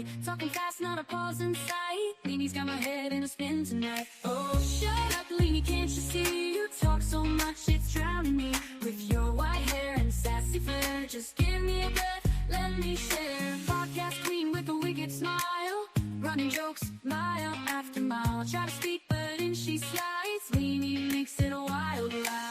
right. Talking fast, not a pause in sight. Leanie's got my head in a spin tonight. Oh, shut up, Leanie, can't you see? You talk so much, it's drowning me. With your white hair and sassy flair, just give me a breath, let me share. Podcast queen with a wicked smile, running jokes mile after mile. Try to speak, but in she slides. Leanie makes it a wild ride.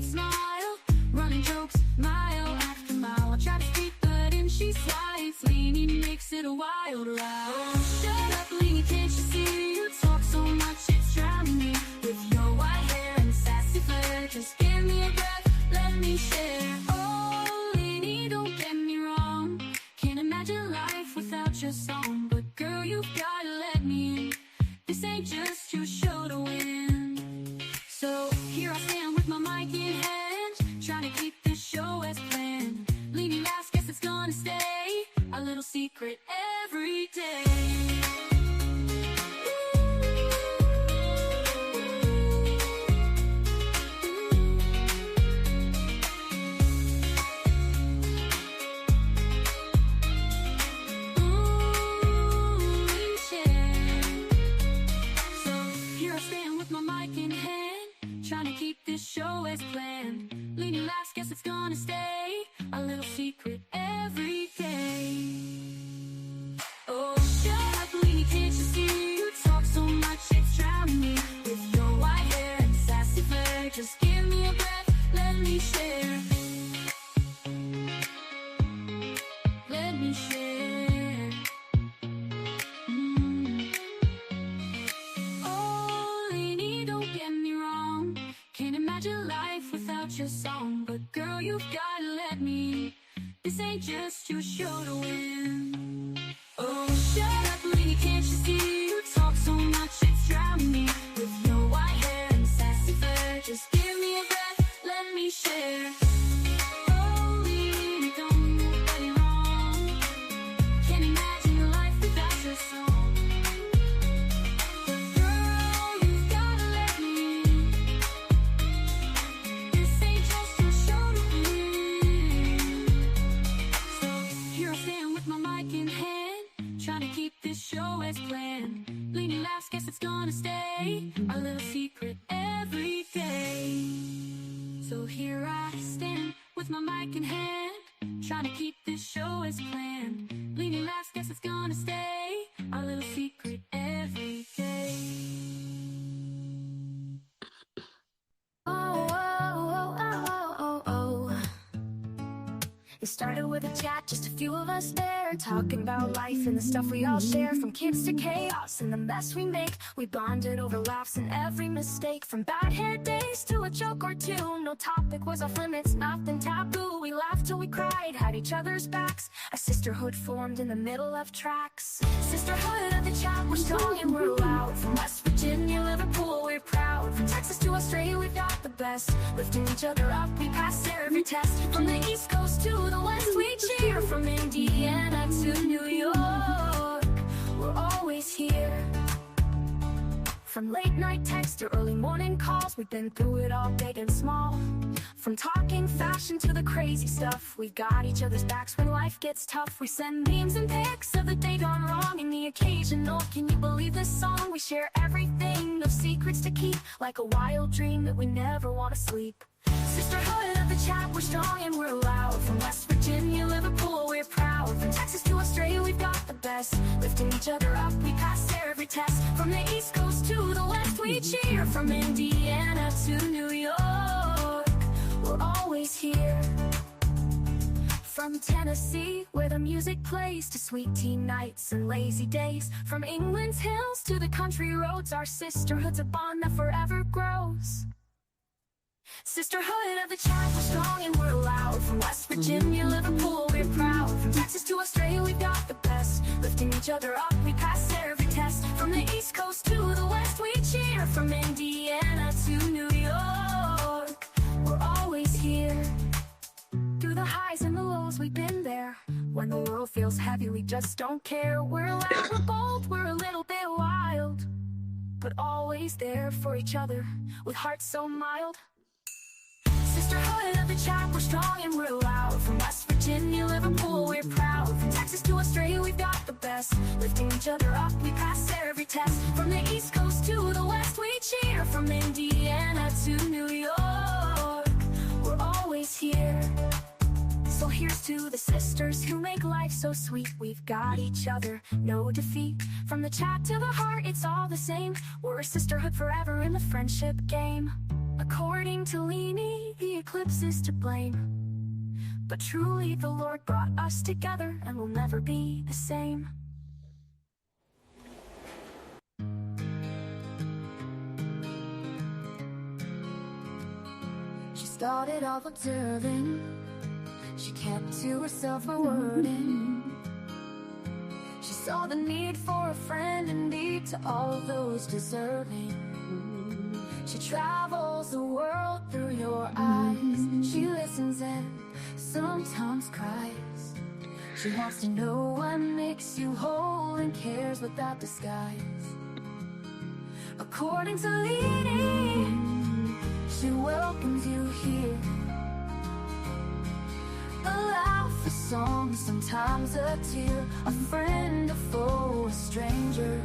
Smile, running jokes mile after mile. I try to speak, but in she slides. Leanie makes it a wild ride. Oh, shut up, Leanie, can't you see? You talk so much, it's drowning me. With your white hair and sassy flair, just give me a breath, let me share. Oh, Leanie, don't get me wrong, can't imagine life without your song. But girl, you've gotta let me in. This ain't just your show to win. So here I stand with my mic in hand, trying to keep this show as planned. Leanie laughs, guess it's gonna stay a little secret every day. Trying to keep this show as planned. Leanie laughs, guess it's gonna stay a little secret every day. Oh, shut up, Leanie, can't you see? You talk so much, it's drowning me. With your white hair and sassy flair, just give me a breath, let me share. Let me share. Oh, Leanie, don't get me wrong, can't imagine life without your song. But girl, you've gotta let me. This ain't just your show to win. Oh, shut up, Leanie, can't you see? You talk so much, it's drowning me. With your white hair and sassy flair, just give me a breath, let me share. Oh, Leanie, don't get me wrong, can't imagine life without your song. Show as planned. Leanie laughs, guess it's gonna stay a little secret every day. So here I stand with my mic in hand, trying to keep this show as planned. Leanie laughs, guess it's gonna stay a little secret every day. Oh, oh, oh, oh, oh, oh. It started with a chat, just a few of us there, talking about life and the stuff we all share. From kids to chaos and the mess we make, we bonded over laughs and every mistake. From bad hair days to a joke or two, no topic was off limits, nothing taboo. We laughed till we cried, had each other's backs. A sisterhood formed in the middle of tracks. Sisterhood of the chat, we're strong and we're loud. From West Virginia, Liverpool, we're proud. From Texas to Australia, we've got the best. Lifting each other up, we pass every test. From the East Coast to the West, we cheer. From Indiana to New York, we're always here. From late night texts to early morning calls, we've been through it all, big and small. From talking fashion to the crazy stuff, we've got each other's backs when life gets tough. We send memes and pics of the day gone wrong and the occasional "can you believe this song?" We share everything, no secrets to keep, like a wild dream that we never want to sleep. Sisterhood of the chat, we're strong and we're loud. From West Virginia, Liverpool, we're proud. From Texas to Australia, we've got the best. Lifting each other up, we pass every test. From the East Coast to the West, we cheer. From Indiana to New York, we're always here. From Tennessee, where the music plays, to sweet tea nights and lazy days. From England's hills to the country roads, our sisterhood's a bond that forever grows. Sisterhood of the chat, we're strong and we're loud. From West Virginia, Liverpool, we're proud. From Texas to Australia, we've got the best. Lifting each other up, we pass every test. From the East Coast to the West, we cheer. From Indiana to New York, we're always here. Through the highs and the lows, we've been there. When the world feels heavy, we just don't care. We're loud, we're bold, we're a little bit wild. but always there for each other, with hearts so mild. Sisterhood of the chat, we're strong and we're loud. From West Virginia, Liverpool, we're proud. From Texas to Australia, we've got the best. Lifting each other up, we pass every test. From the East Coast to the West, we cheer. From Indiana to New York, we're always here. So here's to the sisters who make life so sweet. We've got each other, no defeat. From the chat to the heart, it's all the same. We're a sisterhood forever in the friendship game. According to Leanie, the eclipse is to blame. But truly the Lord brought us together, and we'll never be the same. She started off observing. She kept to herself her wording. She saw the need for a friend indeed to all those deserving. She travels the world through your eyes. She listens and sometimes cries. She wants to know what makes you whole and cares without disguise. According to Leanie, she welcomes you here. A laugh, a song, sometimes a tear. A friend, a foe, a stranger.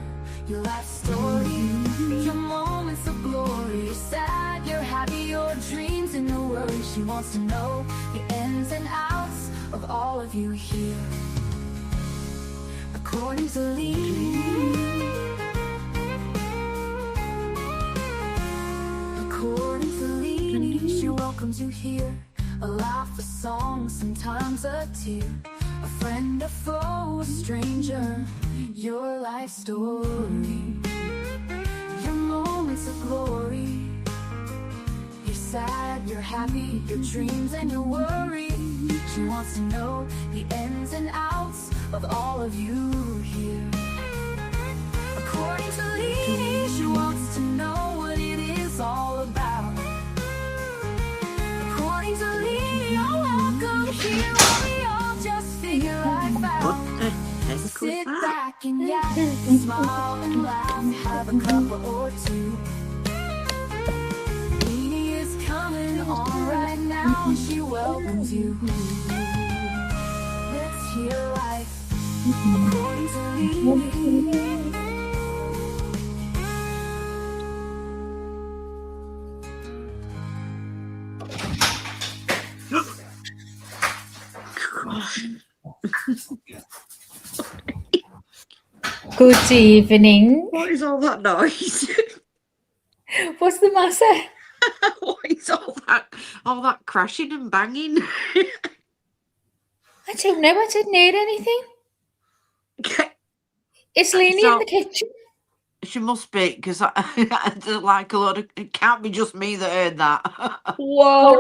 Your life story, your moments of glory. You're sad, you're happy, your dreams and your worries. She wants to know the ins and outs of all of you here. According to Leanie, according to Leanie, she welcomes you here. A laugh, a song, sometimes a tear. A friend, a foe, a stranger. Your life story, your moments of glory. You're sad, you're happy, your dreams and your worry. She wants to know the ins and outs of all of you here. According to Leanie, she wants to know what it is all about. According to Leanie, you're welcome here, where we all just figure life out. Sit back and yak, and smile and laugh, have a couple or two. Leanie is coming on right now, she welcomes you. Let's hear life according to Leanie. Good evening. What is all that noise? What's the matter? What is all that crashing and banging? I don't know. I didn't hear anything. Is Leanie in the kitchen? She must be, because I don't like a lot of. It can't be just me that heard that. Whoa.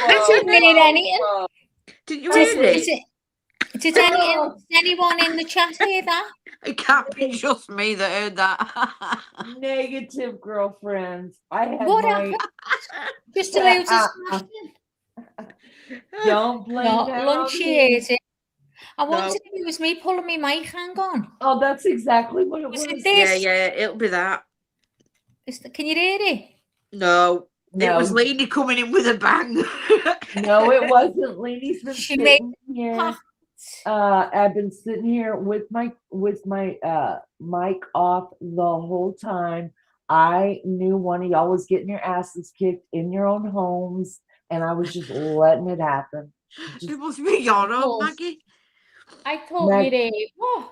I didn't hear anything. Did you hear it? Did anyone in the chat hear that? It can't be just me that heard that. Negative, girlfriends. I had What happened? Just a load of smashing. Don't blame Not that lunch, on she me. ate it. I wondered if it was me pulling my mic. Hang on. Oh, that's exactly what it Was was. it this? Yeah, it'll be that. Can you hear it? No. It No. was Leanie coming in with a bang. No, it wasn't. Leanie's been She made sitting here. I've been sitting here with my mic off the whole time. I knew one of y'all was getting your asses kicked in your own homes, and I was just letting it happen. It must be your own, Maggie. I thought you did. What?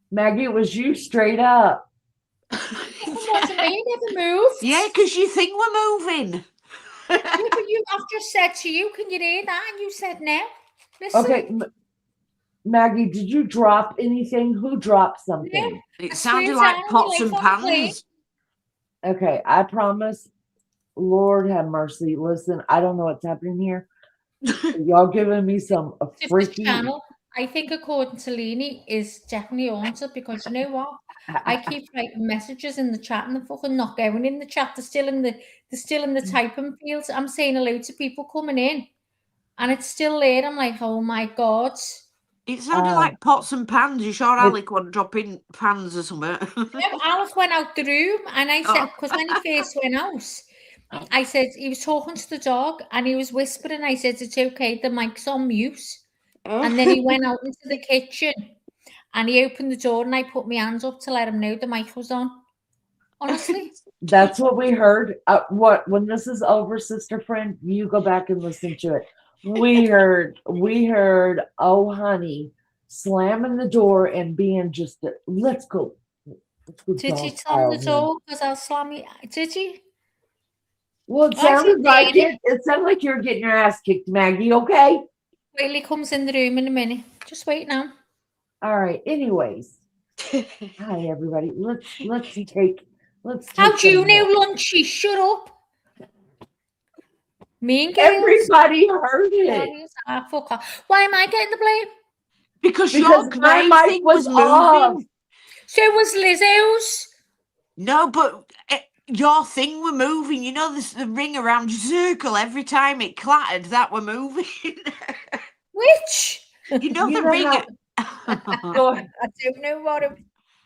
Maggie, it was you straight up. It wasn't me. Never moved. Yeah, because you think we're moving. Yeah, but I've just said to you, can you hear that? And you said no. Listen. Okay, Maggie, did you drop anything? Who dropped something? No. It sounded like pots and pans. Okay, I promise. Lord have mercy. Listen, I don't know what's happening here. Y'all giving me some freaky. Channel, I think, according to Leanie, is definitely haunted because you know what? I keep writing messages in the chat and they're fucking not going in the chat. They're still in the typing fields. I'm saying hello to people coming in, and it's still there. I'm like, oh my god. It sounded like pots and pans. You sure Alec wasn't dropping pans or something? No, Alice went out the room, and I said, because when he first went out, I said he was talking to the dog, and he was whispering. I said, "It's okay, the mic's on mute." And then he went out into the kitchen, and he opened the door, and I put my hands up to let him know the mic was on. Honestly, That's what we heard. When this is over, sister friend, you go back and listen to it. We heard, oh honey, slamming the door and being just, let's go. did you slam the door? Because I'll slam it. Did you? Well, it sounded like it. It sounded like you were getting your ass kicked, Maggie. Okay. Wait till he comes in the room in a minute. Just wait now. All right. Anyways, hi everybody. Let's take. How do you know, Lunchy? Shut up. Me and Gail. Everybody heard it. Fuck off. Why am I getting the blame? Because your my mic was off. moving. So was Lizzo's. No, but your thing were moving. You know, the ring around your circle every time it clattered, that were moving. Which? You know the ring. Go ahead. I don't know what it was.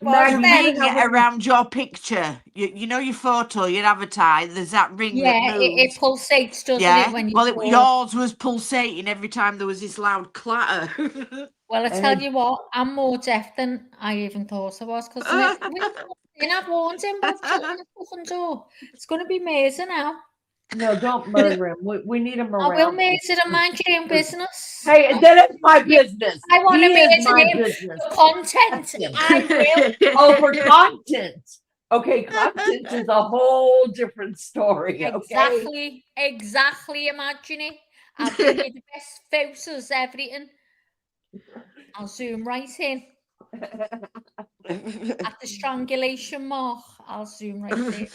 The ring around your picture. You know your photo, your avatar. There's that ring that moves. It pulsates, doesn't it? When you yours was pulsating every time there was this loud clatter. Well, I tell you what, I'm more deaf than I even thought I was, because I've warned him about shutting the fucking door. It's going to be amazing now. No, don't murder him. We need him around. I will murder him, mind your own business. Hey, that is my business. I want to my murder him business. for content. I will. Oh, for content. Okay, content is a whole different story. Okay? Exactly. Imagine it. I'll give you the best photos, everything. I'll zoom right in. At the strangulation mark, I'll zoom right in.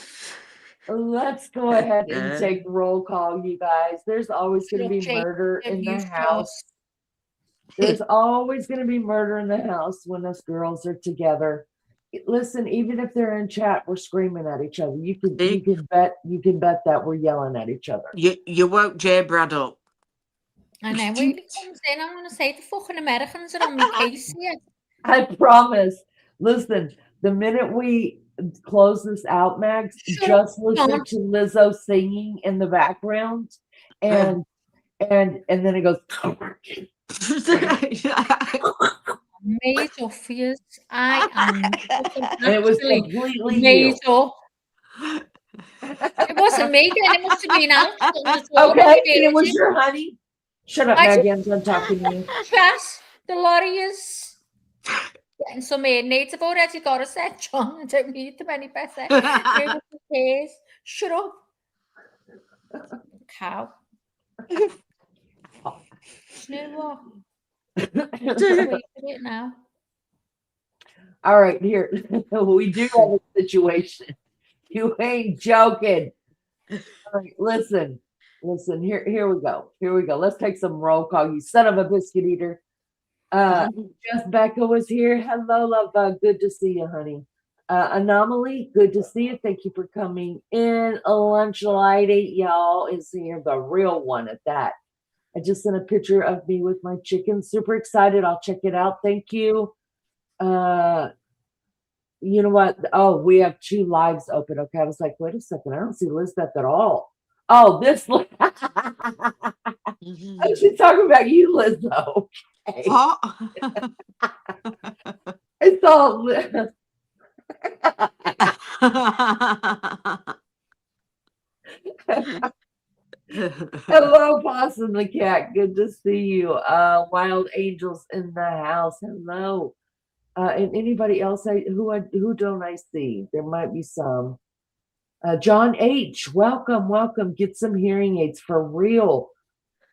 Let's go ahead and take roll call, you guys. There's always going to be murder in the house. There's always going to be murder in the house when us girls are together. Listen, even if they're in chat, we're screaming at each other. You can bet that we're yelling at each other. You woke J Brad up. I know. When he comes in, I'm going to say the fucking Americans are on my case here. I promise. Listen, the minute we close this out, Max, just listen to Lizzo singing in the background, and then it goes. Made up for you. I am. It was completely made up. It wasn't me. Then it must have been out. Okay, it was your honey. Shut up, Maggie. I'm done talking to you. Yes, the lorry is getting some needs. I've already got a set, John. I don't need them any better. Shut up. Cow. You know what? It now. All right, here. We do have a situation. You ain't joking. All right, listen, here we go. Let's take some roll call, you son of a biscuit eater. Just Becca was here. Hello, love. Good to see you, honey. Anomaly, good to see you. Thank you for coming in. Lunch lady, y'all, is here, the real one at that. I just sent a picture of me with my chicken. Super excited. I'll check it out. Thank you. You know what? Oh, we have 2 lives open. Okay. I was like, wait a second. I don't see Lisbeth at all. Oh, this. I was just talking about you, Lizzo. Okay. What? It's all. Hello, Possum the cat. Good to see you. Wild Angels in the house. Hello. And anybody else who don't I see? There might be some. John H. Welcome. Get some hearing aids for real.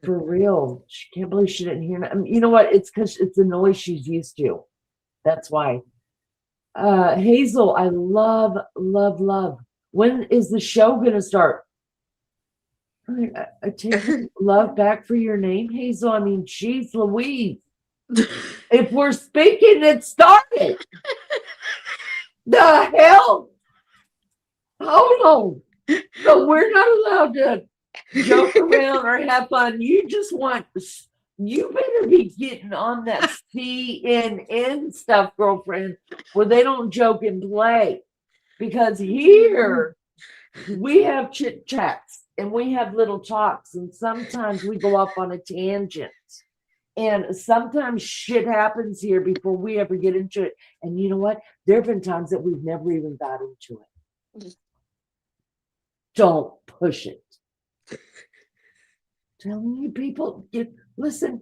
For real. She can't believe she didn't hear. You know what? It's because it's the noise she's used to. That's why. Hazel, I love. When is the show gonna start? I take love back for your name, Hazel. I mean, geez Louise. If we're speaking, it started. The hell? Hold on. So we're not allowed to joke around or have fun. You just want You better be getting on that CNN stuff, girlfriend, where they don't joke and play. Because here we have chit chats and we have little talks, and sometimes we go off on a tangent. And sometimes shit happens here before we ever get into it. And you know what? There have been times that we've never even got into it. Don't push it. Telling you people, listen.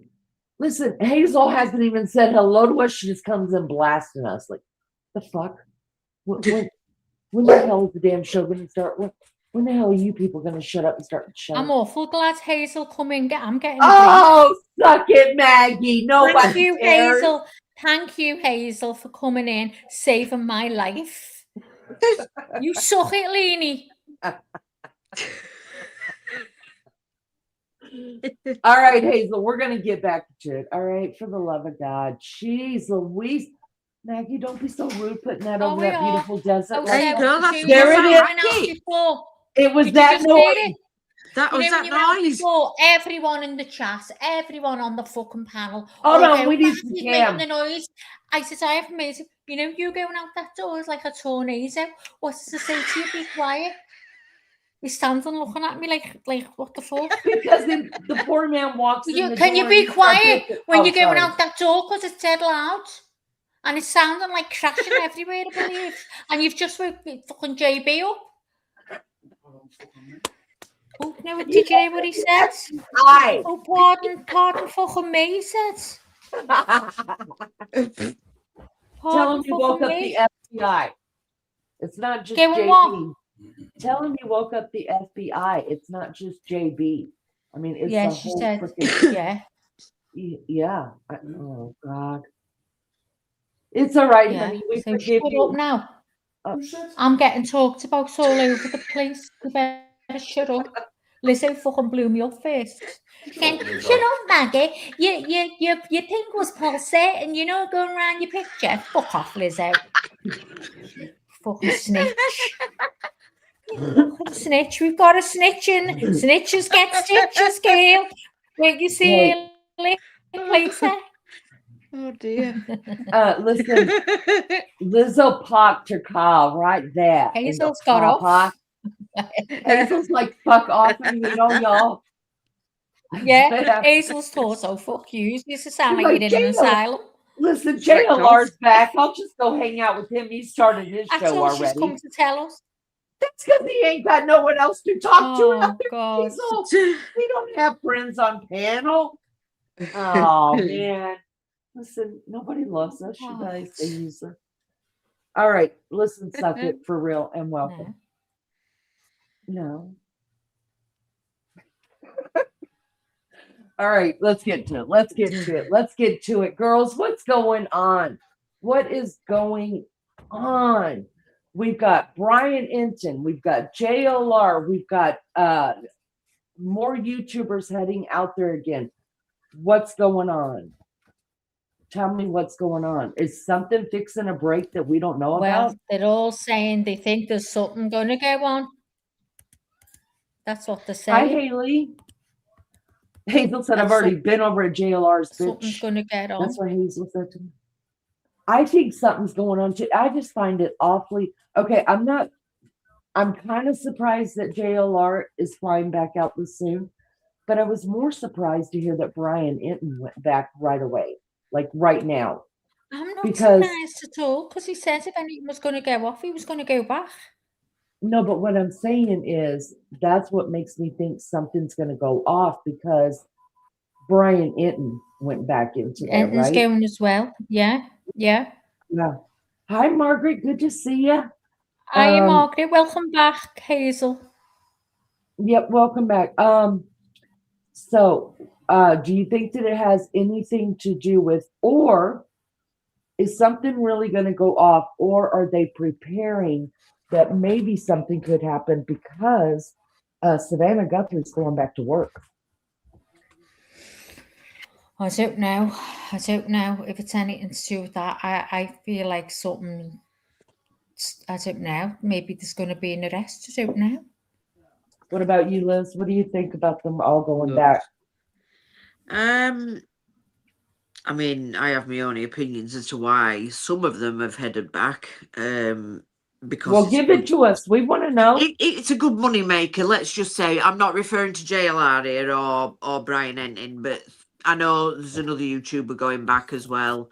Hazel hasn't even said hello to us. She just comes in blasting us like, the fuck? When the hell is the damn show going to start? When the hell are you people going to shut up and start the show? I'm awful glad Hazel come in. I'm getting. Oh, suck it, Maggie. Nobody Thank you, cares. Hazel. Thank you, Hazel, for coming in, saving my life. You suck it, Leanie. All right, Hazel, we're going to get back to it. All right, for the love of God. Jeez Louise. Maggie, don't be so rude putting that over that beautiful desert. Oh, There you go. That's There it right. It was that noise. That was that noise. Before, everyone in the chat, everyone on the fucking panel. Oh no, we need some making the noise. I said, I have made it. You know, you going out that door is like a tornado. What does it say to you? Be quiet. He's standing looking at me like what the fuck? Because the poor man walks in the Can door you be quiet when you're going sorry. out that door? Because it's dead loud. And it's sounding like crashing everywhere, I believe. And you've just woke fucking JB up. Oh, no, did you hear what he said? Hi. Oh, pardon fucking me, he said. Tell him you woke up the FBI. It's not just JB. what? Tell him you woke up the FBI. It's not just JB. I mean, it's the whole freaking... Yeah. Oh, God. It's all right, honey. We forgive you. Up now. I'm getting talked about all over the place. You better shut up. Lizzo fucking blew me up first. Shut up, Maggie. Your thing was pulsating, you know, going around your picture. Fuck off, Lizzo. Fucking snitch. Fucking snitch. We've got a snitch in. Snitches get stitches, girl. Wait, you see you later. Oh dear. Listen, Lizzo popped her car right there. Hazel's got off. Hazel's like, fuck off, and you know, y'all. Yeah, Hazel's thought, so fuck you. You used to sound like you're in an asylum. Listen, JLR's back. I'll just go hang out with him. He started his show already. She's come to tell us. That's because he ain't got no one else to talk to. Oh, God. We don't have friends on panel. Oh, man. Listen, nobody loves us. You guys, they use her. All right, listen, suck it for real and welcome. No. All right, let's get to it. Let's get to it. Girls, what's going on? What is going on? We've got Brian Enton. We've got JLR. We've got more YouTubers heading out there again. What's going on? Tell me what's going on. Is something fixing a break that we don't know about? Well, they're all saying they think there's something going to go on. That's what they're saying. Hi, Haley. Hazel said, I've already been over at JLR's. Something's going to get on. That's what Hazel said to me. I think something's going on too. I just find it awfully... Okay, I'm kind of surprised that JLR is flying back out this soon, but I was more surprised to hear that Brian Enton went back right away, like right now. I'm not surprised at all, because he said if anything was going to go off, he was going to go back. No, but what I'm saying is that's what makes me think something's going to go off, because Brian Enton went back into there, Enton's right? going as well. Yeah. Hi, Margaret. Good to see you. Hi, Margaret. Welcome back, Hazel. Yep, welcome back. So, do you think that it has anything to do with, or is something really going to go off, or are they preparing that maybe something could happen because Savannah Guthrie's going back to work? I don't know. I don't know if it's anything to do with that. I feel like something, I don't know. Maybe there's going to be an arrest. I don't know. What about you, Liz? What do you think about them all going back? I mean, I have my own opinions as to why some of them have headed back. Because Well, give it to us. We want to know. it's a good money maker. Let's just say, I'm not referring to JLR here or Brian Entin, but I know there's another YouTuber going back as well.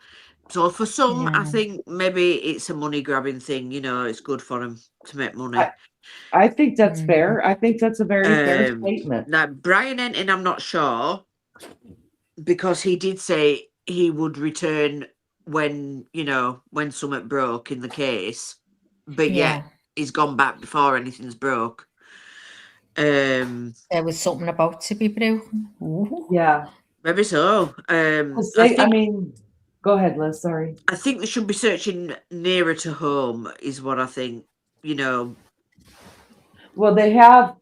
So for some, I think maybe it's a money grabbing thing. You know, it's good for them to make money. I think that's fair. I think that's a very fair statement. Now, Brian Entin, I'm not sure, because he did say he would return when, you know, when something broke in the case. But yeah, he's gone back before anything's broke. There was something about to be broken. Ooh. Yeah. Maybe so. I mean, go ahead, Liz. Sorry. I think they should be searching nearer to home, is what I think. You know. Well, they have,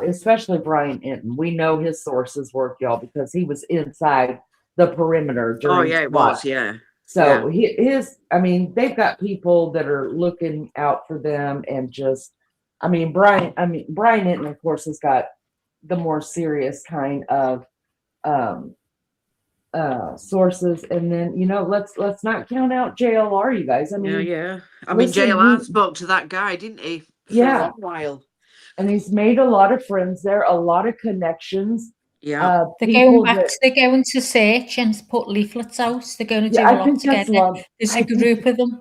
especially Brian Entin. We know his sources work, y'all, because he was inside the perimeter during. Oh yeah, it was. Yeah. So I mean, they've got people that are looking out for them, and just, Brian Entin, of course, has got the more serious kind of sources, and then, you know, let's not count out JLR, you guys. I mean, I mean, JLR spoke to that guy, didn't he? For a long while, and he's made a lot of friends there, a lot of connections. They're going back. They're going to search and put leaflets out. They're going to do a lot together. There's a group of them.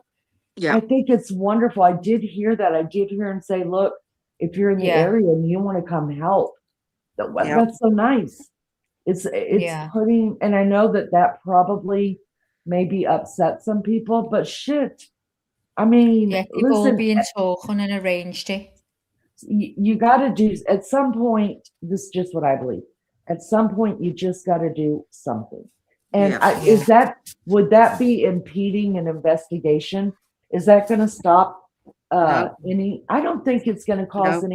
I think it's wonderful. I did hear that. I did hear him say, "Look, if you're in the area and you want to come help, that's so nice." It's putting, and I know that probably maybe upset some people, but shit, I mean, they've all been talking and arranged it. You got to do, at some point, this is just what I believe. At some point, you just got to do something. And would that be impeding an investigation? Is that going to stop any? I don't think it's going to cause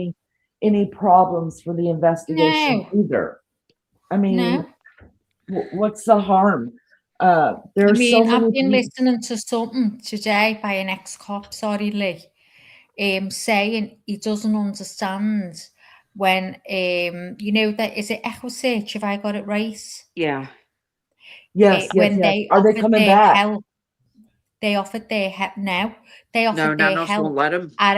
any problems for the investigation either. I mean, what's the harm? I've been listening to something today by an ex-cop, Lee, saying he doesn't understand when, you know, that is it Echo Search, have I got it right? Yeah. Yes. Are they coming back? Help, they offered their help now. They offered their help at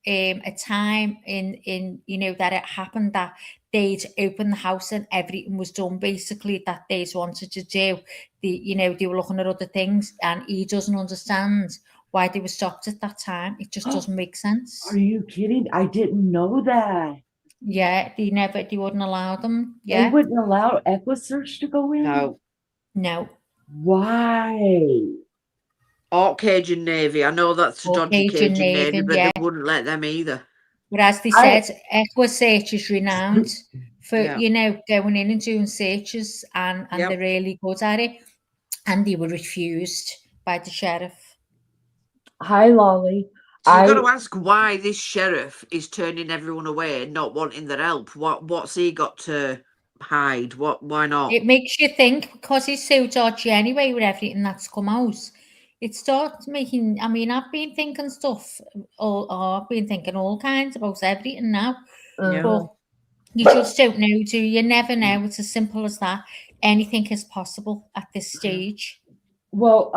a time in you know, that it happened that they'd opened the house and everything was done basically that they wanted to do. You know, they were looking at other things, and he doesn't understand why they were stopped at that time. It just doesn't make sense. Are you kidding? I didn't know that. Yeah, they wouldn't allow them. Yeah. They wouldn't allow EquiSearch to go in? No. Why? Cajun Navy. I know that's a dodgy Cajun Navy, but they wouldn't let them either. But as they said, EquiSearch is renowned for, you know, going in and doing searches, and they're really good at it. And they were refused by the sheriff. Hi, Lolly. So you've got to ask why this sheriff is turning everyone away and not wanting their help. What's he got to hide? Why not? It makes you think, because he's so dodgy anyway with everything that's come out. It starts making, I mean, I've been thinking stuff, I've been thinking all kinds about everything now. But you just don't know, do you? You never know. It's as simple as that. Anything is possible at this stage. Well,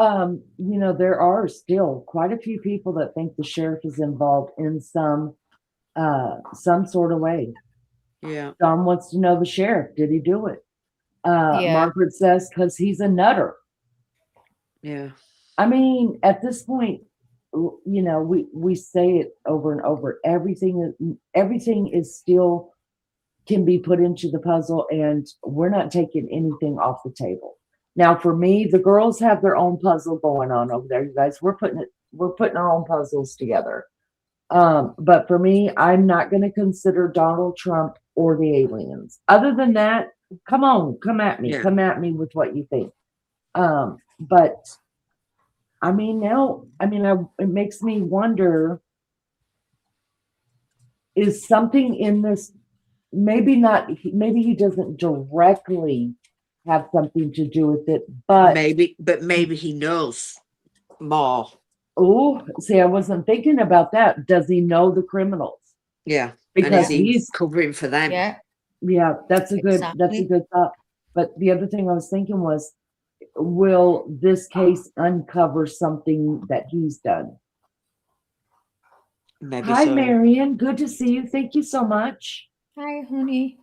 you know, there are still quite a few people that think the sheriff is involved in some sort of way. Yeah. Don wants to know the sheriff. Did he do it? Margaret says because he's a nutter. Yeah. I mean, at this point, you know, we say it over and over. Everything is still can be put into the puzzle, and we're not taking anything off the table. Now, for me, the girls have their own puzzle going on over there. You guys, we're putting our own puzzles together. But for me, I'm not going to consider Donald Trump or the aliens. Other than that, come at me. Come at me with what you think. But I mean, it makes me wonder, is something in this, maybe he doesn't directly have something to do with it, but maybe he knows more. Oh, see, I wasn't thinking about that. Does he know the criminals? Yeah, because he's covering for them. Yeah, that's a good thought. But the other thing I was thinking was, will this case uncover something that he's done? Maybe Hi, so. Marion. Good to see you. Thank you so much. Hi, honey.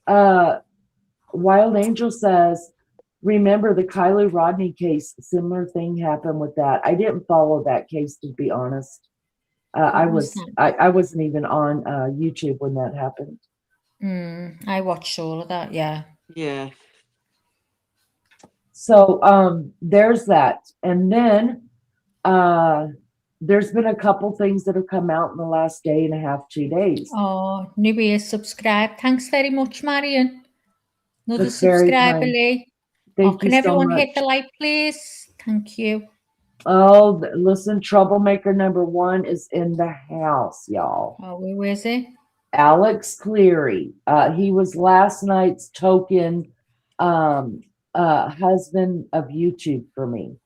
Wild Angel says, remember the Kylie Rodney case, similar thing happened with that. I didn't follow that case, to be honest. I wasn't even on YouTube when that happened. I watched all of that, yeah. Yeah. So there's that. And then there's been a couple things that have come out in the last day and a half, 2 days. Oh, new ears subscribe. Thanks very much, Marion. Another That's very subscriber, kind. Lee. Thank Can you so everyone much. hit the like, please? Thank you. Oh, listen, troublemaker number 1 is in the house, y'all. Oh, who is it? Alex Cleary. He was last night's token husband of YouTube for me.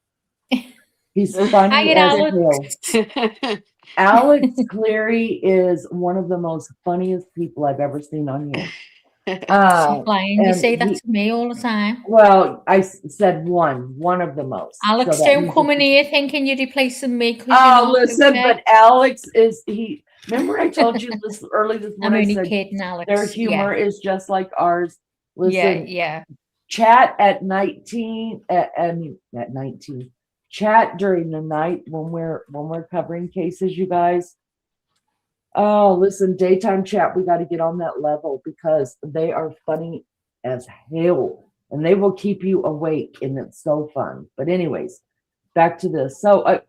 He's funny as hell. Alex Cleary is one of the most funniest people I've ever seen on here. You say that to me all the time. Well, I said one of the most. Alex, so don't come in here thinking you're replacing me. Oh, listen, but Alex is he. Remember, I told you this early this morning. I'm only kidding, Alex. Their humor is just like ours. Listen, yeah. Chat at 19. At 19. Chat during the night when we're covering cases, you guys. Oh, listen, daytime chat, we got to get on that level because they are funny as hell and they will keep you awake and it's so fun. But anyways, back to this. So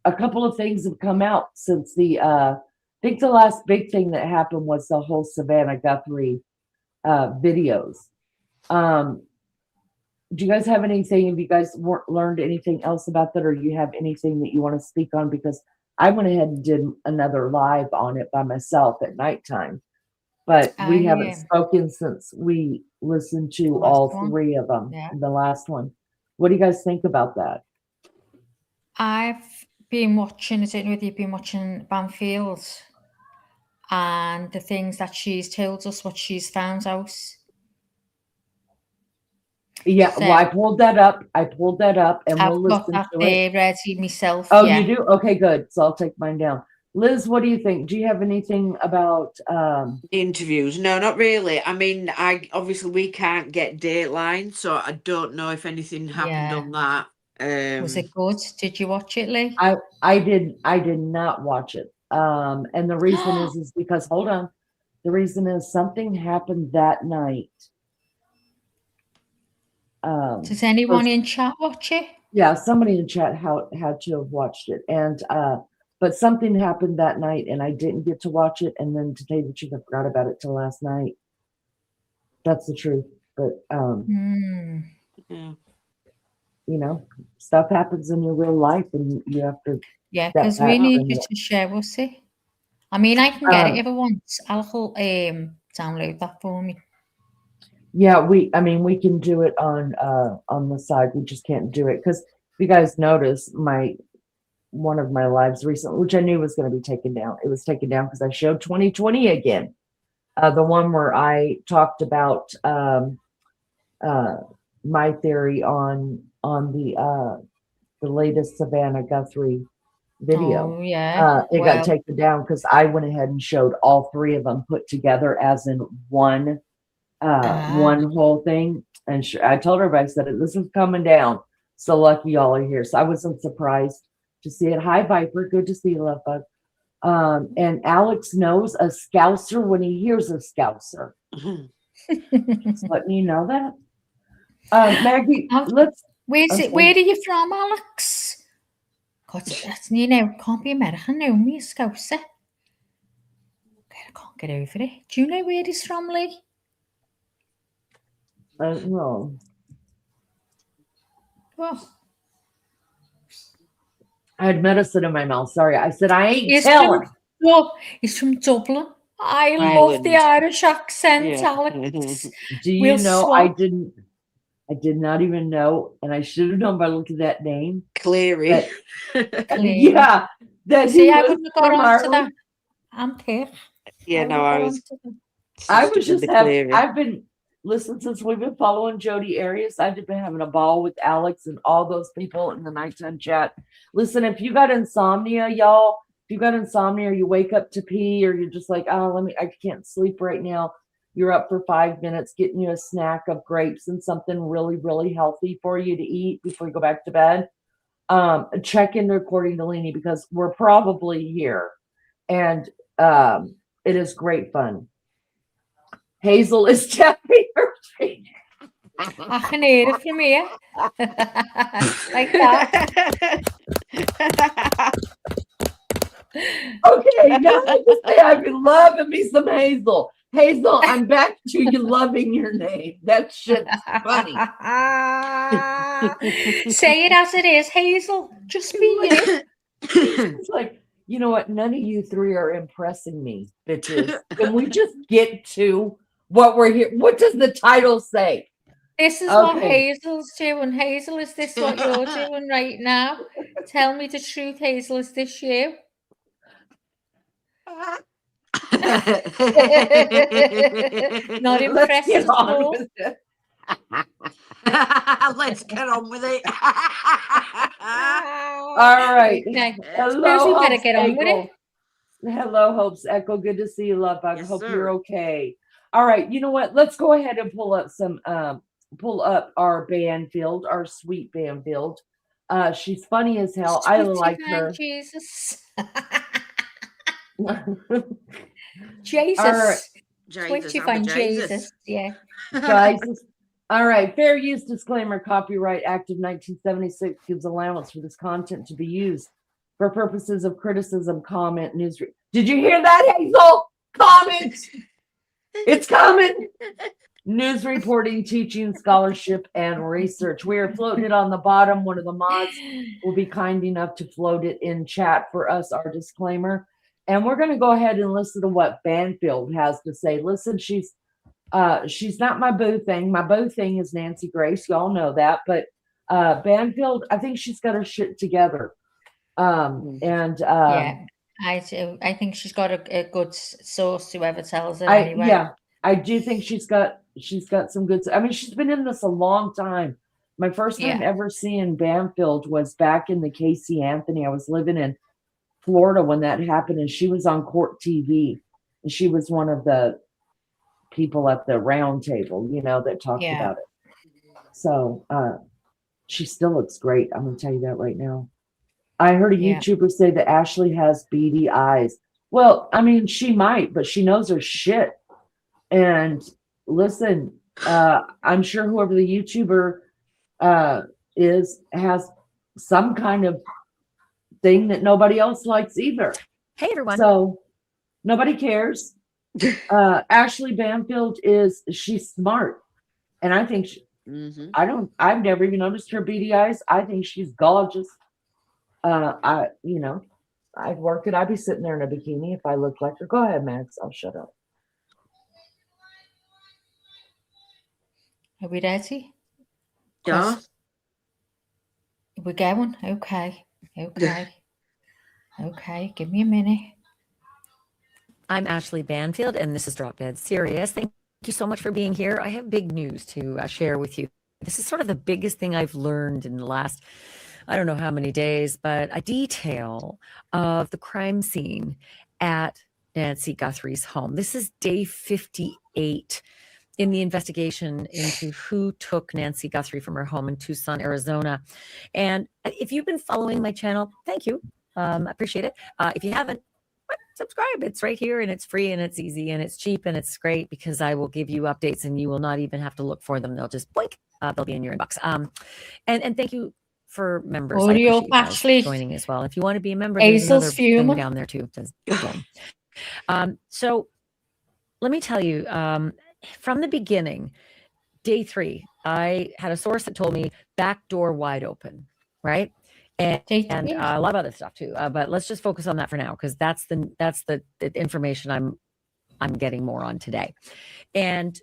a couple of things have come out since I think the last big thing that happened was the whole Savannah Guthrie videos. Do you guys have anything? Have you guys learned anything else about that, or you have anything that you want to speak on? Because I went ahead and did another live on it by myself at nighttime, but we haven't spoken since we listened to all 3 of them. Yeah. The last one. What do you guys think about that? I've been watching. I don't know whether you've been watching Banfield and the things that she's told us, what she's found out. Yeah, well, I pulled that up. And I've we'll got listen that to there it. ready myself. Oh, you do? Okay, good. So I'll take mine down. Liz, what do you think? Do you have anything about interviews? No, not really. I mean, obviously we can't get Dateline, so I don't know if anything happened on that. Was it good? Did you watch it, Lee? I did not watch it. And the reason is because hold on. The reason is something happened that night. Does anyone in chat watch it? Yeah, somebody in chat had to have watched it. And but something happened that night and I didn't get to watch it. And then to tell you the truth, I forgot about it till last night. That's the truth. But yeah. You know, stuff happens in your real life and you have to because we need you to share us it. I mean, I can get it if I want. I'll download that for me. Yeah, we can do it on the side. We just can't do it because if you guys notice one of my lives recently, which I knew was going to be taken down. It was taken down because I showed 2020 again. The one where I talked about my theory on the latest Savannah Guthrie video. Oh, yeah. It got taken down because I went ahead and showed all 3 of them put together as in one whole thing. And I told everybody, I said, this is coming down. So lucky y'all are here. So I wasn't surprised to see it. Hi, Viper. Good to see you, love bug. And Alex knows a Scouser when he hears a Scouser. Just letting you know that. Maggie, where are you from, Alex? God, that's can't be American, no, me a Scouser. I can't get over it. Do you know where he's from, Lee? No. Well, I had medicine in my mouth. Sorry. I said, I ain't telling. He's from Dublin. I love the Irish accent, Alex. Do you know, I did not even know, and I should have known by looking at that name. Cleary. Yeah. See, I wouldn't have got onto that. I'm here. Yeah, no, I was just I've been listen, since we've been following Jody Arias, I've been having a ball with Alex and all those people in the nighttime chat. Listen, if you got insomnia, y'all, if you got insomnia or you wake up to pee or you're just like, oh, I can't sleep right now. You're up for 5 minutes, getting you a snack of grapes and something really, really healthy for you to eat before you go back to bed. Check in recording Delaney because we're probably here. And it is great fun. Hazel is tapping her feet. I can hear it from here. Like that. Okay, now I just say I've been loving me some Hazel. Hazel, I'm back to you loving your name. That shit's funny. Say it as it is, Hazel. Just be you. It's like, you know what? None of you three are impressing me, bitches. Can we just get to what we're here? What does the title say? This is what Hazel's doing. Hazel, is this what you're doing right now? Tell me the truth, Hazel. Is this you? Not impressed at all. Let's get on with it. All right. Okay. Hello, you better Hope's get on with Echo. it. Hello, Hope's Echo. Good to see you, love bug. Yes, Hope sir. you're okay. All right. You know what? Let's go ahead and pull up our Banfield, our sweet Banfield. She's funny as hell. I like her. Jesus. Jesus. All right. Jesus, you I'm a find Jesus. Jesus. Yeah. Jesus. All right. Fair use disclaimer. Copyright Act of 1976 gives allowance for this content to be used for purposes of criticism, comment, news. Did you hear that, Hazel? Comment. It's coming. News reporting, teaching, scholarship, and research. We are floating it on the bottom. One of the mods will be kind enough to float it in chat for us, our disclaimer. And we're going to go ahead and listen to what Banfield has to say. Listen, she's not my boo thing. My boo thing is Nancy Grace. Y'all know that. But Banfield, I think she's got her shit together. Yeah, I do. I think she's got a good source, whoever tells her anyway. Yeah, I do think she's got some good. I mean, she's been in this a long time. My first time ever seeing Banfield was back in the Casey Anthony. I was living in Florida when that happened, and she was on Court TV, and she was one of the people at the round table, that talked about it. So she still looks great. I'm gonna tell you that right now. I heard a YouTuber say that Ashley has beady eyes. Well, I mean, she might, but she knows her shit. And listen, I'm sure whoever the YouTuber has some kind of thing that nobody else likes either. Hey, everyone. So nobody cares. Ashley Banfield she's smart. And I think I've never even noticed her beady eyes. I think she's gorgeous. I'd work it. I'd be sitting there in a bikini if I looked like her. Go ahead, Max. I'll shut up. Are we ready? Yeah. We're going? Okay. Okay, give me a minute. I'm Ashley Banfield, and this is Drop Dead Serious. Thank you so much for being here. I have big news to share with you. This is sort of the biggest thing I've learned in the last, I don't know how many days, but a detail of the crime scene at Nancy Guthrie's home. This is day 58 in the investigation into who took Nancy Guthrie from her home in Tucson, Arizona. And if you've been following my channel, thank you. I appreciate it. If you haven't, subscribe. It's right here, and it's free, and it's easy, and it's cheap, and it's great because I will give you updates, and you will not even have to look for them. They'll just blink. They'll be in your inbox. And thank you for members. I appreciate you guys joining as well. If you want to be a member, there's another thing down there too. So let me tell you, from the beginning, day 3, I had a source that told me back door wide open, right? And a lot of other stuff too. But let's just focus on that for now, because that's the information I'm getting more on today. And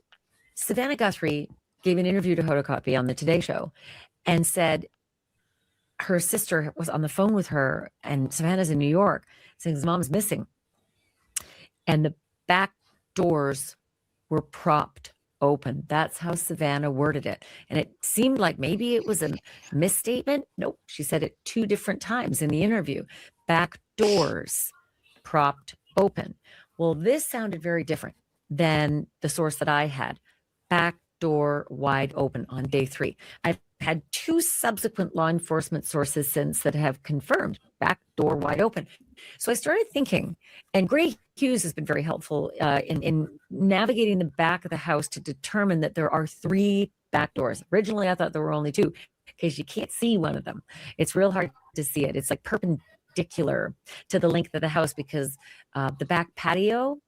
Savannah Guthrie gave an interview to Hoda Kotb on the Today Show and said her sister was on the phone with her, and Savannah's in New York, saying his mom's missing. And the back doors were propped open. That's how Savannah worded it. And it seemed like maybe it was a misstatement. Nope. She said it 2 different times in the interview. Back doors propped open. Well, this sounded very different than the source that I had. Back door wide open on day 3. I've had 2 subsequent law enforcement sources since that have confirmed back door wide open. So I started thinking, and Gray Hughes has been very helpful in navigating the back of the house to determine that there are 3 back doors. Originally, I thought there were only 2 because you can't see one of them. It's real hard to see it. It's like perpendicular to the length of the house because the back patio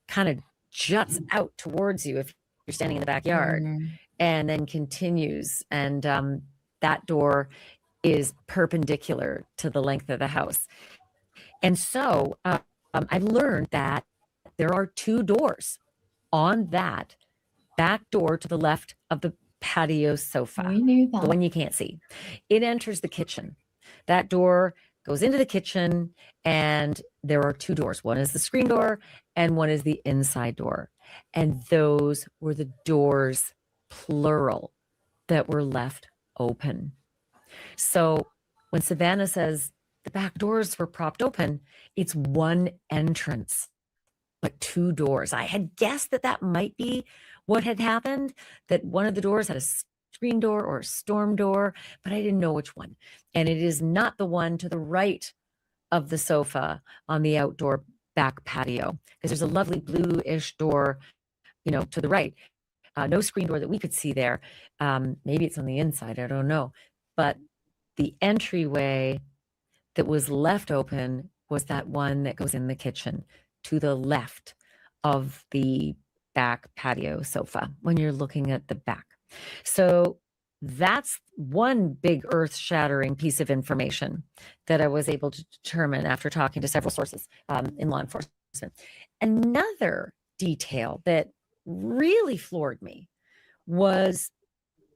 kind of juts out towards you if you're standing in the backyard, and then continues. And that door is perpendicular to the length of the house. And so I've learned that there are 2 doors on that back door to the left of the patio sofa. We knew that. The one you can't see. It enters the kitchen. That door goes into the kitchen, and there are 2 doors. One is the screen door, and one is the inside door. And those were the doors, plural, that were left open. So when Savannah says the back doors were propped open, it's one entrance, but 2 doors. I had guessed that that might be what had happened, that one of the doors had a screen door or a storm door, but I didn't know which one. And it is not the one to the right of the sofa on the outdoor back patio, because there's a lovely bluish door, to the right. No screen door that we could see there. Maybe it's on the inside, I don't know. But the entryway that was left open was that one that goes in the kitchen to the left of the back patio sofa when you're looking at the back. So that's one big earth-shattering piece of information that I was able to determine after talking to several sources in law enforcement. Another detail that really floored me was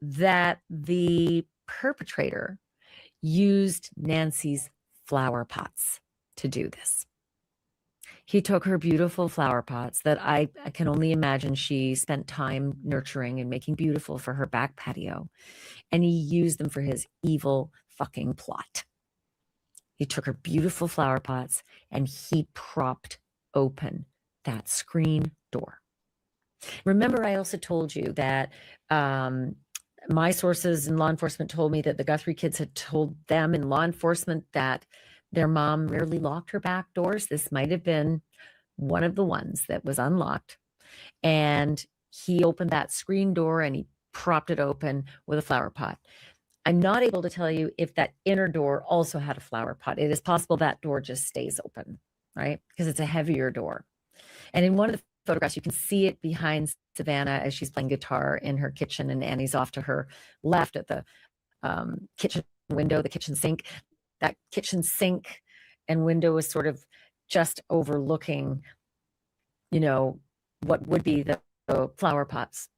that the perpetrator used Nancy's flower pots to do this. He took her beautiful flower pots that I can only imagine she spent time nurturing and making beautiful for her back patio, and he used them for his evil fucking plot. He took her beautiful flower pots and he propped open that screen door. Remember, I also told you that my sources in law enforcement told me that the Guthrie kids had told them in law enforcement that their mom rarely locked her back doors. This might have been one of the ones that was unlocked. And he opened that screen door and he propped it open with a flower pot. I'm not able to tell you if that inner door also had a flower pot. It is possible that door just stays open, right? Because it's a heavier door. And in one of the photographs, you can see it behind Savannah as she's playing guitar in her kitchen, and Annie's off to her left at the kitchen window, the kitchen sink. That kitchen sink and window is sort of just overlooking, what would be the flower pots.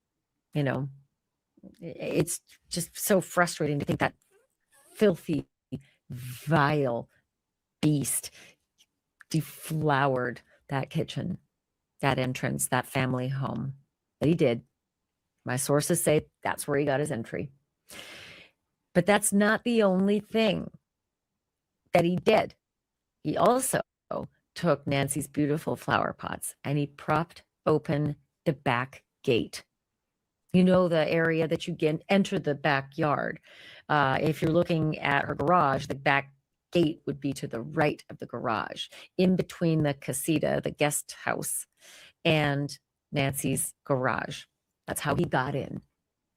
It's just so frustrating to think that filthy, vile beast deflowered that kitchen, that entrance, that family home. But he did. My sources say that's where he got his entry. But that's not the only thing that he did. He also took Nancy's beautiful flower pots and he propped open the back gate. The area that you enter the backyard. If you're looking at her garage, the back gate would be to the right of the garage, in between the casita, the guest house, and Nancy's garage. That's how he got in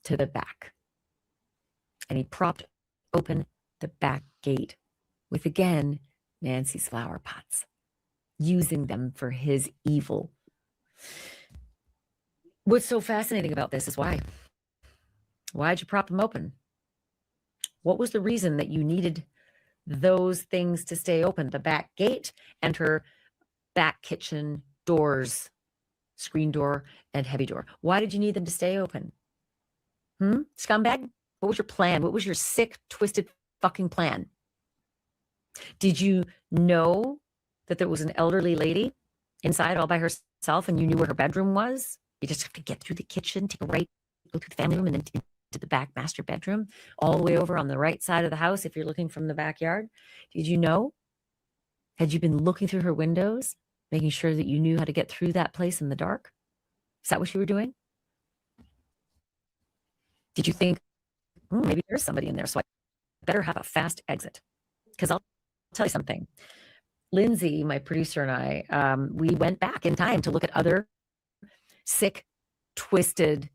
to the back. And he propped open the back gate with, again, Nancy's flower pots, using them for his evil. What's so fascinating about this is why? Why'd you prop them open? What was the reason that you needed those things to stay open? The back gate and her back kitchen doors, screen door and heavy door. Why did you need them to stay open? Scumbag? What was your plan? What was your sick, twisted fucking plan? Did you know that there was an elderly lady inside all by herself and you knew where her bedroom was? You just have to get through the kitchen, take a right, go through the family room, and then into the back master bedroom, all the way over on the right side of the house if you're looking from the backyard. Did you know? Had you been looking through her windows, making sure that you knew how to get through that place in the dark? Is that what you were doing? Did you think, maybe there's somebody in there, so I better have a fast exit? Because I'll tell you something. Lindsay, my producer, and I, we went back in time to look at other sick, twisted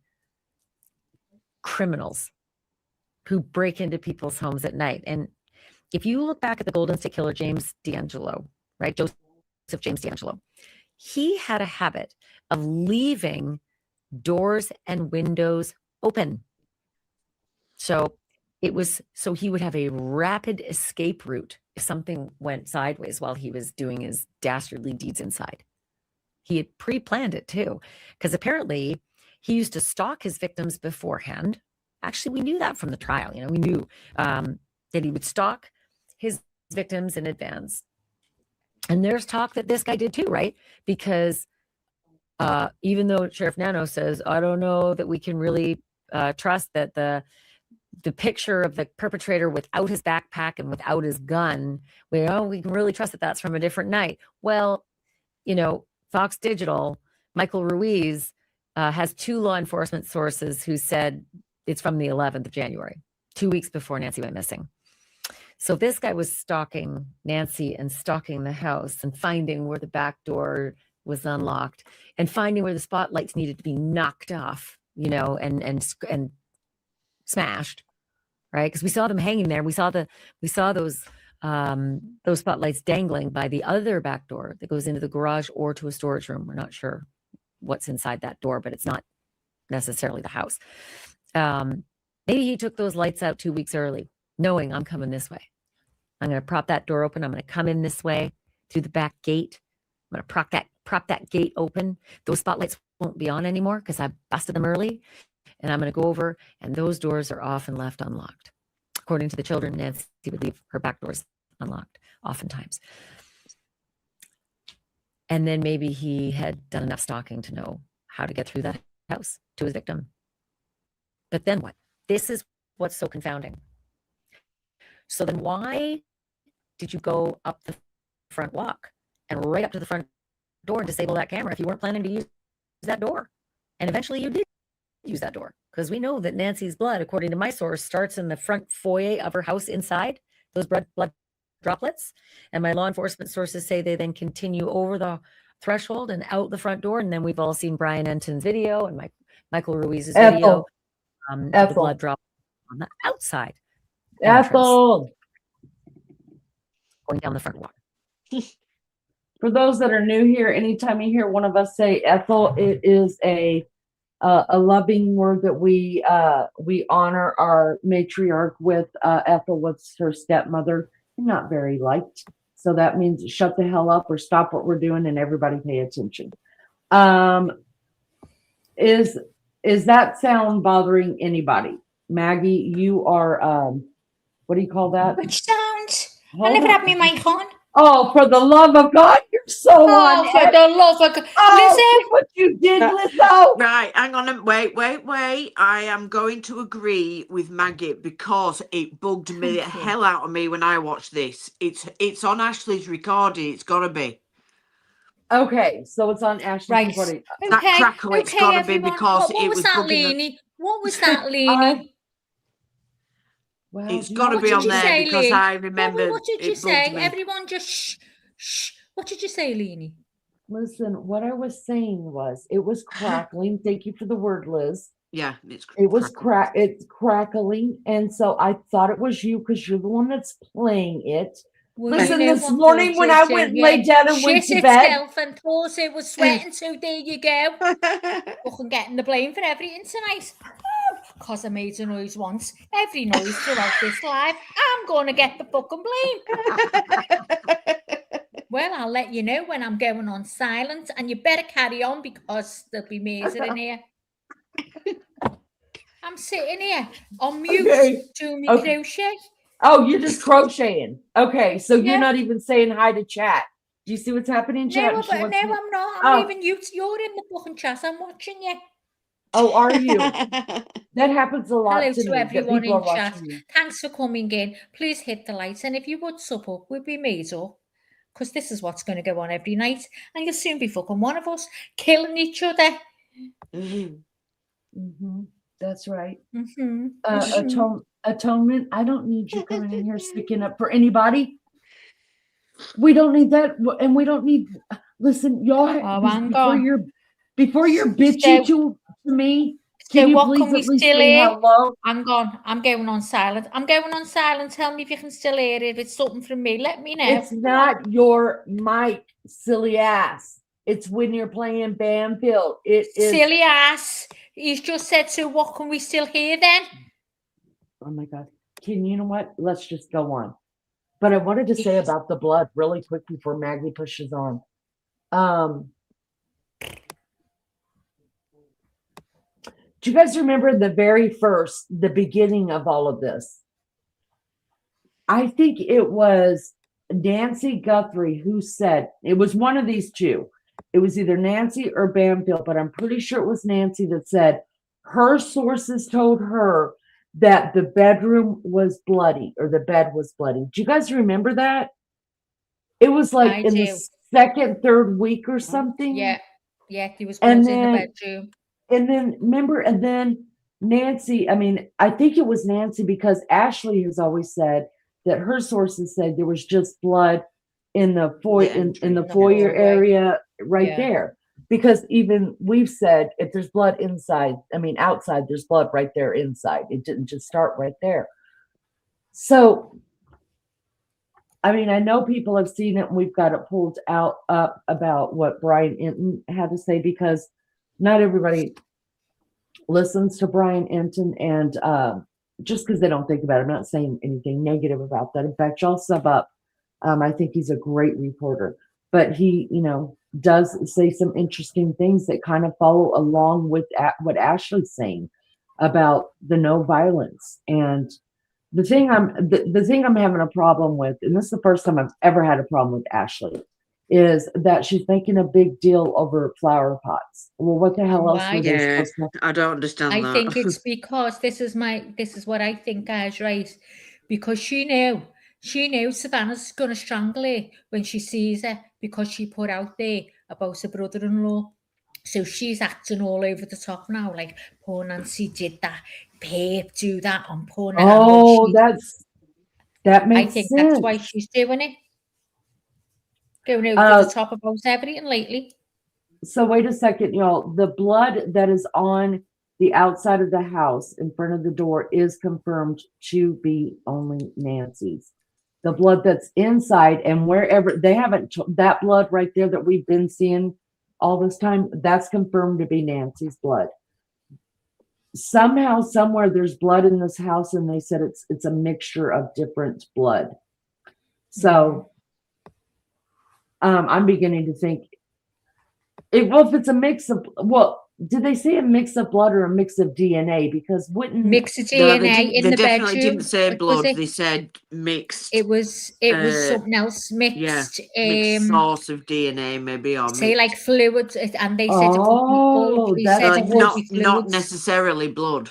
criminals who break into people's homes at night. And if you look back at the Golden State Killer, James D'Angelo, right? Joseph James D'Angelo, he had a habit of leaving doors and windows open. So he would have a rapid escape route if something went sideways while he was doing his dastardly deeds inside. He had pre-planned it too, because apparently he used to stalk his victims beforehand. Actually, we knew that from the trial. We knew that he would stalk his victims in advance. And there's talk that this guy did too, right? Because even though Sheriff Nano says, I don't know that we can really trust that the picture of the perpetrator without his backpack and without his gun, we can really trust that that's from a different night. Well, Fox Digital, Michael Ruiz, has 2 law enforcement sources who said it's from the 11th of January, 2 weeks before Nancy went missing. So this guy was stalking Nancy and stalking the house and finding where the back door was unlocked and finding where the spotlights needed to be knocked off, and smashed, right? Because we saw them hanging there. We saw those spotlights dangling by the other back door that goes into the garage or to a storage room. We're not sure what's inside that door, but it's not necessarily the house. Maybe he took those lights out 2 weeks early, knowing I'm coming this way. I'm going to prop that door open. I'm going to come in this way through the back gate. I'm going to prop that gate open. Those spotlights won't be on anymore because I busted them early. And I'm going to go over, and those doors are often left unlocked. According to the children, Nancy would leave her back doors unlocked oftentimes. And then maybe he had done enough stalking to know how to get through that house to his victim. But then what? This is what's so confounding. So then why did you go up the front walk and right up to the front door and disable that camera if you weren't planning to use that door? And eventually you did use that door, because we know that Nancy's blood, according to my source, starts in the front foyer of her house inside, those blood droplets. And my law enforcement sources say they then continue over the threshold and out the front door. And then we've all seen Brian Enton's video and Michael Ruiz's video. The blood drop on the outside. Ethel. Going down the front walk. For those that are new here, anytime you hear one of us say Ethel, it is a loving word that we honor our matriarch with. Ethel was her stepmother, not very liked. So that means shut the hell up or stop what we're doing and everybody pay attention. Is that sound bothering anybody? Maggie, you are, what do you call that? Which sound? I never had my mic on. Oh, for the love of God, you're so on. For the love of God. Listen, what you did, Lizzo. Right, hang on, wait. I am going to agree with Maggie because it bugged me the hell out of me when I watched this. It's on Ashley's recording. It's got to be. Okay, so it's on Ashley's recording. That crackle, it's got to be because what it was that, Leanie? What was that, Leanie? Well, it's got to be on there say, because Lee? I remember. What did you say? Me. Everyone just shh. What did you say, Leanie? Listen, what I was saying was it was crackling. Thank you for the word, Liz. Yeah, it's crackling, and so I thought it was you because you're the one that's playing it. Well, listen, this morning when I went and laid down and went to bed, and thought it was sweating. So there you go. Fucking getting the blame for everything tonight. Because I made a noise once. Every noise throughout this live, I'm going to get the fucking blame. Well, I'll let you know when I'm going on silent, and you better carry on because there'll be Mazer in here. I'm sitting here on mute doing my crochet. Oh, you're just crocheting. Okay, so you're not even saying hi to chat. Do you see what's happening, No, chat? but no, I'm not. I'm Oh. leaving you. You're in the fucking chat. I'm watching you. Oh, are you? That happens a lot Hello to to me. everyone People in are chat. watching me. Thanks for coming in. Please hit the likes. And if you would sub up, we'd be made up. Because this is what's going to go on every night. And you'll soon be fucking one of us killing each other. That's right. Mm-hmm. Atonement. I don't need you coming in here sticking up for anybody. We don't need that, and we don't need. Listen, y'all. Before you're bitchy to me, can you please at least say hello? I'm gone. I'm going on silent. I'm going on silent. Tell me if you can still hear it. If it's something from me, let me know. It's not your mic, silly ass. It's when you're playing Banfield. It is silly ass. He's just said, so what can we still hear then? Oh my God. You know what? Let's just go on. But I wanted to say about the blood really quick before Maggie pushes on. Do you guys remember the beginning of all of this? I think it was Nancy Guthrie who said, it was one of these two. It was either Nancy or Banfield, but I'm pretty sure it was Nancy that said her sources told her that the bedroom was bloody or the bed was bloody. Do you guys remember that? It was like the second, third week or something. Yeah, he was blood in the bedroom. And then Nancy, I think it was Nancy because Ashley has always said that her sources said there was just blood in the foyer area right there. Because even we've said if there's blood outside, there's blood right there inside. It didn't just start right there. So, I know people have seen it and we've got it pulled up about what Brian Enton had to say because not everybody listens to Brian Enton, and just because they don't think about it, I'm not saying anything negative about that. In fact, y'all sub up. I think he's a great reporter, but he, does say some interesting things that kind of follow along with what Ashley's saying about the no violence. And the thing I'm having a problem with, and this is the first time I've ever had a problem with Ashley, is that she's making a big deal over flower pots. Well, what the hell else were they supposed to? I don't understand that. I think it's because this is what I think, guys, right? Because she knew Savannah's gonna strangle her when she sees her because she put out there about her brother-in-law. So she's acting all over the top now, like poor Nancy did that, babe, do that on poor Nancy. Oh, that makes sense. That's why she's doing it. Going over the top about everything lately. So wait a second, y'all. The blood that is on the outside of the house in front of the door is confirmed to be only Nancy's. The blood that's inside and wherever they haven't, that blood right there that we've been seeing all this time, that's confirmed to be Nancy's blood. Somehow, somewhere, there's blood in this house, and they said it's a mixture of different blood. So, I'm beginning to think, if it's a mix of, did they say a mix of blood or a mix of DNA? Because wouldn't mix of DNA in the bedroom? They definitely didn't say blood. They said mixed. It was something else mixed. Yeah, mixed source of DNA, maybe, or say like fluids, and they said not necessarily blood.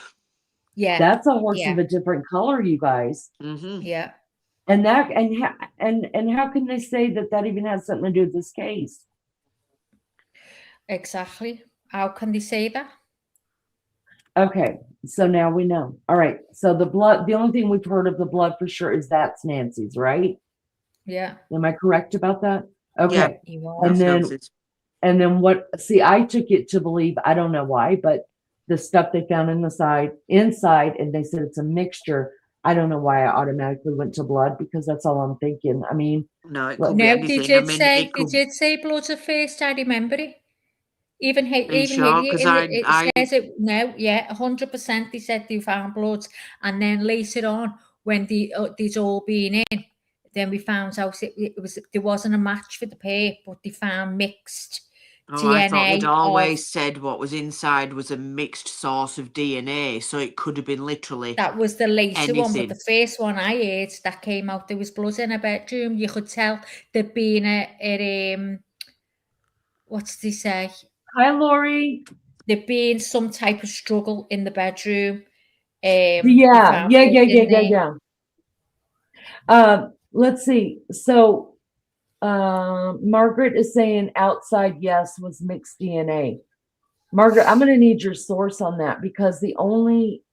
Yeah, that's a horse of a different color, you guys. Mm-hmm. Yeah, and how can they say that even has something to do with this case? Exactly. How can they say that? Okay, so now we know. All right, so the blood, the only thing we've heard of the blood for sure is that's Nancy's, right? Yeah. Am I correct about that? Okay. Yeah, and then what? See, I took it to believe, I don't know why, but the stuff they found inside, and they said it's a mixture. I don't know why I automatically went to blood because that's all I'm thinking. No, it could be anything. They did say blood at first. I remember it. Even sure? it says it now. Yeah, 100%. They said they found blood, and then later on, when they'd all been in, then we found out there wasn't a match for the pair, but they found mixed Oh, I thought they'd DNA of always said what was inside was a mixed source of DNA, so it could have been literally that was the later one, but anything. the first one I heard that came out, there was blood in a bedroom. You could tell there'd been what did he say? Hi, Lori. There'd been some type of struggle in the bedroom. Yeah, They found blood in there. Let's see. So, Margaret is saying outside yes was mixed DNA. Margaret, I'm going to need your source on that because the only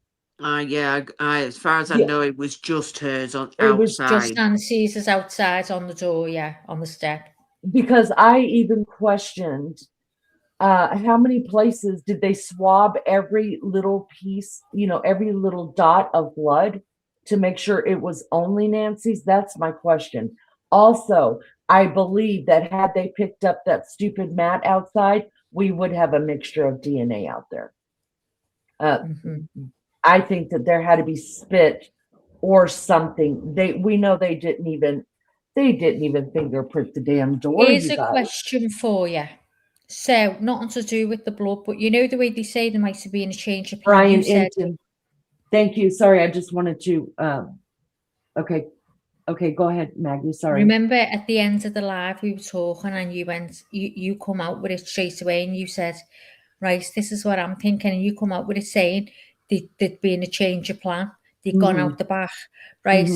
Yeah, as far as I Yeah. know, it was just hers on It was outside. Just Nancy's is outside on the door, yeah, on the step. because I even questioned how many places did they swab every little piece, every little dot of blood to make sure it was only Nancy's? That's my question. Also, I believe that had they picked up that stupid mat outside, we would have a mixture of DNA out there. I think that there had to be spit or something. We know they didn't even fingerprint the damn door. Here's you a guys. question for you. So, nothing to do with the blood, but you know the way they say there might have been a change of plan. Brian You said, Inton. Thank you. Sorry, I just wanted to. Okay, go ahead, Maggie. Sorry. remember at the end of the live we were talking, and you come out with it straight away, and you said, right, this is what I'm thinking, and you come out with it saying there'd been a change of plan. They'd gone out the back, right?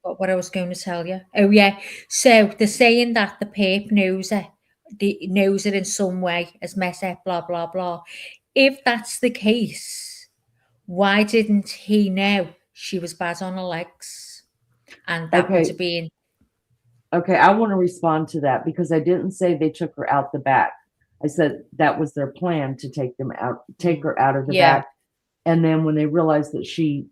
What I was going to tell you. Oh yeah. So they're saying that the Pope knows it. Knows it in some way, has messed up, blah blah blah. If that's the case, why didn't he know she was bad on her legs? And that would have been. Okay, I want to respond to that because I didn't say they took her out the back. I said that was their plan to take her out of the back. And then when they realized that she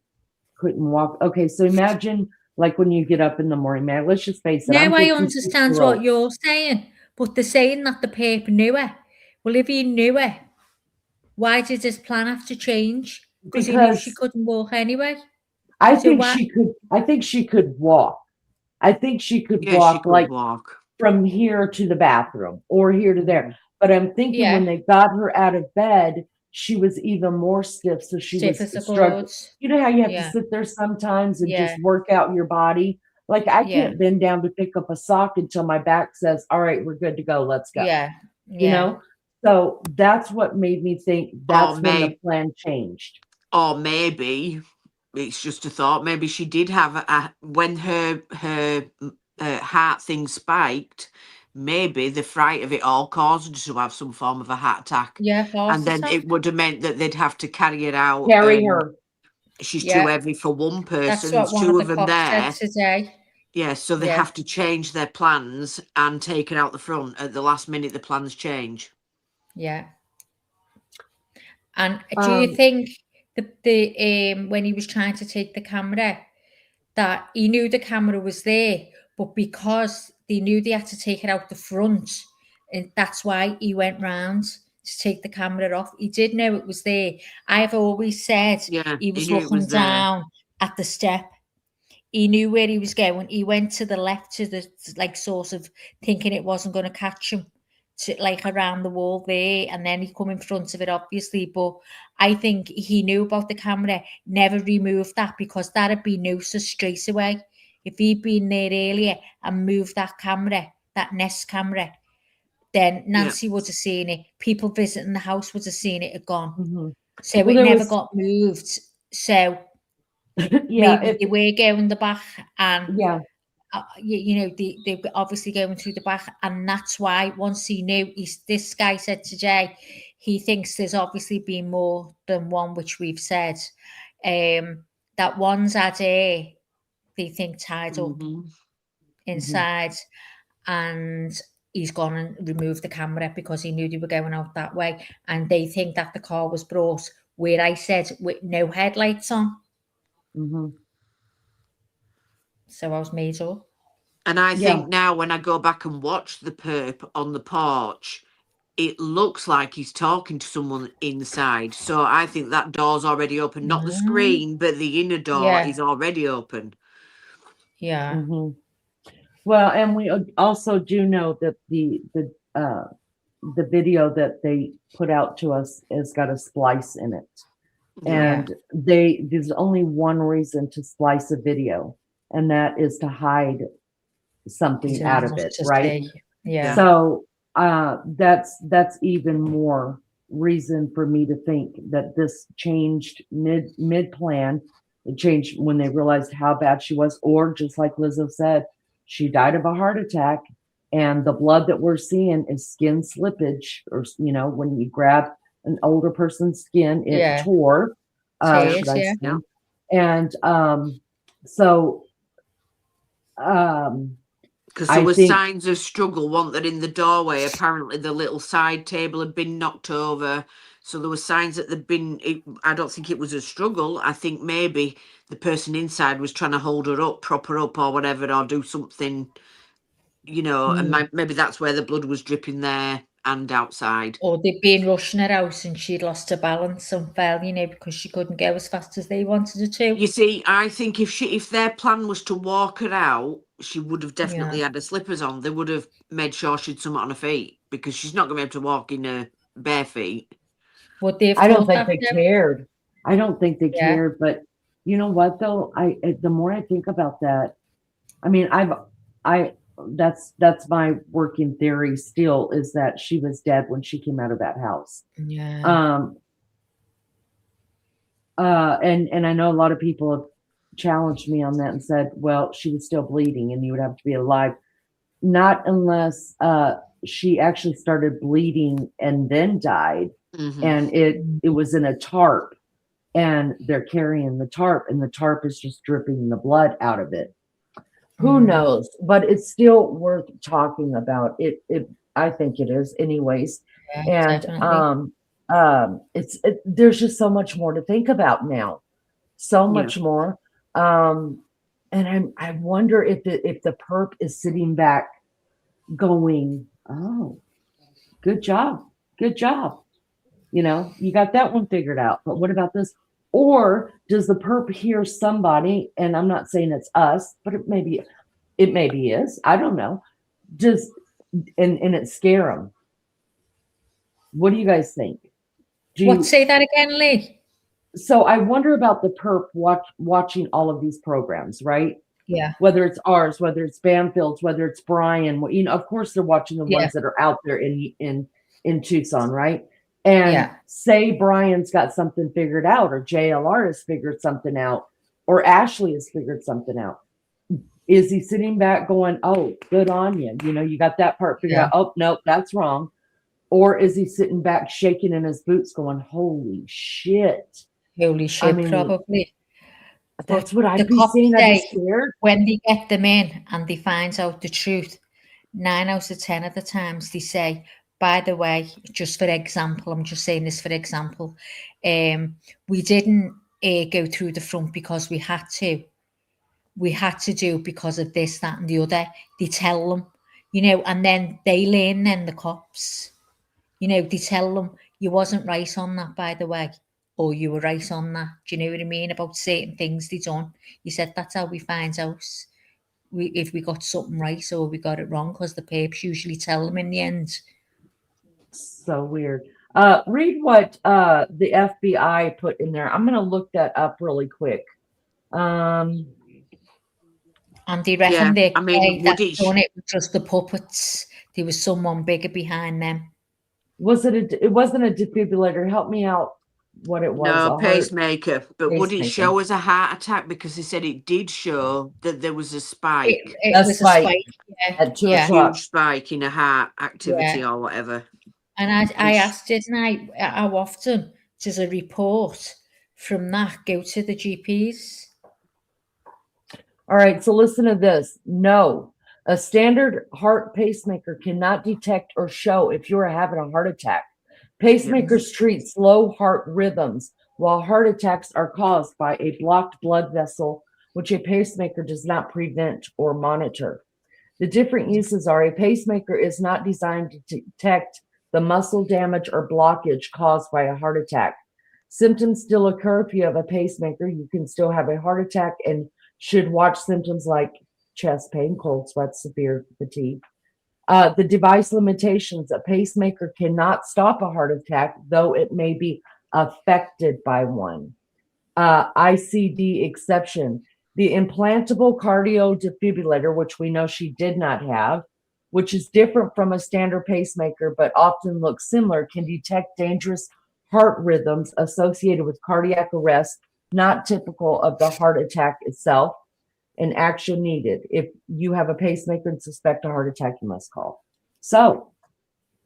couldn't walk. Okay, so imagine like when you get up in the morning, man, let's just face it. Now I understand what you're saying, but they're saying that the Pope knew it. Well, if he knew it, why did his plan have to change? Because he knew she couldn't walk anyway. I think she could walk. I think she could walk from here to the bathroom or here to there. But I'm thinking when they got her out of bed, she was even more stiff. So she was struggling. You know how you have to sit there sometimes and just work out your body? Like I can't bend down to pick up a sock until my back says, all right, we're good to go. Let's go. You know? So that's what made me think that's when the plan changed. Or maybe it's just a thought. Maybe she did have when her heart thing spiked. Maybe the fright of it all caused her to have some form of a heart attack. And then it would have meant that they'd have to carry it out. Carry her. She's too heavy for one person. That's what There's one two of the them cops there. said today. Yeah, so they have to change their plans and take it out the front at the last minute. The plans change. Yeah. And do you think the when he was trying to take the camera, that he knew the camera was there, but because they knew they had to take it out the front, and that's why he went round to take the camera off. He did know it was there. I've always said he was looking down at the step. He knew where he was going. He went to the left, to the sort of thinking it wasn't going to catch him, to around the wall there, and then he come in front of it, obviously. But I think he knew about the camera, never removed that, because that'd be noticed straight away. If he'd been there earlier and moved that camera, that Nest camera, then Nancy would have seen it. People visiting the house would have seen it had gone. So it never got moved. So maybe they were going the back, and they were obviously going through the back, and that's why once he knew, this guy said today, he thinks there's obviously been more than one, which we've said, that one's had they think tied up inside, and he's gone and removed the camera because he knew they were going out that way, and they think that the car was brought where I said with no headlights on. So I was made up. And I think now when I go back and watch the perp on the porch, it looks like he's talking to someone inside. So I think that door's already open. Not the screen, but the inner door is already open. Well, and we also do know that the the video that they put out to us has got a splice in it. And there's only one reason to splice a video, and that is to hide something out of it, right? Yeah. So that's even more reason for me to think that this changed mid plan. It changed when they realized how bad she was, or just like Lizzo said, she died of a heart attack, and the blood that we're seeing is skin slippage, or when you grab an older person's skin, it tore. Tears, should I say? And so because there were signs of struggle, weren't there, in the doorway? Apparently the little side table had been knocked over, so there were signs that there'd been, I don't think it was a struggle. I think maybe the person inside was trying to hold her up, prop her up or whatever, or do something, and maybe that's where the blood was dripping there and outside. Or they'd been rushing her out and she'd lost her balance and fell, because she couldn't go as fast as they wanted her to. You see, I think if their plan was to walk her out, she would have definitely had her slippers on. They would have made sure she'd something on her feet, because she's not going to be able to walk in her bare feet. Would they have I don't think they cared. I don't think they cared. But you know what, though? The more I think about that, I mean, that's my working theory still, is that she was dead when she came out of that house. Yeah. And I know a lot of people have challenged me on that and said, well, she was still bleeding and you would have to be alive. Not unless she actually started bleeding and then died. And it was in a tarp, and they're carrying the tarp, and the tarp is just dripping the blood out of it. Who knows? But it's still worth talking about. I think it is anyways. And there's just so much more to think about now. So much more. And I wonder if the perp is sitting back going, oh, good job. Good job. You got that one figured out. But what about this? Or does the perp hear somebody, and I'm not saying it's us, but it maybe is. I don't know. And it scare them. What do you guys think? Say that again, Lee? So I wonder about the perp watching all of these programs, right? Yeah. Whether it's ours, whether it's Banfield's, whether it's Brian, of course they're watching the ones that are out there in Tucson, right? And say Brian's got something figured out, or JLR has figured something out, or Ashley has figured something out. Is he sitting back going, oh, good on you? You got that part figured out. Oh, no, that's wrong. Or is he sitting back shaking in his boots going, holy shit? Holy shit, probably. That's what I'd be seeing. I'd be scared. When they get them in and they find out the truth, 9 out of 10 of the times they say, by the way, just for example, I'm just saying this for example, we didn't go through the front because we had to. We had to do because of this, that, and the other. They tell them, and then they learn, then the cops, they tell them, you wasn't right on that, by the way, or you were right on that. Do you know what I mean? About certain things they done. You said that's how we find out if we got something right or we got it wrong, because the papers usually tell them in the end. So weird. Read what the FBI put in there. I'm going to look that up really quick. And they reckon they done it with just the puppets. There was someone bigger behind them. It wasn't a defibrillator. Help me out. What it was? No, pacemaker. But would it show as a heart attack? Because they said it did show that there was a spike. It was a spike. At 2 a o'clock. Huge spike in a heart activity or whatever. And I asked, didn't I, how often does a report from that go to the GPs? All right, so listen to this. No, a standard heart pacemaker cannot detect or show if you're having a heart attack. Pacemakers treat slow heart rhythms, while heart attacks are caused by a blocked blood vessel, which a pacemaker does not prevent or monitor. The different uses are: a pacemaker is not designed to detect the muscle damage or blockage caused by a heart attack. Symptoms still occur if you have a pacemaker. You can still have a heart attack and should watch symptoms like chest pain, cold sweats, severe fatigue. The device limitations: a pacemaker cannot stop a heart attack, though it may be affected by one. ICD exception: the implantable cardio defibrillator, which we know she did not have, which is different from a standard pacemaker but often looks similar, can detect dangerous heart rhythms associated with cardiac arrest, not typical of the heart attack itself. And action needed: if you have a pacemaker and suspect a heart attack, you must call. So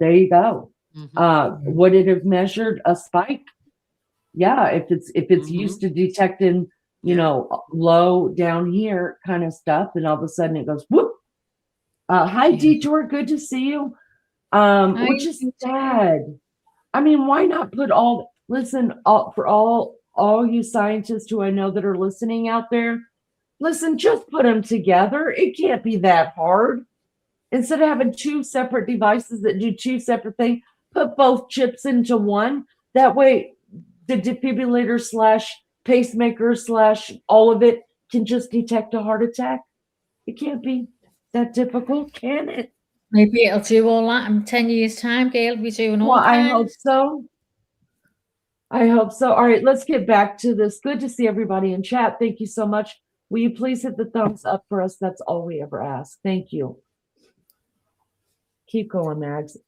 there you go. Would it have measured a spike? Yeah, if it's used to detecting, low down here kind of stuff, and all of a sudden it goes whoop. Hi, Detour, good to see you. Which is sad. I mean, why not put for all you scientists who I know that are listening out there, listen, just put them together. It can't be that hard. Instead of having two separate devices that do two separate things, put both chips into one. That way, the defibrillator / pacemaker / all of it can just detect a heart attack. It can't be that difficult, can it? Maybe it'll do all that in 10 years' time, Gail. We're doing all I kinds. hope so. I hope so. All right, let's get back to this. Good to see everybody in chat. Thank you so much. Will you please hit the thumbs up for us? That's all we ever ask. Thank you. Keep going, Mags.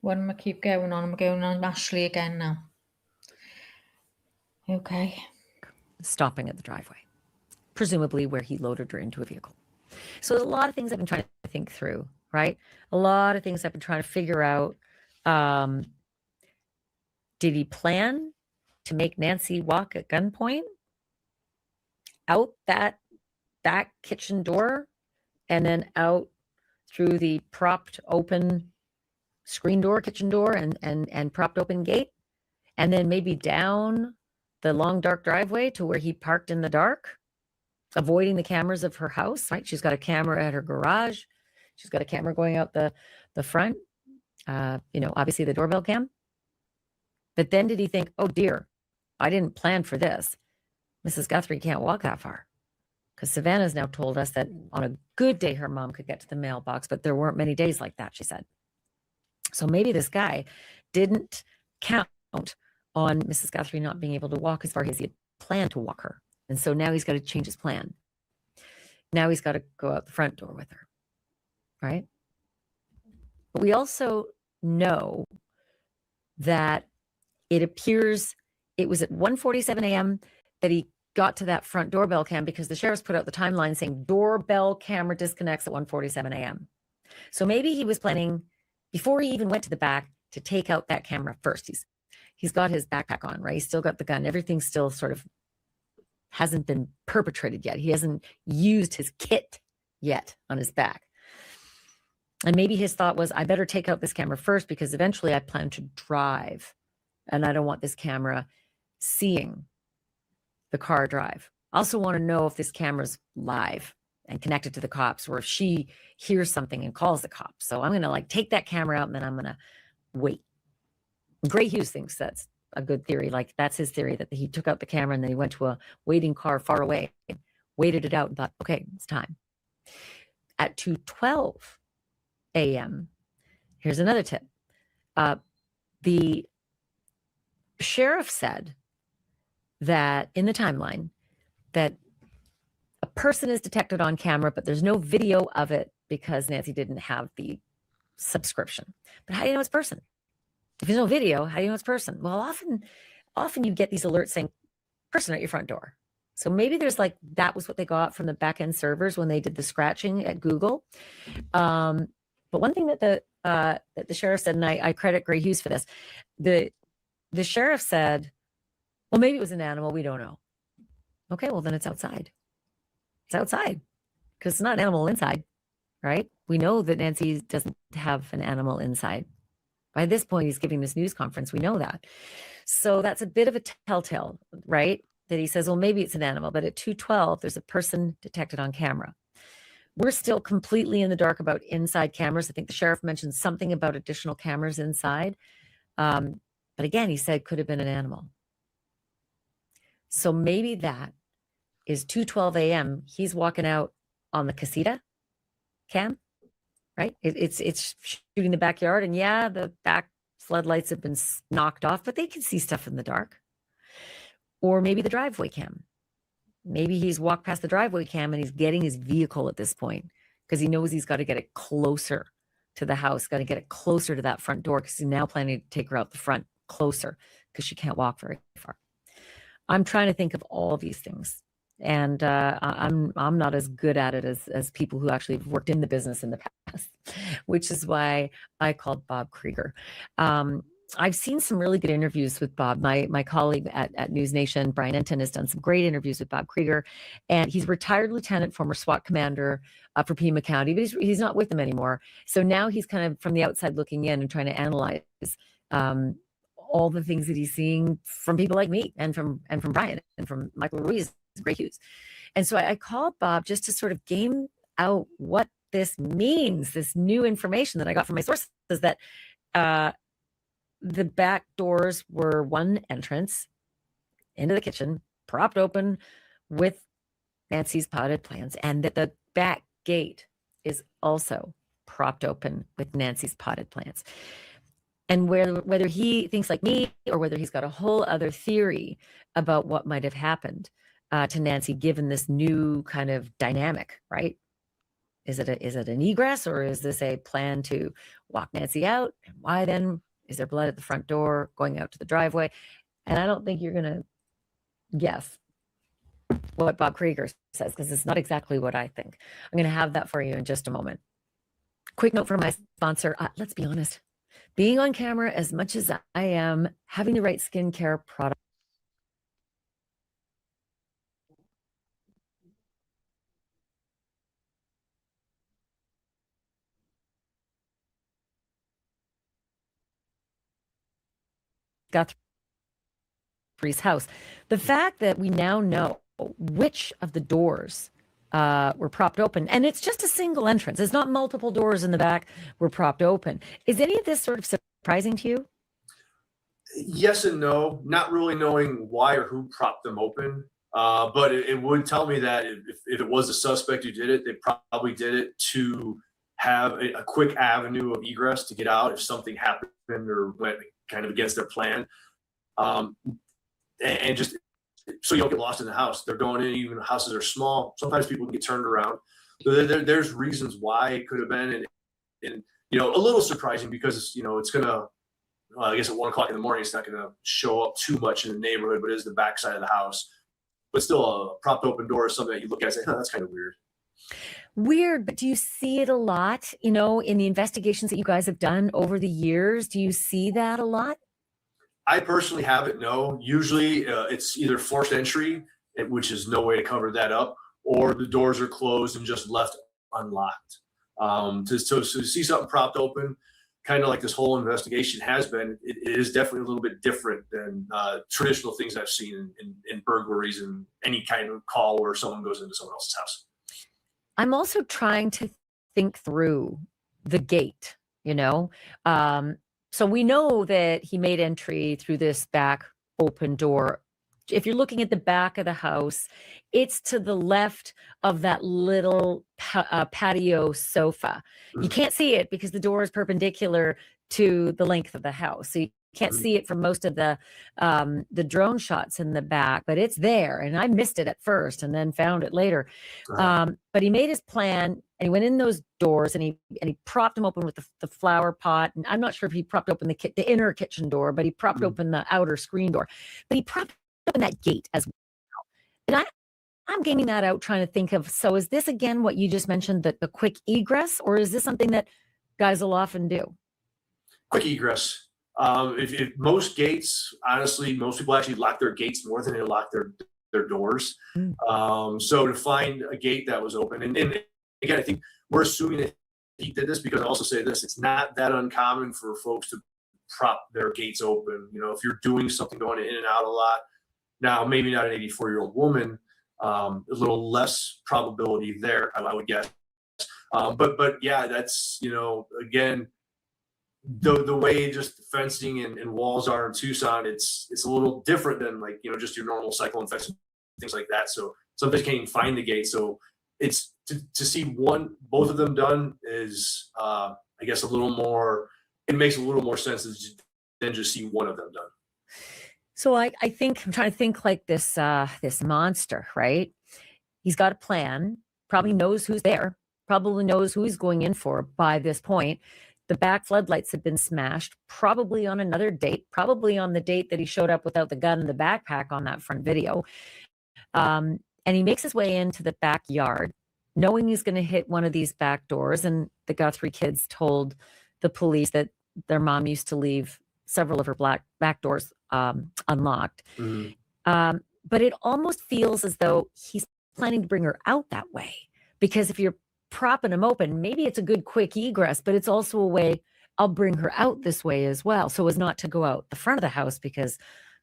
When am I keep going on? I'm going on Ashley again now. Okay. Stopping at the driveway, presumably where he loaded her into a vehicle. So there's a lot of things I've been trying to think through, right? A lot of things I've been trying to figure out. Did he plan to make Nancy walk at gunpoint out that back kitchen door and then out through the propped open screen door, kitchen door, and propped open gate, and then maybe down the long dark driveway to where he parked in the dark, avoiding the cameras of her house, right? She's got a camera at her garage. She's got a camera going out the front, obviously the doorbell cam. But then did he think, oh dear, I didn't plan for this. Mrs. Guthrie can't walk that far. Because Savannah's now told us that on a good day, her mom could get to the mailbox, but there weren't many days like that, she said. So maybe this guy didn't count on Mrs. Guthrie not being able to walk as far as he had planned to walk her. And so now he's got to change his plan. Now he's got to go out the front door with her, right? But we also know that it appears it was at 1:47 a.m. that he got to that front doorbell cam, because the sheriff's put out the timeline saying doorbell camera disconnects at 1:47 a.m. So maybe he was planning, before he even went to the back, to take out that camera first. He's got his backpack on, right? He's still got the gun. Everything still sort of hasn't been perpetrated yet. He hasn't used his kit yet on his back. And maybe his thought was, I better take out this camera first, because eventually I plan to drive and I don't want this camera seeing the car drive. I also want to know if this camera's live and connected to the cops, or if she hears something and calls the cops. So I'm going to take that camera out and then I'm going to wait. Gray Hughes thinks that's a good theory. That's his theory, that he took out the camera and then he went to a waiting car far away, waited it out and thought, okay, it's time. At 2:12 a.m., here's another tip. The sheriff said that in the timeline that a person is detected on camera, but there's no video of it because Nancy didn't have the subscription. But how do you know it's person? If there's no video, how do you know it's person? Well, often you get these alerts saying person at your front door. So maybe there's that was what they got from the back end servers when they did the scratching at Google. But one thing that the sheriff said, and I credit Gray Hughes for this, the sheriff said, well, maybe it was an animal. We don't know. Okay, well, then it's outside. It's outside because it's not an animal inside, right? We know that Nancy doesn't have an animal inside. By this point, he's giving this news conference. We know that. So that's a bit of a telltale, right? That he says, well, maybe it's an animal, but at 2:12, there's a person detected on camera. We're still completely in the dark about inside cameras. I think the sheriff mentioned something about additional cameras inside. But again, he said could have been an animal. So maybe that is 2:12 a.m. He's walking out on the casita cam right? It's shooting the backyard, and yeah, the back floodlights have been knocked off, but they can see stuff in the dark. Or maybe the driveway cam. Maybe he's walked past the driveway cam and he's getting his vehicle at this point because he knows he's got to get it closer to the house, got to get it closer to that front door because he's now planning to take her out the front closer because she can't walk very far. I'm trying to think of all these things. And I'm not as good at it as people who actually have worked in the business in the past, which is why I called Bob Krieger. I've seen some really good interviews with Bob. My colleague at News Nation, Brian Enton, has done some great interviews with Bob Krieger, and he's a retired lieutenant, former SWAT commander for Pima County, but he's not with them anymore. So now he's kind of from the outside looking in and trying to analyze all the things that he's seeing from people like me and from Brian and from Michael Ruiz, Ray Hughes. And so I called Bob just to sort of game out what this means, this new information that I got from my sources, that the back doors were one entrance into the kitchen, propped open with Nancy's potted plants, and that the back gate is also propped open with Nancy's potted plants. And whether he thinks like me or whether he's got a whole other theory about what might have happened to Nancy given this new kind of dynamic, right? Is it an egress, or is this a plan to walk Nancy out? And why then is there blood at the front door going out to the driveway? And I don't think you're going to guess what Bob Krieger says, because it's not exactly what I think. I'm going to have that for you in just a moment. Quick note from my sponsor. Let's be honest. Being on camera as much as I am, having the right skincare product Guthrie's house. The fact that we now know which of the doors were propped open, and it's just a single entrance. It's not multiple doors in the back were propped open. Is any of this sort of surprising to you? Yes and no. Not really knowing why or who propped them open. But it would tell me that if it was a suspect who did it, they probably did it to have a quick avenue of egress to get out if something happened or went kind of against their plan. And just so you don't get lost in the house. They're going in, even houses are small. Sometimes people can get turned around. So there's reasons why it could have been, and a little surprising because it's gonna. I guess at 1 o'clock in the morning, it's not gonna show up too much in the neighborhood, but it is the backside of the house. But still, a propped open door is something that you look at and say, "Oh, that's kind of weird." Weird, but do you see it a lot? In the investigations that you guys have done over the years, do you see that a lot? I personally haven't. No, usually it's either forced entry, which is no way to cover that up, or the doors are closed and just left unlocked. To see something propped open, kind of like this whole investigation has been, it is definitely a little bit different than traditional things I've seen in burglaries and any kind of call where someone goes into someone else's house. I'm also trying to think through the gate, So we know that he made entry through this back open door. If you're looking at the back of the house, it's to the left of that little patio sofa. You can't see it because the door is perpendicular to the length of the house. So you can't see it from most of the drone shots in the back, but it's there. And I missed it at first and then found it later. But he made his plan and he went in those doors and he propped them open with the flower pot. And I'm not sure if he propped open the inner kitchen door, but he propped open the outer screen door. But he propped open that gate as well. And I'm gaming that out, trying to think of, so is this again what you just mentioned, the quick egress, or is this something that guys will often do? Quick egress. If most gates, honestly, most people actually lock their gates more than they lock their doors. So to find a gate that was open, and again, I think we're assuming that he did this because I also say this, it's not that uncommon for folks to prop their gates open. If you're doing something going in and out a lot, now maybe not an 84-year-old woman, a little less probability there, I would guess. But yeah, that's, again, the way just fencing and walls are in Tucson, it's a little different than just your normal cyclone fence and things like that. So sometimes you can't even find the gate. So it's to see both of them done is, I guess, a little more. It makes a little more sense than just see one of them done. So I think I'm trying to think like this this monster, right? He's got a plan, probably knows who's there, probably knows who he's going in for by this point. The back floodlights have been smashed, probably on another date, probably on the date that he showed up without the gun in the backpack on that front video. And he makes his way into the backyard, knowing he's going to hit one of these back doors. And the Guthrie kids told the police that their mom used to leave several of her back doors unlocked. But it almost feels as though he's planning to bring her out that way, because if you're propping him open, maybe it's a good quick egress, but it's also a way, I'll bring her out this way as well, so as not to go out the front of the house, because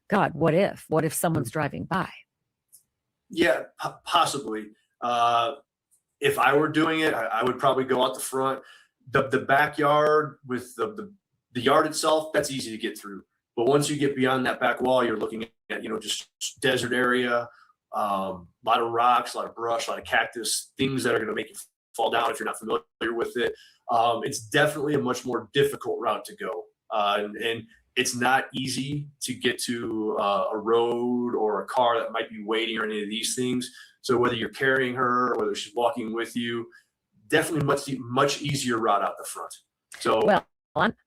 God, what if someone's driving by? Yeah, possibly. If I were doing it, I would probably go out the front. The backyard with the yard itself, that's easy to get through. But once you get beyond that back wall, you're looking at, just desert area, a lot of rocks, a lot of brush, a lot of cactus, things that are going to make you fall down if you're not familiar with it. It's definitely a much more difficult route to go. And it's not easy to get to a road or a car that might be waiting or any of these things. So whether you're carrying her or whether she's walking with you, definitely much easier route out the front. So well,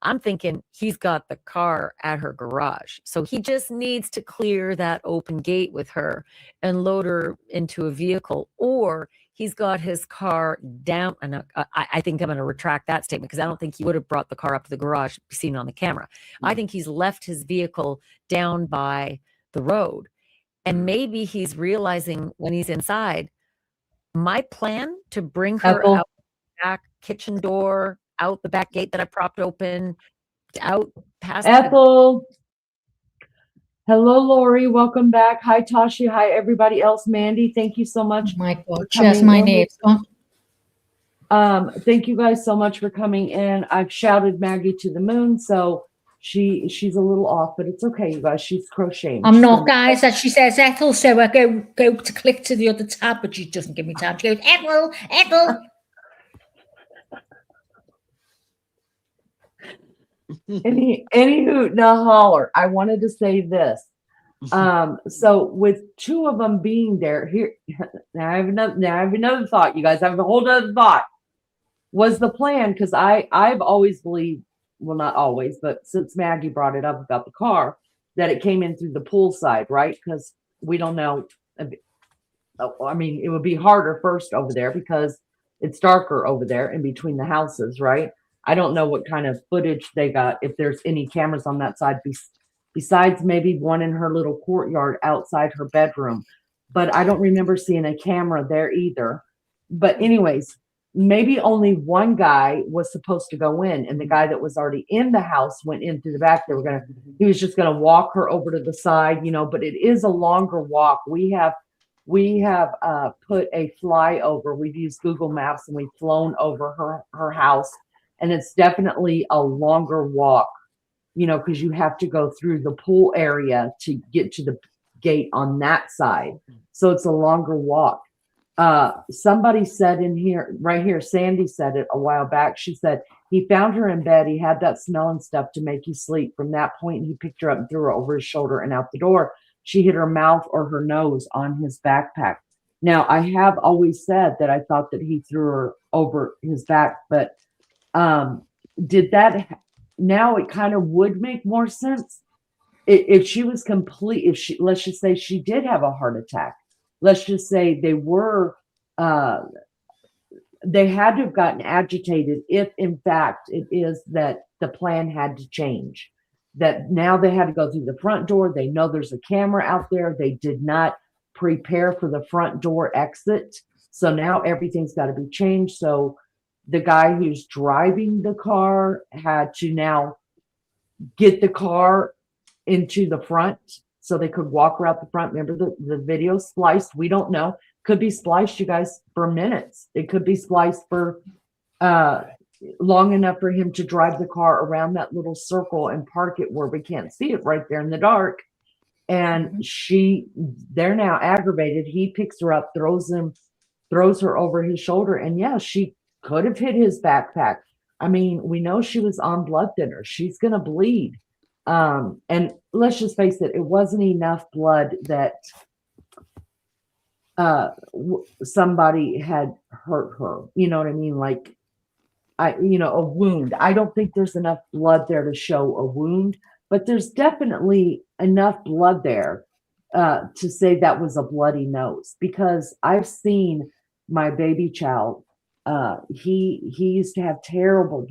I'm thinking he's got the car at her garage, so he just needs to clear that open gate with her and load her into a vehicle, or he's got his car down. And I think I'm going to retract that statement, because I don't think he would have brought the car up to the garage seen on the camera. I think he's left his vehicle down by the road, and maybe he's realizing when he's inside, my plan to bring her out the back kitchen door, out the back gate that I propped open, out past Ethel. Hello, Lori. Welcome back. Hi, Tashi. Hi, everybody else. Mandy, thank you so much. Oh my God, yes, my name's gone. Thank you guys so much for coming in. I've shouted Maggie to the moon, so she's a little off, but it's okay, you guys. She's crocheting. I'm not, guys. As she says, Ethel, so I go to click to the other tab, but she doesn't give me time. She goes, Ethel. Anywho, now holler. I wanted to say this. So with two of them being there here, now I have another thought, you guys. I have a whole other thought. Was the plan, because I've always believed, well, not always, but since Maggie brought it up about the car, that it came in through the pool side, right? Because we don't know. I mean, it would be harder first over there because it's darker over there in between the houses, right? I don't know what kind of footage they got, if there's any cameras on that side, besides maybe one in her little courtyard outside her bedroom. But I don't remember seeing a camera there either. But anyways, maybe only one guy was supposed to go in, and the guy that was already in the house went in through the back. He was just gonna walk her over to the side, but it is a longer walk. We have put a flyover. We've used Google Maps, and we've flown over her house. And it's definitely a longer walk, because you have to go through the pool area to get to the gate on that side. So it's a longer walk. Somebody said in here, right here, Sandy said it a while back. She said he found her in bed. He had that smelling stuff to make you sleep. From that point, he picked her up and threw her over his shoulder and out the door. She hit her mouth or her nose on his backpack. Now, I have always said that I thought that he threw her over his back, but did that, now it kind of would make more sense if she was complete, let's just say she did have a heart attack. Let's just say they had to have gotten agitated if in fact it is that the plan had to change, that now they had to go through the front door. They know there's a camera out there. They did not prepare for the front door exit. So now everything's got to be changed. So the guy who's driving the car had to now get the car into the front so they could walk her out the front. Remember, the video spliced. We don't know. Could be spliced, you guys, for minutes. It could be spliced for long enough for him to drive the car around that little circle and park it where we can't see it right there in the dark. And they're now aggravated. He picks her up, throws him throws her over his shoulder. And yeah, she could have hit his backpack. I mean, we know she was on blood thinner. She's going to bleed. And let's just face it, it wasn't enough blood that somebody had hurt her. You know what I mean? Like, a wound. I don't think there's enough blood there to show a wound, but there's definitely enough blood there to say that was a bloody nose, because I've seen my baby child. He used to have terrible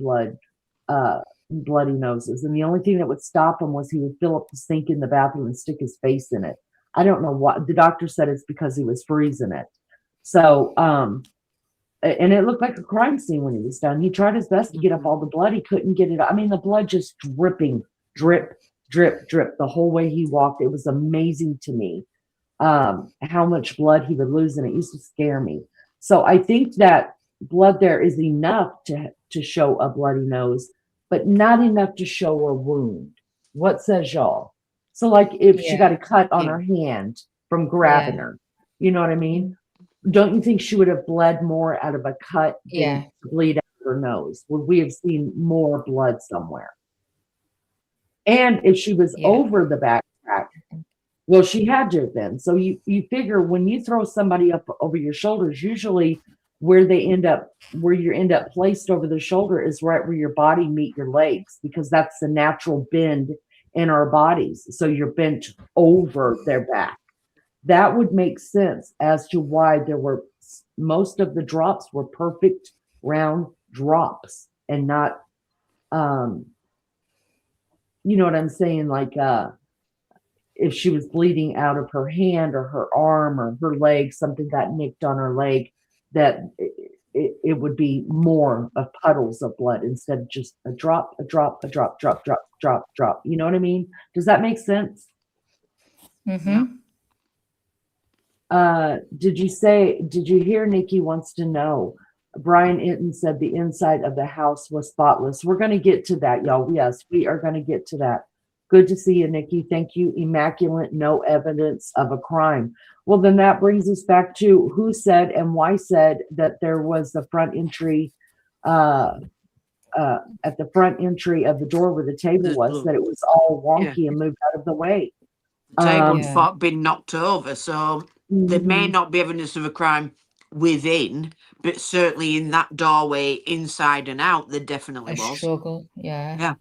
bloody noses, and the only thing that would stop him was he would fill up the sink in the bathroom and stick his face in it. I don't know what the doctor said. It's because he was freezing it. So, and it looked like a crime scene when he was done. He tried his best to get up all the blood. He couldn't get it. I mean, the blood just dripping, drip, drip, drip the whole way he walked. It was amazing to me how much blood he would lose, and it used to scare me. So I think that blood there is enough to show a bloody nose, but not enough to show a wound. What says y'all? So like if she got a cut on her hand from grabbing her, you know what I mean? Don't you think she would have bled more out of a cut than to bleed out of her nose? Would we have seen more blood somewhere? And if she was over the backpack, well, she had to have been. So you figure when you throw somebody up over your shoulders, usually where you end up placed over the shoulder is right where your body meet your legs, because that's the natural bend in our bodies. So you're bent over their back. That would make sense as to why most of the drops were perfect round drops and not, you know what I'm saying? Like, if she was bleeding out of her hand or her arm or her leg, something got nicked on her leg, that it would be more of puddles of blood instead of just a drop, a drop, a drop, drop, drop, drop, drop. You know what I mean? Does that make sense? Mm-hmm. Did you hear Nikki wants to know? Brian Inton said the inside of the house was spotless. We're going to get to that, y'all. Yes, we are going to get to that. Good to see you, Nikki. Thank you. Immaculate, no evidence of a crime. Well, then that brings us back to who said and why said that there was the front entry, at the front entry of the door where the table was, that it was all wonky and moved out of the way. The table's been knocked over, so there may not be evidence of a crime within, but certainly in that doorway, inside and out, there definitely was. Struggle, yeah.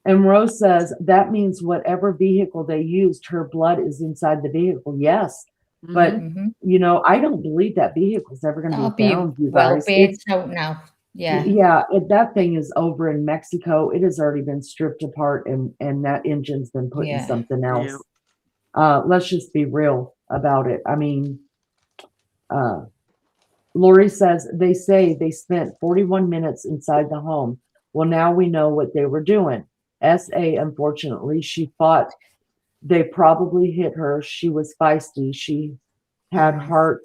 And Rose says that means whatever vehicle they used, her blood is inside the vehicle. Yes, but I don't believe that vehicle's ever going to be found. You guys, it's out now. Yeah. That thing is over in Mexico. It has already been stripped apart, and that engine's been put in something else. Let's just be real about it. I mean, Lori says they say they spent 41 minutes inside the home. Well, now we know what they were doing. SA, unfortunately, she thought they probably hit her. She was feisty. She had a heart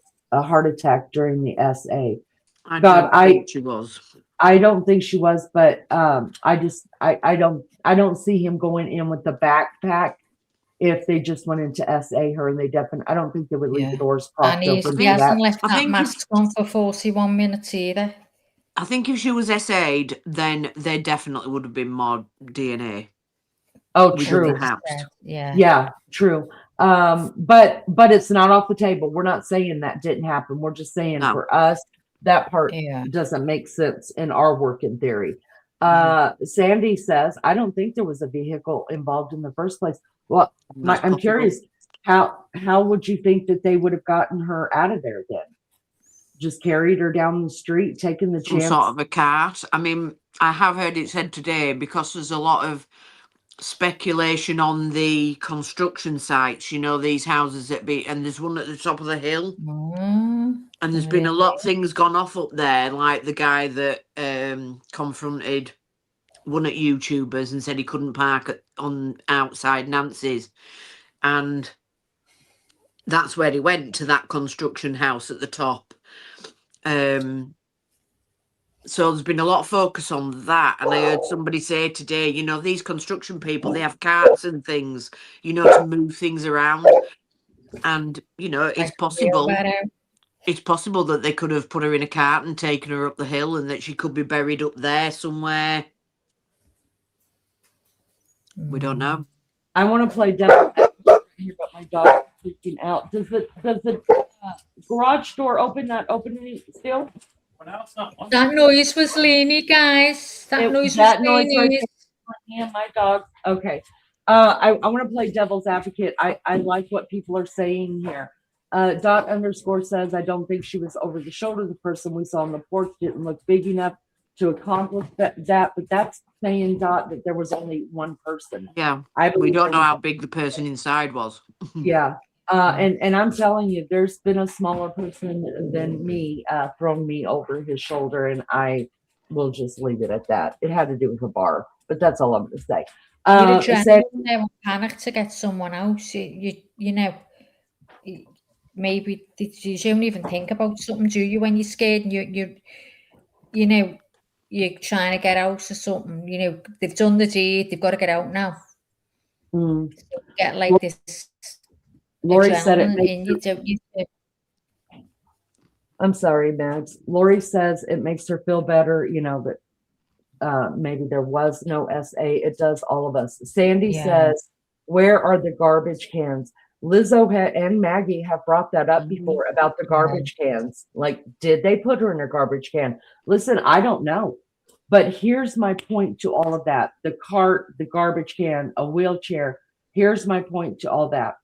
attack during the SA. I think she was. I don't think she was, but I don't see him going in with the backpack if they just went into SA her, and they definitely, I don't think they would leave the doors propped open. He hasn't left that mask on for 41 minutes either. I think if she was SA'd, then there definitely would have been more DNA. Oh, true. Yeah, true. But it's not off the table. We're not saying that didn't happen. We're just saying for us, that part doesn't make sense in our working theory. Sandy says, I don't think there was a vehicle involved in the first place. Well, I'm curious, how would you think that they would have gotten her out of there then? Just carried her down the street, taking the chance? Some sort of a cart. I mean, I have heard it said today, because there's a lot of speculation on the construction sites, these houses and there's one at the top of the hill. And there's been a lot of things gone off up there, like the guy that confronted one of YouTubers and said he couldn't park on outside Nancy's, and that's where he went, to that construction house at the top. So there's been a lot of focus on that, and I heard somebody say today, these construction people, they have carts and things, to move things around, and it's possible. It's possible that they could have put her in a cart and taken her up the hill, and that she could be buried up there somewhere. We don't know. I want to play devil advocate here, but my dog is freaking out. Does the garage door open? Not opening still? That noise was Lainey, guys. That noise was noise right Lainey's. there. And my dog. Okay. I want to play devil's advocate. I like what people are saying here. Dot _ says, I don't think she was over the shoulder. The person we saw on the porch didn't look big enough to accomplish that, but that's saying, Dot, that there was only one person. Yeah. We We don't know how big the person inside was. Yeah. And I'm telling you, there's been a smaller person than me thrown me over his shoulder, and I will just leave it at that. It had to do with a bar, but that's all I'm going to say. Never panic to get someone else. You know, maybe you don't even think about something, do you? When you're scared, and you know, you're trying to get out of something. You know, they've done the deed. They've got to get out now. So get like this. Lori said it. I'm sorry, Mads. Lori says it makes her feel better, you know, that maybe there was no SA. It does all of us. Sandy says, where are the garbage cans? Lizzo and Maggie have brought that up before about the garbage cans. Like, did they put her in a garbage can? Listen, I don't know. But here's my point to all of that. The cart, the garbage can, a wheelchair. Here's my point to all that.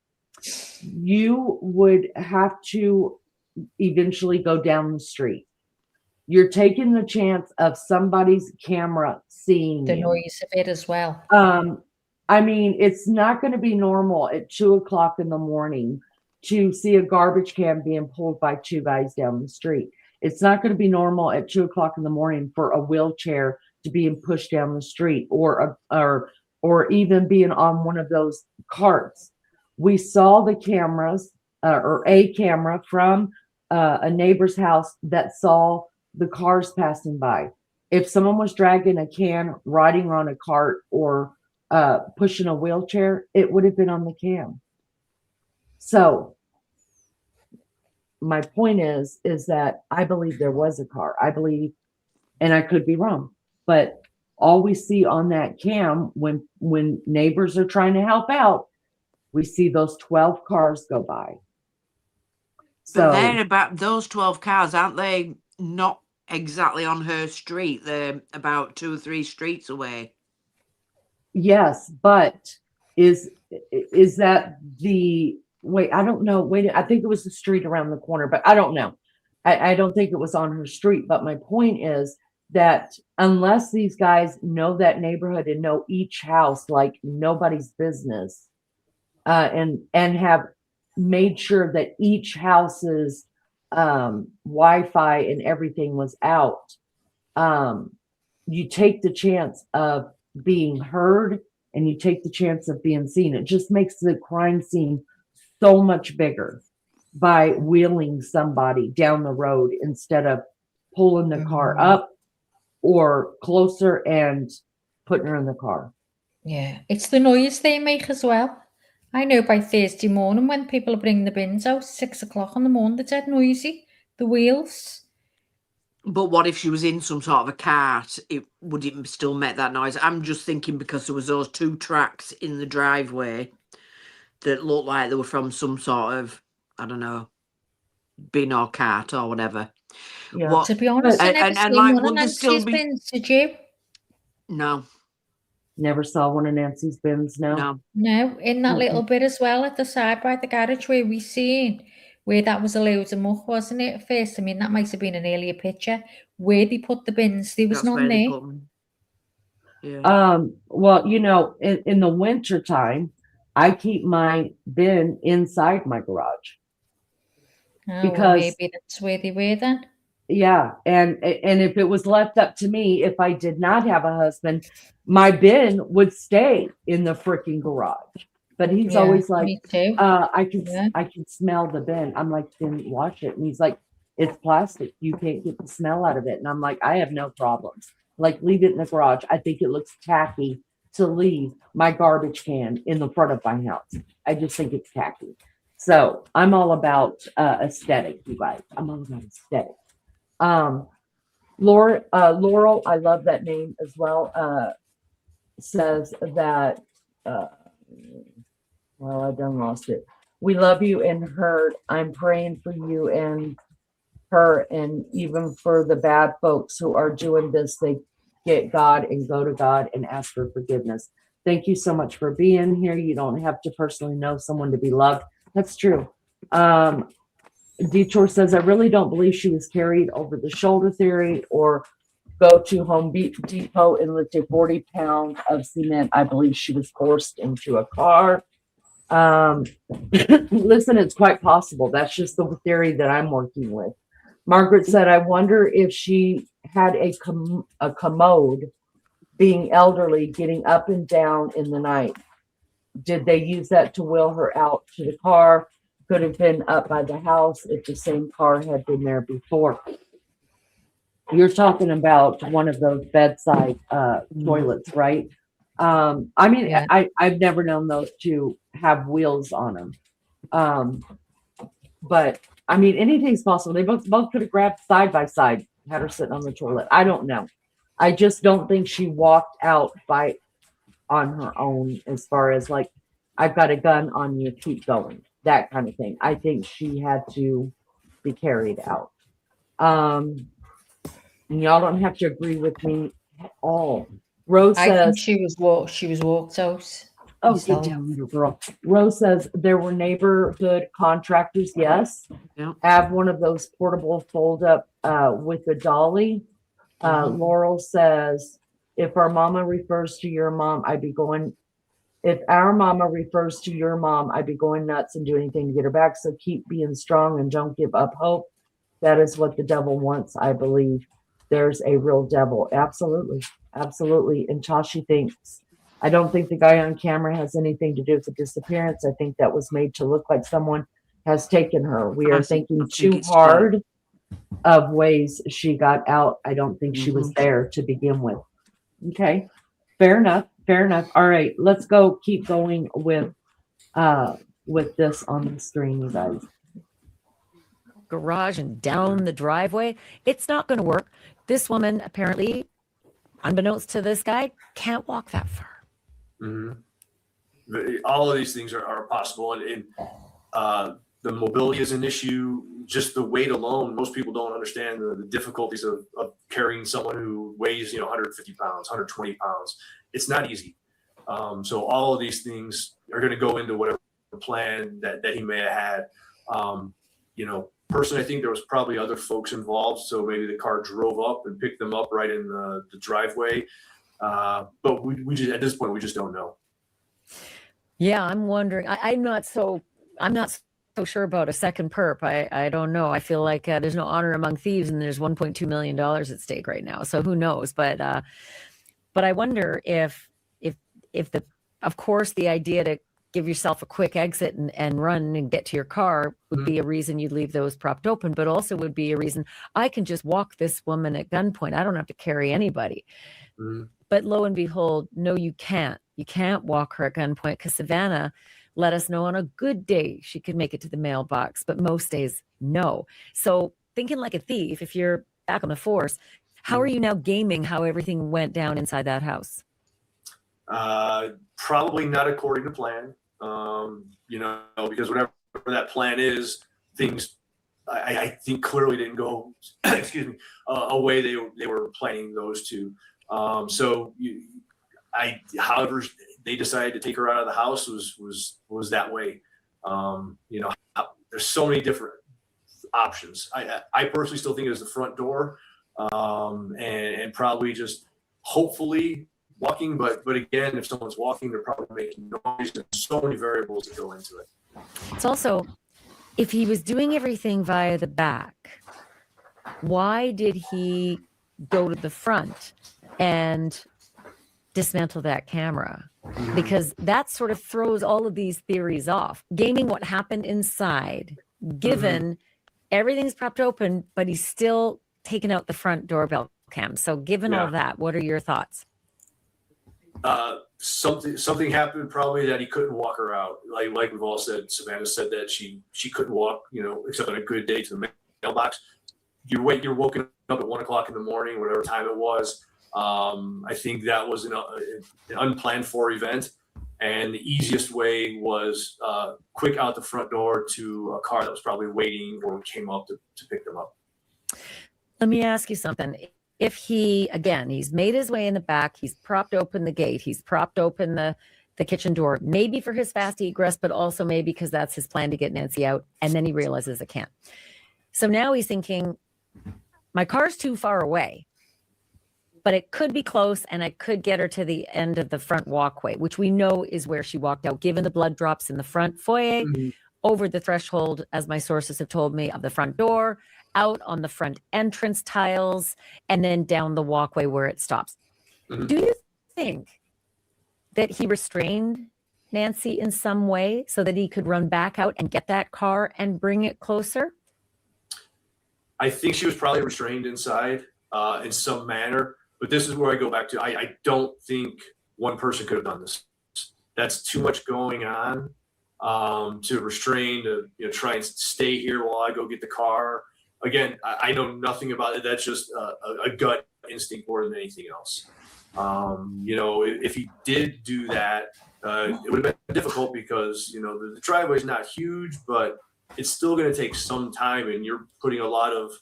You would have to eventually go down the street. You're taking the chance of somebody's camera seeing the noise of it as well. I mean, it's not going to be normal at 2:00 in the morning to see a garbage can being pulled by two guys down the street. It's not going to be normal at 2:00 in the morning for a wheelchair to be pushed down the street, or even being on one of those carts. We saw the cameras, or a camera from a neighbor's house that saw the cars passing by. If someone was dragging a can, riding on a cart, or pushing a wheelchair, it would have been on the cam. So my point is that I believe there was a car. I believe, and I could be wrong, but all we see on that cam when neighbors are trying to help out, we see those 12 cars go by. So they're about those 12 cars, aren't they? Not exactly on her street. They're about 2 or 3 streets away. Yes, but is that the wait? I don't know. Wait, I think it was the street around the corner, but I don't know. I don't think it was on her street. But my point is that unless these guys know that neighborhood and know each house like nobody's business, and have made sure that each house's Wi-Fi and everything was out, you take the chance of being heard, and you take the chance of being seen. It just makes the crime scene so much bigger by wheeling somebody down the road instead of pulling the car up or closer and putting her in the car. Yeah, it's the noise they make as well. I know by Thursday morning when people bring the bins out, 6:00 in the morning, they're dead noisy, the wheels. But what if she was in some sort of a cart? Would it still make that noise? I'm just thinking because there was those 2 tracks in the driveway that looked like they were from some sort of, I don't know, bin or cart or whatever. Yeah. To be honest, I never seen like, one of would there still Nancy's be... bins, did you? No. Never saw one of Nancy's bins, no. No, in that little bit as well at the side by the garage where we seen, where that was a load of muck, wasn't it, at first? I mean, that might have been an earlier picture. Where they put the bins, there was none there. Yeah. Well, you know, in the winter time, I keep my bin inside my garage. Oh, because well, maybe that's where they were then. Yeah, and if it was left up to me, if I did not have a husband, my bin would stay in the freaking garage. But he's always like, me too. I can smell the bin. I'm like, then wash it. And he's like, it's plastic. You can't get the smell out of it. And I'm like, I have no problems. Like, leave it in the garage. I think it looks tacky to leave my garbage can in the front of my house. I just think it's tacky. So I'm all about aesthetic, you guys. I'm all about aesthetic. Laurel, I love that name as well. Says that, well, I done lost it. We love you and her. I'm praying for you and her, and even for the bad folks who are doing this, they get God and go to God and ask for forgiveness. Thank you so much for being here. You don't have to personally know someone to be loved. That's true. Detour says, I really don't believe she was carried over the shoulder theory or go to Home Depot and lift a 40 pound of cement. I believe she was forced into a car. Listen, it's quite possible. That's just the theory that I'm working with. Margaret said, I wonder if she had a commode, being elderly, getting up and down in the night. Did they use that to wheel her out to the car? Could have been up by the house if the same car had been there before. You're talking about one of those bedside toilets, right? I mean, Yeah. I've never known those to have wheels on them. But I mean, anything's possible. They both could have grabbed side by side, had her sitting on the toilet. I don't know. I just don't think she walked out on her own, as far as like, I've got a gun on you, keep going, that kind of thing. I think she had to be carried out. And y'all don't have to agree with me at all. Rose I says, think she was walked out. oh, myself. get down, little girl. Rose says there were neighborhood contractors. Yes. Yeah. Have one of those portable fold up with a dolly. Laurel says, if our mama refers to your mom, I'd be going. If our mama refers to your mom, I'd be going nuts and do anything to get her back. So keep being strong and don't give up hope. That is what the devil wants. I believe there's a real devil. Absolutely. Absolutely. And Tashi thinks, I don't think the guy on camera has anything to do with the disappearance. I think that was made to look like someone has taken her. We are thinking too hard of ways she got out. I don't think she was there to begin with. Okay. Fair enough. Fair enough. All right. Let's go. Keep going with this on the screen, you guys. Garage and down the driveway. It's not going to work. This woman apparently, unbeknownst to this guy, can't walk that far. All of these things are possible, and the mobility is an issue. Just the weight alone, most people don't understand the difficulties of carrying someone who weighs 150 pounds, 120 pounds. It's not easy. So all of these things are going to go into whatever plan that he may have had. Personally, I think there was probably other folks involved, so maybe the car drove up and picked them up right in the driveway. But we just, at this point, we just don't know. Yeah, I'm wondering. I'm not so sure about a second perp. I don't know. I feel like there's no honor among thieves, and there's $1.2 million at stake right now. So who knows? But I wonder if of course, the idea to give yourself a quick exit and run and get to your car would be a reason you'd leave those propped open, but also would be a reason I can just walk this woman at gunpoint. I don't have to carry anybody. But lo and behold, no, you can't. You can't walk her at gunpoint, because Savannah let us know on a good day she could make it to the mailbox, but most days, no. So thinking like a thief, if you're back on the force, how are you now gaming how everything went down inside that house? Probably not according to plan. Because whatever that plan is, things I think clearly didn't go excuse me, away they were planning those to. However they decided to take her out of the house was that way. There's so many different options. I personally still think it was the front door, and probably just hopefully walking, but again, if someone's walking, they're probably making noise. There's so many variables that go into it. It's also, if he was doing everything via the back, why did he go to the front and dismantle that camera? Because that sort of throws all of these theories off. Gaming what happened inside, given everything's propped open, but he's still taking out the front doorbell cam. So given all that, what are your thoughts? something happened probably that he couldn't walk her out. Like we've all said, Savannah said that she couldn't walk, except on a good day to the mailbox. You're woken up at 1 o'clock in the morning, whatever time it was. I think that was an unplanned for event. And the easiest way was quick out the front door to a car that was probably waiting or came up to pick them up. Let me ask you something. If he's made his way in the back, he's propped open the gate, he's propped open the kitchen door, maybe for his fast egress, but also maybe because that's his plan to get Nancy out. And then he realizes it can't. So now he's thinking, my car's too far away, but it could be close and I could get her to the end of the front walkway, which we know is where she walked out, given the blood drops in the front foyer, over the threshold, as my sources have told me, of the front door, out on the front entrance tiles, and then down the walkway where it stops. Do you think that he restrained Nancy in some way so that he could run back out and get that car and bring it closer? I think she was probably restrained inside in some manner, but this is where I go back to, I don't think one person could have done this. That's too much going on to restrain, to try and stay here while I go get the car. Again, I know nothing about it. That's just a gut instinct more than anything else. If he did do that, it would have been difficult because, the driveway is not huge, but it's still going to take some time, and you're putting a lot of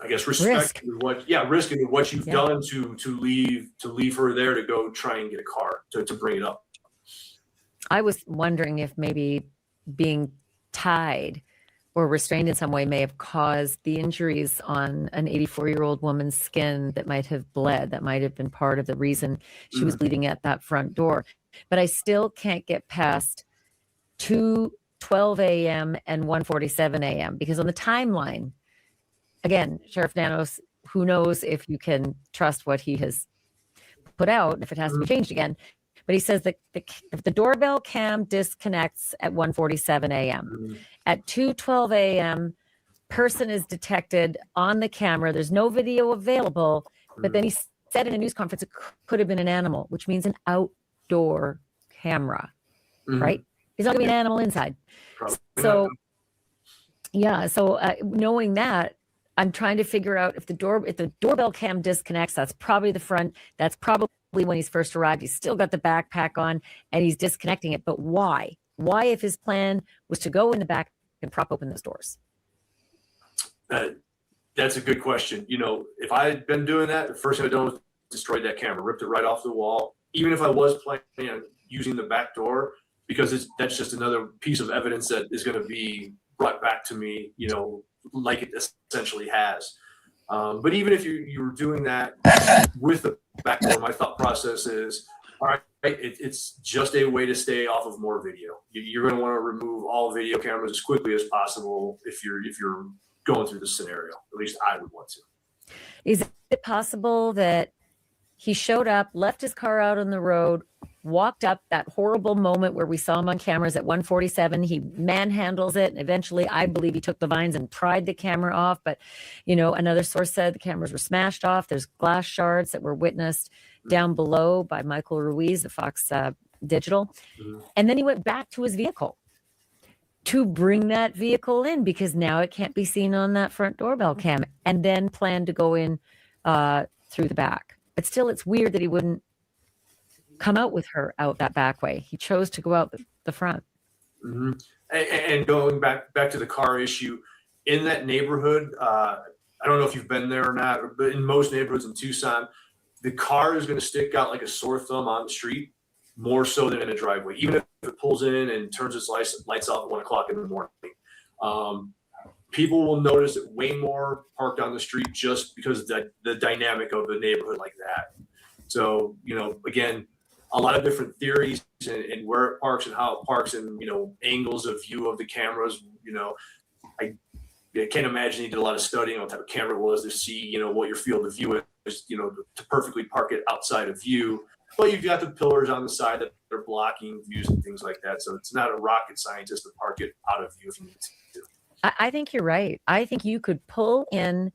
I guess respect risk into what you've done to leave her there to go try and get a car to bring it up. I was wondering if maybe being tied or restrained in some way may have caused the injuries on an 84-year-old woman's skin that might have bled. That might have been part of the reason she was bleeding at that front door. But I still can't get past 2:12 a.m. and 1:47 a.m. because on the timeline, again, Sheriff Nanos, who knows if you can trust what he has put out, if it has to be changed again. But he says that if the doorbell cam disconnects at 1:47 a.m., at 2:12 a.m., person is detected on the camera. There's no video available, but then he said in a news conference it could have been an animal, which means an outdoor camera, right? There's not going to be an animal inside. So, knowing that, I'm trying to figure out if the doorbell cam disconnects, that's probably the front. That's probably when he's first arrived. He's still got the backpack on and he's disconnecting it. But why? Why, if his plan was to go in the back and prop open those doors? That's a good question. If I had been doing that, the first thing I'd done was destroyed that camera, ripped it right off the wall. Even if I was planning on using the back door, because that's just another piece of evidence that is going to be brought back to me, like it essentially has. But even if you were doing that with the back door, my thought process is, all right, it's just a way to stay off of more video. You're going to want to remove all video cameras as quickly as possible if you're going through this scenario. At least I would want to. Is it possible that he showed up, left his car out on the road, walked up that horrible moment where we saw him on cameras at 1:47. He manhandles it. And eventually, I believe he took the vines and pried the camera off. But, another source said the cameras were smashed off. There's glass shards that were witnessed down below by Michael Ruiz of Fox Digital. And then he went back to his vehicle to bring that vehicle in because now it can't be seen on that front doorbell cam, and then planned to go in through the back. But still, it's weird that he wouldn't come out with her out that back way. He chose to go out the front. And going back to the car issue, in that neighborhood, I don't know if you've been there or not, but in most neighborhoods in Tucson, the car is going to stick out like a sore thumb on the street, more so than in a driveway. Even if it pulls in and turns its lights off at 1 o'clock in the morning. People will notice it way more parked on the street just because of the dynamic of the neighborhood like that. So, again, a lot of different theories and where it parks and how it parks and, angles of view of the cameras. I can't imagine he did a lot of studying on what type of camera it was to see, what your field of view is, to perfectly park it outside of view. But you've got the pillars on the side that are blocking views and things like that. So it's not a rocket scientist to park it out of view if you need to. I think you're right. I think you could pull in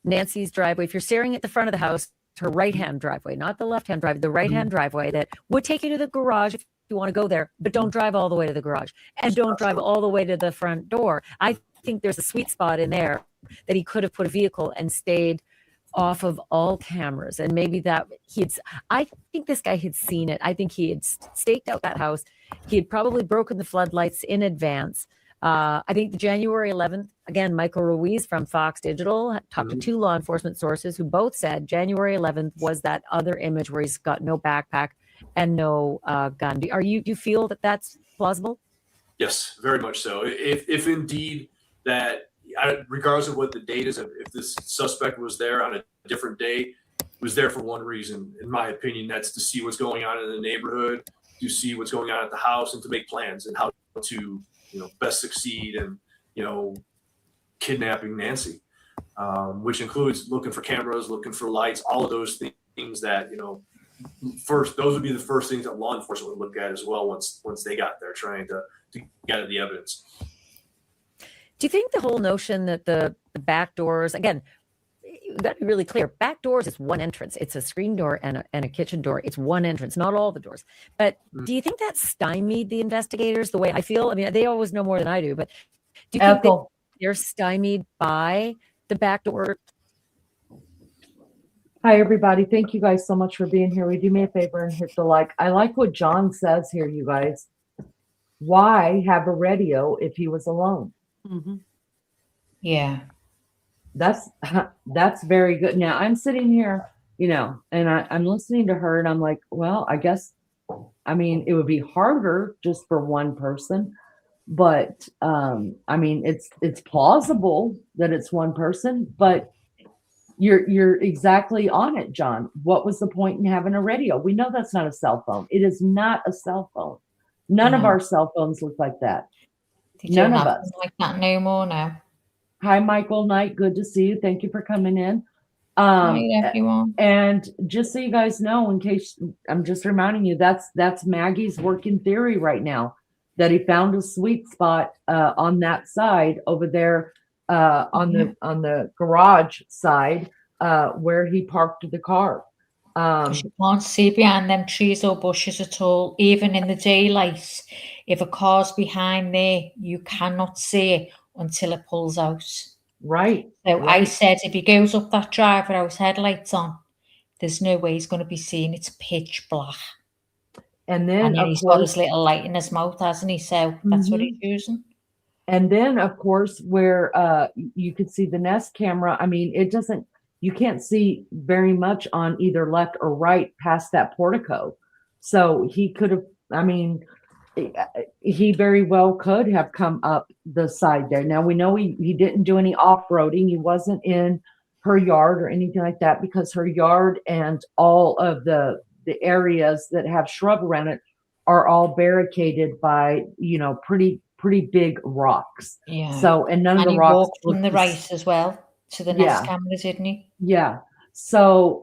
Nancy's driveway, if you're staring at the front of the house, her right-hand driveway, not the left-hand driveway, the right-hand driveway that would take you to the garage if you want to go there, but don't drive all the way to the garage and don't drive all the way to the front door. I think there's a sweet spot in there that he could have put a vehicle and stayed off of all cameras. And maybe that I think this guy had seen it. I think he had staked out that house. He had probably broken the floodlights in advance. I think the January 11th, again, Michael Ruiz from Fox Digital talked to 2 law enforcement sources who both said January 11th was that other image where he's got no backpack and no gun. Do you feel that that's plausible? Yes, very much so. If indeed that, regardless of what the date is, if this suspect was there on a different day, was there for one reason, in my opinion, that's to see what's going on in the neighborhood, to see what's going on at the house, and to make plans and how to, best succeed and, kidnapping Nancy, which includes looking for cameras, looking for lights, all of those things that, first, those would be the first things that law enforcement would look at as well once they got there trying to gather the evidence. Do you think the whole notion that the back doors, again, you've got to be really clear, back doors is one entrance. It's a screen door and a kitchen door. It's one entrance, not all the doors. But do you think that stymied the investigators the way I feel? I mean, they always know more than I do, but do you think they're stymied by the back door? Hi, everybody. Thank you guys so much for being here. Do me a favor and hit the like. I like what John says here, you guys. Why have a radio if he was alone? Yeah. That's very good. Now I'm sitting here, and I'm listening to her and I'm like, well, I guess, it would be harder just for one person, but it's plausible that it's one person, but you're exactly on it, John. What was the point in having a radio? We know that's not a cell phone. It is not a cell phone. None of our cell phones look like that. None of us. Like that no more now. Hi, Michael Knight. Good to see you. Thank you for coming in. Hi, everyone. And just so you guys know, in case I'm just reminding you, that's Maggie's working theory right now, that he found a sweet spot on that side over there on the garage side where he parked the car. You can't see behind them trees or bushes at all, even in the daylight. If a car's behind there, you cannot see it until it pulls out. Right. So I said, if he goes up that drive without headlights on, there's no way he's going to be seen. It's pitch black. And then he's got his little light in his mouth, hasn't he? So that's what he's using. And then, of course, where you could see the Nest camera, you can't see very much on either left or right past that portico. So he could have, he very well could have come up the side there. Now we know he didn't do any off-roading. He wasn't in her yard or anything like that, because her yard and all of the areas that have shrub around it are all barricaded by, pretty big rocks. Yeah. So, and none of the rocks. He walked from the right as well to the Nest cameras, didn't he? Yeah. So,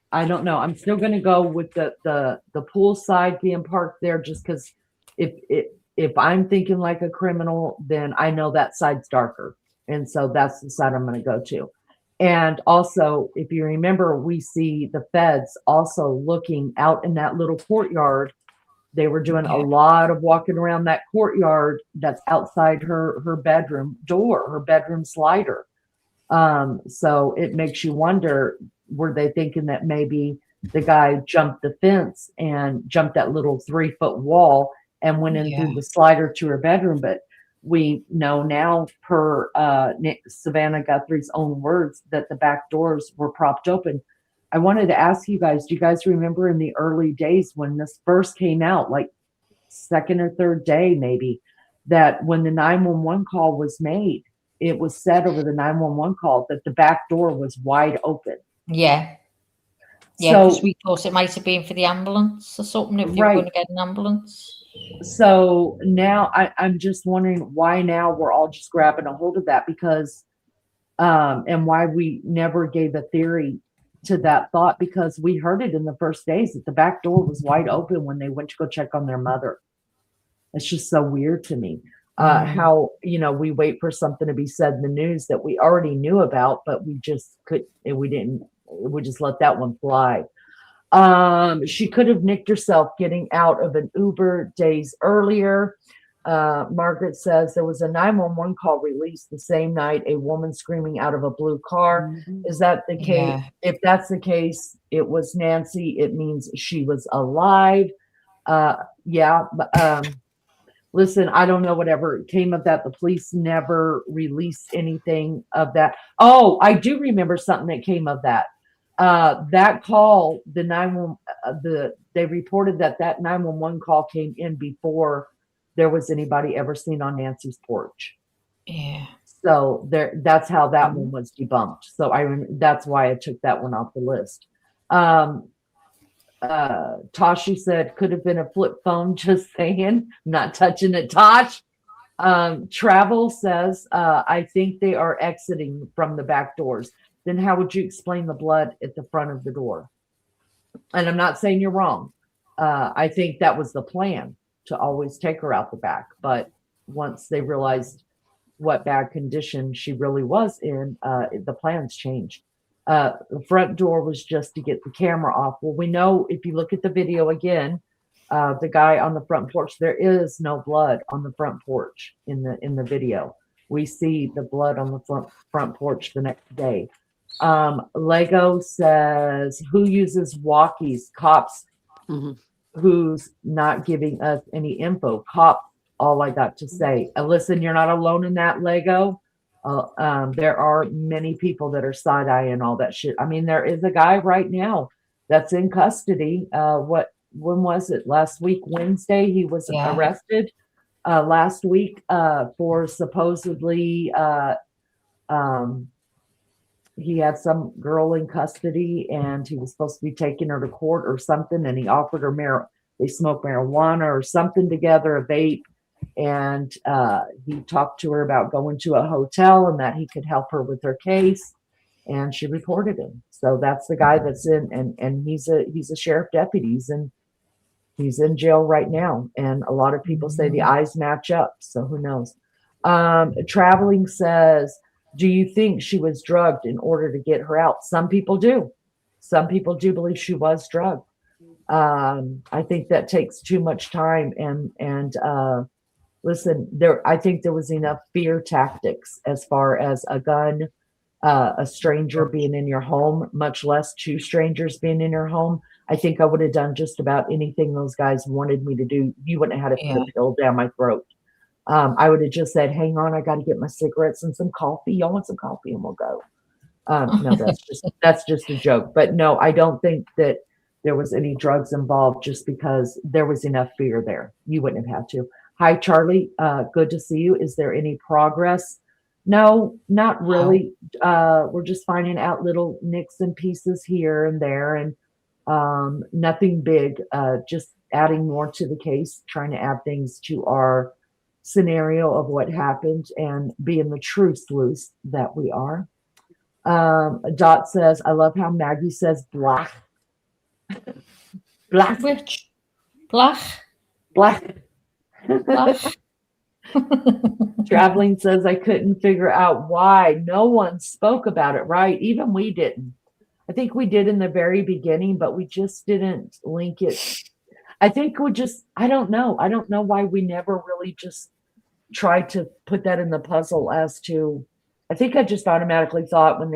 I don't know. I'm still going to go with the pool side being parked there, just because if I'm thinking like a criminal, then I know that side's darker. And so that's the side I'm going to go to. And also, if you remember, we see the feds also looking out in that little courtyard. They were doing a lot of walking around that courtyard that's outside her bedroom door, her bedroom slider. So it makes you wonder, were they thinking that maybe the guy jumped the fence and jumped that little 3-foot wall and went in through the slider to her bedroom? But we know now, per Savannah Guthrie's own words, that the back doors were propped open. I wanted to ask you guys, do you guys remember in the early days when this first came out, like second or third day maybe, that when the 911 call was made, it was said over the 911 call that the back door was wide open? Yeah. Yeah, because we thought it might have been for the ambulance or something, if you were going to get an ambulance. So now I'm just wondering why now we're all just grabbing a hold of that, because and why we never gave a theory to that thought, because we heard it in the first days that the back door was wide open when they went to go check on their mother. It's just so weird to me. How, we wait for something to be said in the news that we already knew about, but we just we just let that one fly. She could have nicked herself getting out of an Uber days earlier. Margaret says there was a 911 call released the same night, a woman screaming out of a blue car. Is that the case? Yeah. If that's the case, it was Nancy. It means she was alive. Listen, I don't know whatever came of that. The police never released anything of that. Oh, I do remember something that came of that. That call, they reported that 911 call came in before there was anybody ever seen on Nancy's porch. Yeah. So that's how that one was debunked. So that's why I took that one off the list. Toshi said could have been a flip phone, just saying, not touching it. Tosh. Travel says I think they are exiting from the back doors. Then how would you explain the blood at the front of the door? And I'm not saying you're wrong. I think that was the plan, to always take her out the back. But once they realized what bad condition she really was in, the plans changed. The front door was just to get the camera off. Well, we know if you look at the video again, the guy on the front porch, there is no blood on the front porch in the video. We see the blood on the front porch the next day. Lego says, who uses walkies? Cops. Who's not giving us any info? Cops, all I got to say. Listen, you're not alone in that, Lego. There are many people that are side-eyeing all that shit. I mean, there is a guy right now that's in custody. When was it? Last week, Wednesday, he was arrested last week for supposedly he had some girl in custody and he was supposed to be taking her to court or something, and he offered her they smoked marijuana or something together, a vape, and he talked to her about going to a hotel and that he could help her with her case, and she reported him. So that's the guy that's in, and he's a sheriff deputy. He's in jail right now, and a lot of people say the eyes match up, so who knows. Traveling says, do you think she was drugged in order to get her out? Some people do. Some people do believe she was drugged. I think that takes too much time, and listen, I think there was enough fear tactics as far as a gun, a stranger being in your home, much less two strangers being in your home. I think I would have done just about anything those guys wanted me to do. You wouldn't have had to put a pill down my throat. I would have just said, hang on, I got to get my cigarettes and some coffee. Y'all want some coffee and we'll go. No, that's just a joke. But no, I don't think that there was any drugs involved, just because there was enough fear there. You wouldn't have had to. Hi, Charlie. Good to see you. Is there any progress? No, not really. We're just finding out little nicks and pieces here and there, and nothing big. Just adding more to the case, trying to add things to our scenario of what happened, and being the true sleuths that we are. Dot says, I love how Maggie says black. Black. Which? Black. Traveling says, I couldn't figure out why no one spoke about it, right? Even we didn't. I think we did in the very beginning, but we just didn't link it. I think I don't know. I don't know why we never really just tried to put that in the puzzle as to, I think I just automatically thought when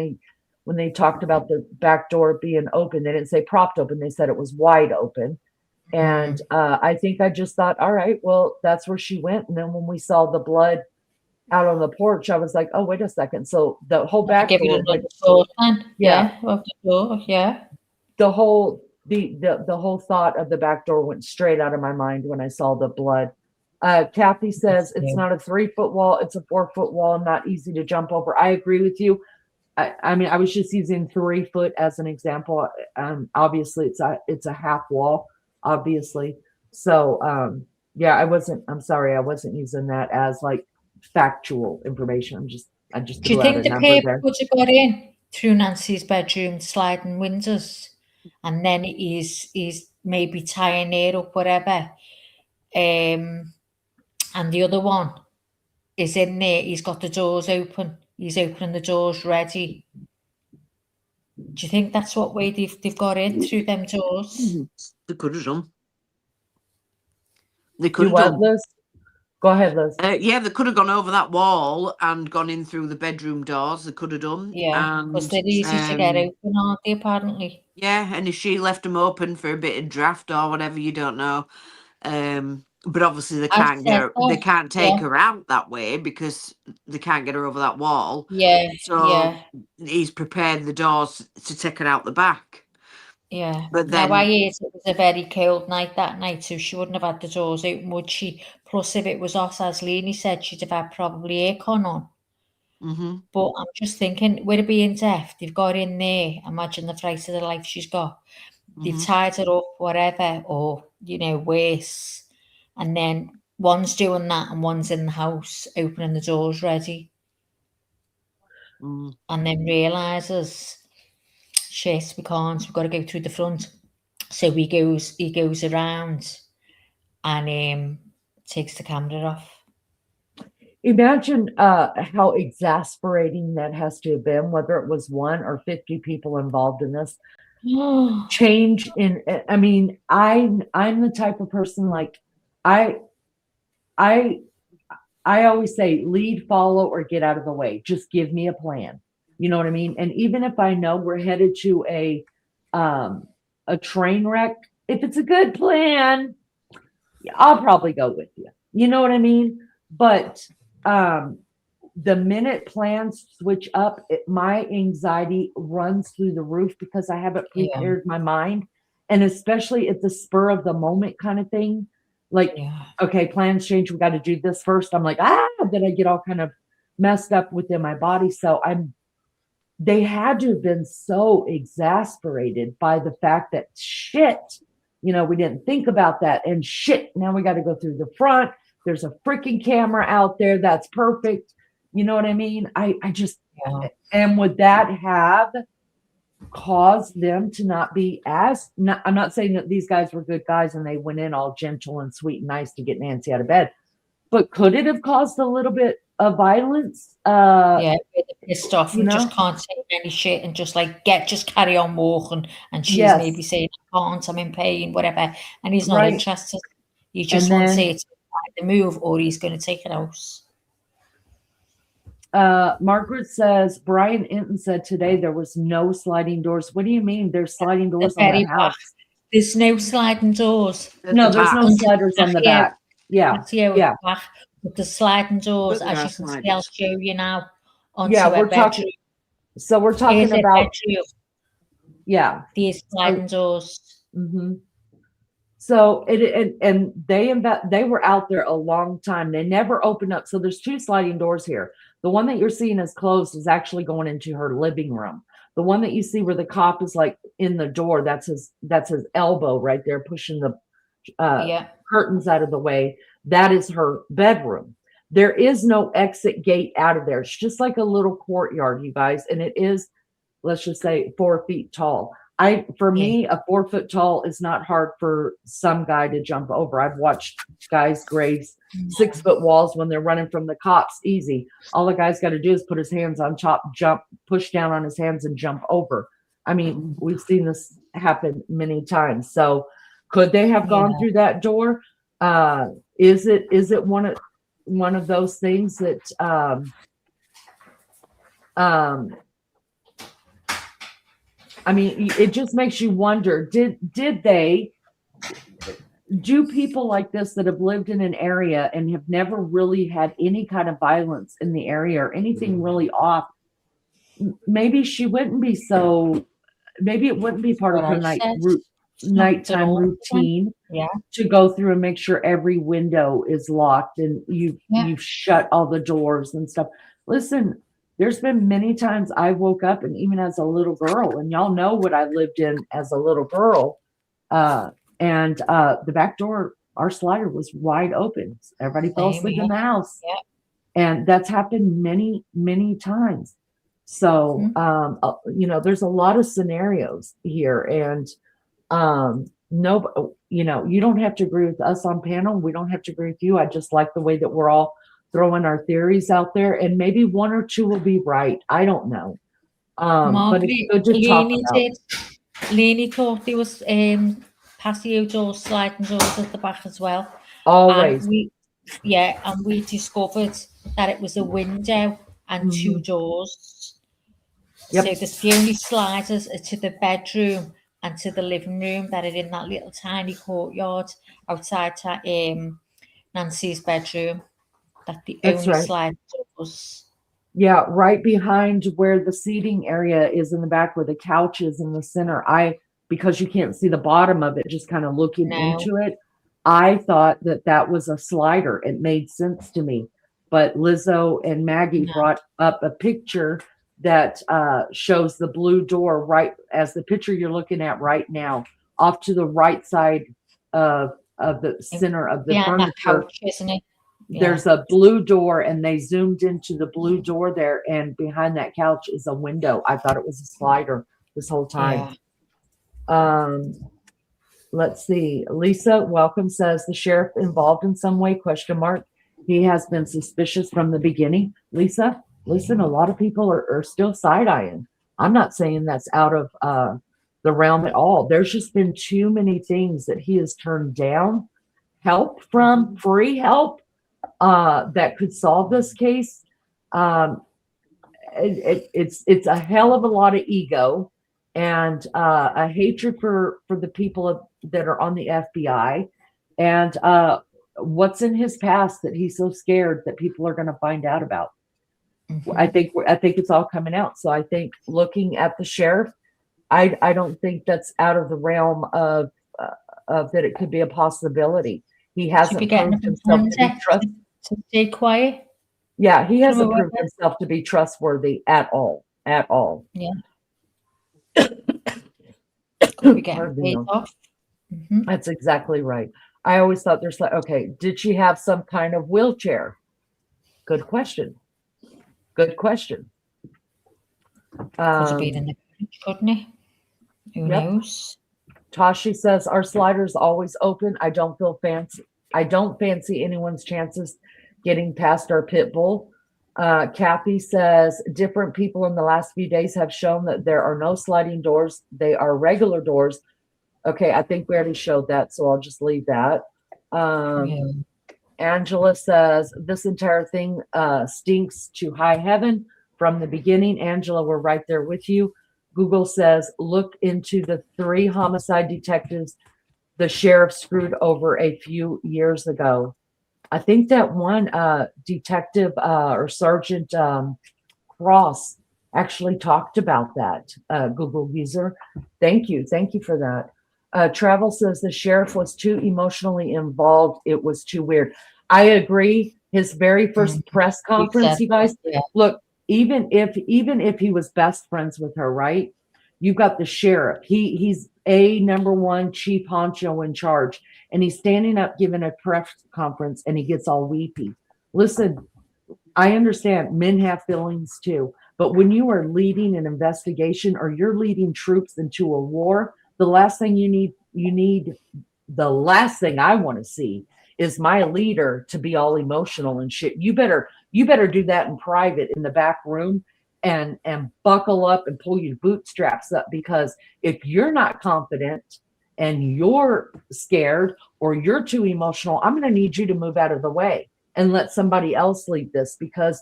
they talked about the back door being open, they didn't say propped open, they said it was wide open. And I think I just thought, all right, well, that's where she went. And then when we saw the blood out on the porch, I was like, oh, wait a second. So the whole back door, the whole thought of the back door went straight out of my mind when I saw the blood. Kathy says it's not a 3-foot wall, it's a 4-foot wall, not easy to jump over. I agree with you. I mean, I was just using 3 foot as an example. Obviously it's a half wall, obviously. So I'm sorry, I wasn't using that as like factual information. I just do you think the paper would have got in through Nancy's bedroom sliding windows, and then he's maybe tying it up, whatever? And the other one, is in there. He's got the doors open. He's opening the doors ready. Do you think that's what way they've got in through them doors? They could have done. They could Do have what, done. Liz? Go ahead, Liz. Yeah, they could have gone over that wall and gone in through the bedroom doors. They could have done. Yeah, because And they're easy to get open, aren't they, apparently? yeah, and if she left them open for a bit of draft or whatever, you don't know. But obviously they I can't said get her, they that, can't take yeah. her out that way because they can't get her over that wall. Yeah, So yeah, he's prepared the doors to take her out the back. yeah. But Now, then I heard it was a very cold night that night, so she wouldn't have had the doors open, would she? Plus, if it was us, as Leanie said, she'd have had probably aircon on. mhm, But I'm just thinking, with it being deaf, they've got in there. Imagine the fright of the life she's got. They've mhm, tied her up, whatever, or, you know, worse. And then one's doing that and one's in the house, opening the doors ready. mm. And then realises, shit, we can't, we've got to go through the front. So he goes around and takes the camera off. Imagine how exasperating that has to have been, whether it was 1 or 50 people involved in this change in. I mean, I'm the type of person, like, I always say, lead, follow, or get out of the way. Just give me a plan. You know what I mean? And even if I know we're headed to a train wreck, if it's a good plan, I'll probably go with you. You know what I mean? But the minute plans switch up, my anxiety runs through the roof because I haven't prepared my mind. And especially at the spur of the moment kind of thing, like, okay, plans change. We got to do this first. I'm like, then I get all kind of messed up within my body. So they had to have been so exasperated by the fact that shit, you know, we didn't think about that, and shit, now we got to go through the front. There's a freaking camera out there. That's perfect. You know what I mean? I just, and would that have caused them to not be I'm not saying that these guys were good guys and they went in all gentle and sweet and nice to get Nancy out of bed, but could it have caused a little bit of violence? Yeah, pissed off and just can't say any shit and just carry on walking. And she's maybe saying, I can't, I'm in pain, whatever. And he's not interested. You just want to say it's the move, or he's going to take it out. Margaret says, Brian Inton said today there was no sliding doors. What do you mean there's sliding doors on the house? There's no sliding doors. No, there's no sliders on the back. Yeah. Back, but the sliding doors, as you can see, I'll show you now. We're talking. So we're talking about. Yeah. These sliding doors. Mm-hmm. So and they were out there a long time. They never opened up. So there's 2 sliding doors here. The one that you're seeing is closed is actually going into her living room. The one that you see where the cop is like in the door, that's his elbow right there pushing the curtains out of the way. That is her bedroom. There is no exit gate out of there. It's just like a little courtyard, you guys. And it is, let's just say, 4 feet tall. For me, a 4 foot tall is not hard for some guy to jump over. I've watched guys graze 6 foot walls when they're running from the cops. Easy. All the guy's got to do is put his hands on top, jump, push down on his hands and jump over. I mean, we've seen this happen many times. So could they have gone through that door? Is it one of those things that I mean, it just makes you wonder, did they do people like this that have lived in an area and have never really had any kind of violence in the area or anything really off? Maybe she wouldn't be maybe it wouldn't be part of her nighttime routine to go through and make sure every window is locked and you've shut all the doors and stuff. Listen, there's been many times I woke up, and even as a little girl, and y'all know what I lived in as a little girl, and the back door, our slider was wide open. Everybody fell asleep in the house. And that's happened many, many times. So, you know, there's a lot of scenarios here, and no, you know, you don't have to agree with us on panel. We don't have to agree with you. I just like the way that we're all throwing our theories out there, and maybe one or two will be right. I don't know. But it's good to talk about. Lainey thought there was patio doors, sliding doors at the back as well. Always. And we discovered that it was a window and two doors. Yep. So the only sliders are to the bedroom and to the living room that are in that little tiny courtyard outside Nancy's bedroom. That's the That's only right. slide doors. Yeah, right behind where the seating area is in the back, where the couch is in the center. Because you can't see the bottom of it, just kind of looking into it, I thought that was a slider. It made sense to me. But Lizzo and Maggie brought up a picture that shows the blue door right as the picture you're looking at right now, off to the right side of the center of the furniture. That couch, isn't it? There's a blue door, and they zoomed into the blue door there, and behind that couch is a window. I thought it was a slider this whole time. Let's see. Lisa, welcome, says the sheriff involved in some way, ? He has been suspicious from the beginning. Lisa, listen, a lot of people are still side-eyeing. I'm not saying that's out of the realm at all. There's just been too many things that he has turned down. Help from, free help that could solve this case. It's a hell of a lot of ego and a hatred for the people that are on the FBI, and what's in his past that he's so scared that people are going to find out about. I think it's all coming out. So I think looking at the sheriff, I don't think that's out of the realm of that it could be a possibility. He hasn't proved himself to be trustworthy. To stay quiet. Yeah, he hasn't proved himself to be trustworthy at all. At all. Yeah. Could be getting paid off. That's exactly right. I always thought there's like, okay, did she have some kind of wheelchair? Good question. Good question. Could have been in the couch, couldn't it? Who knows? Tashi says our slider's always open. I don't fancy anyone's chances getting past our pit bull. Kathy says different people in the last few days have shown that there are no sliding doors. They are regular doors. Okay, I think we already showed that, so I'll just leave that. Angela says this entire thing stinks to high heaven from the beginning. Angela, we're right there with you. Google says look into the 3 homicide detectives the sheriff screwed over a few years ago. I think that one detective or Sergeant Cross actually talked about that, Google user. Thank you for that. Travel says the sheriff was too emotionally involved. It was too weird. I agree. His very first press conference, you guys, look, even if he was best friends with her, right? You've got the sheriff. He's a #1 chief honcho in charge, and he's standing up giving a press conference, and he gets all weepy. Listen, I understand men have feelings too, but when you are leading an investigation or you're leading troops into a war, the last thing the last thing I want to see is my leader to be all emotional and shit. You better do that in private in the back room and buckle up and pull your bootstraps up, because if you're not confident and you're scared or you're too emotional, I'm going to need you to move out of the way and let somebody else lead this, because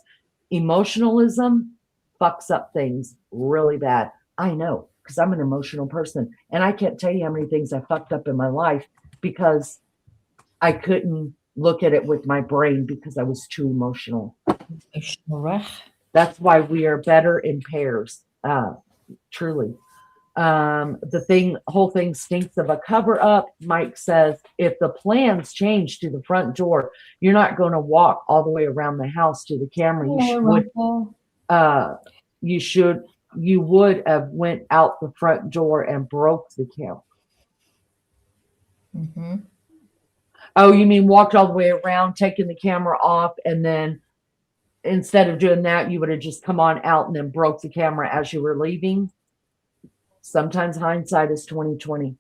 emotionalism fucks up things really bad. I know, because I'm an emotional person, and I can't tell you how many things I fucked up in my life because I couldn't look at it with my brain because I was too emotional. That's why we are better in pairs, truly. The whole thing stinks of a cover up. Mike says, if the plans change to the front door, you're not going to walk all the way around the house to the camera. You would have went out the front door and broke the camera. Oh, you mean walked all the way around, taking the camera off, and then instead of doing that, you would have just come on out and then broke the camera as you were leaving? Sometimes hindsight is 20/20.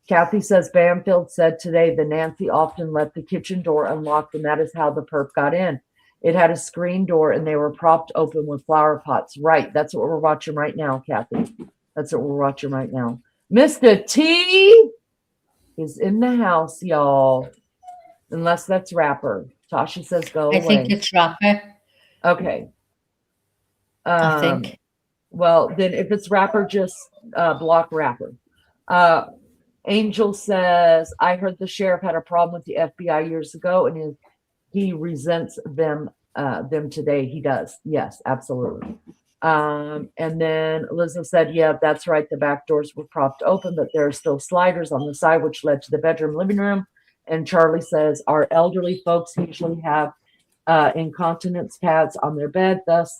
Kathy says Banfield said today that Nancy often left the kitchen door unlocked, and that is how the perp got in. It had a screen door and they were propped open with flower pots. Right. That's what we're watching right now, Kathy. That's what we're watching right now. Mr. T is in the house, y'all. Unless that's Rapper. Tasha says go away. I think it's Rapper. Okay. I think. Well, then if it's Rapper, just block Rapper. Angel says, I heard the sheriff had a problem with the FBI years ago and he resents them today. He does. Yes, absolutely. And then Elizabeth said, yeah, that's right. The back doors were propped open, but there are still sliders on the side, which led to the bedroom, living room. And Charlie says, our elderly folks usually have incontinence pads on their bed, thus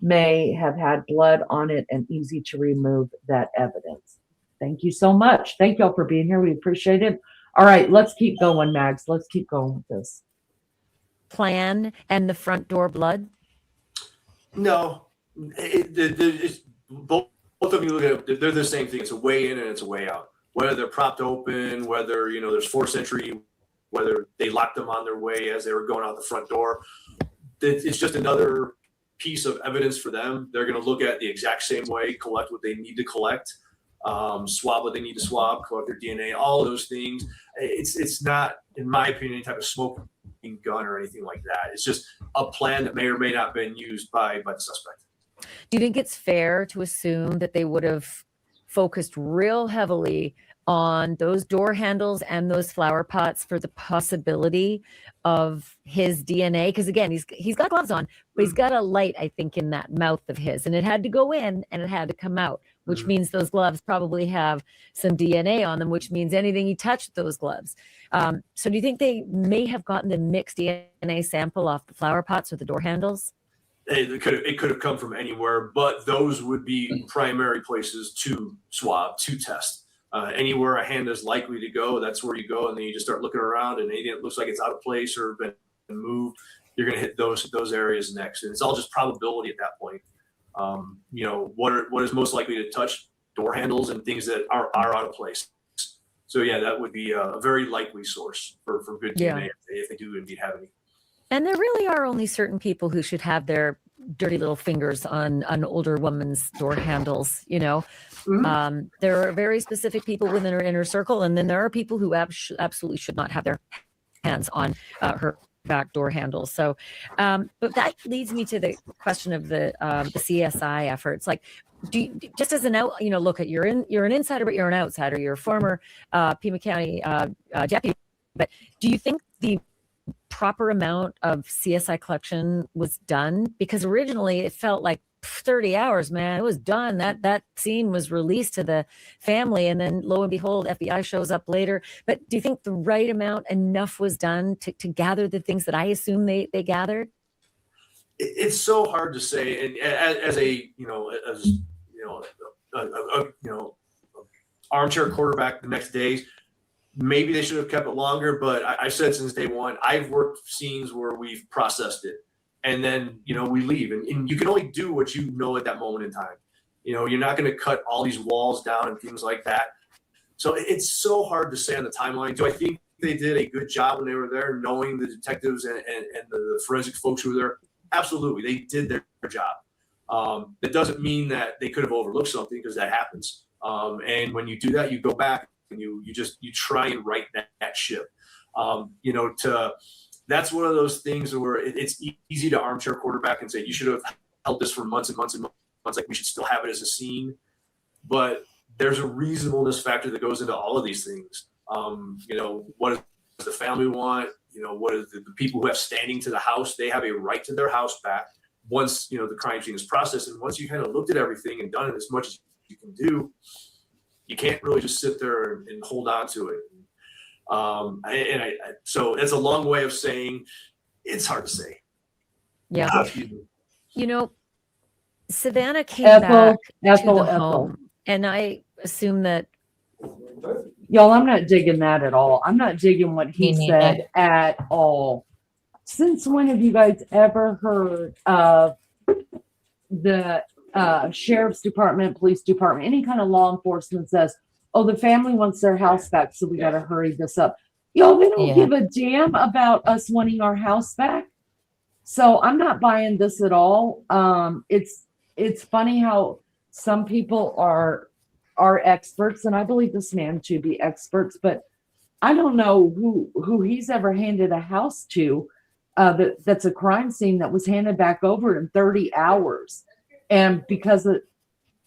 may have had blood on it and easy to remove that evidence. Thank you so much. Thank y'all for being here. We appreciate it. All right, let's keep going, Mags. Let's keep going with this. Plan and the front door blood? No, it's both of you look at it, they're the same thing. It's a way in and it's a way out. Whether they're propped open, whether there's 4th century, whether they locked them on their way as they were going out the front door, it's just another piece of evidence for them. They're going to look at the exact same way, collect what they need to collect, swab what they need to swab, collect their DNA, all of those things. It's not, in my opinion, any type of smoking gun or anything like that. It's just a plan that may or may not have been used by the suspect. Do you think it's fair to assume that they would have focused real heavily on those door handles and those flower pots for the possibility of his DNA? Because again, he's got gloves on, but he's got a light, I think, in that mouth of his, and it had to go in and it had to come out, which means those gloves probably have some DNA on them, which means anything he touched those gloves. So do you think they may have gotten the mixed DNA sample off the flower pots or the door handles? It could have come from anywhere, but those would be primary places to swab, to test. Anywhere a hand is likely to go, that's where you go, and then you just start looking around, and anything that looks like it's out of place or been moved, you're going to hit those areas next, and it's all just probability at that point. What is most likely to touch? Door handles and things that are out of place. So yeah, that would be a very likely source for good DNA if they do indeed have any. And there really are only certain people who should have their dirty little fingers on an older woman's door handles, Mm-hmm. There are very specific people within her inner circle, and then there are people who absolutely should not have their hands on her back door handles. So, but that leads me to the question of the CSI efforts. Like, just as an look at you're an insider, but you're an outsider. You're a former Pima County deputy, but do you think the proper amount of CSI collection was done? Because originally it felt like 30 hours, man, it was done. That scene was released to the family, and then lo and behold, FBI shows up later. But do you think the right amount, enough was done to gather the things that I assume they gathered? It's so hard to say. And as armchair quarterback the next day, maybe they should have kept it longer, but I've said since day one, I've worked scenes where we've processed it and then, we leave, and you can only do what you know at that moment in time. You're not going to cut all these walls down and things like that. So it's so hard to say on the timeline. Do I think they did a good job when they were there, knowing the detectives and the forensic folks who were there? Absolutely. They did their job. That doesn't mean that they could have overlooked something, because that happens. And when you do that, you go back and you try and right that ship. That's one of those things where it's easy to armchair quarterback and say, you should have held this for months and months and months. Like, we should still have it as a scene. But there's a reasonableness factor that goes into all of these things. What does the family want? What is the people who have standing to the house? They have a right to their house back once, the crime scene is processed. And once you kind of looked at everything and done it as much as you can do, you can't really just sit there and hold on to it. So it's a long way of saying it's hard to say. Yeah. Savannah came back to the home, and I assume that. Y'all, I'm not digging that at all. I'm not digging what he said at all. Since when have you guys ever heard of the sheriff's department, police department, any kind of law enforcement says, oh, the family wants their house back, so we got to hurry this up? Y'all, they don't give a damn about us wanting our house back. So I'm not buying this at all. It's funny how some people are experts, and I believe this man to be experts, but I don't know who he's ever handed a house to that's a crime scene that was handed back over in 30 hours. And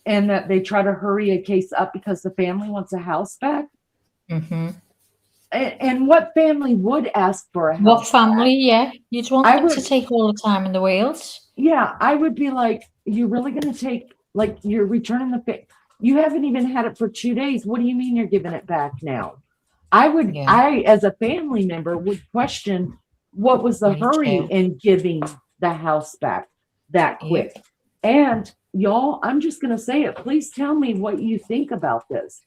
and that they try to hurry a case up because the family wants a house back. Mm-hmm. And what family would ask for a house? What family? Yeah, you'd want I them would- to take all the time in the wheels. Yeah, I would be like, you're really going to take, like, you're returning you haven't even had it for 2 days. What do you mean you're giving it back now? Yeah. I, as a family member, would question what was the Me hurry too. in giving the house back that Yeah. quick. And y'all, I'm just going to say it. Please tell me what you think about this.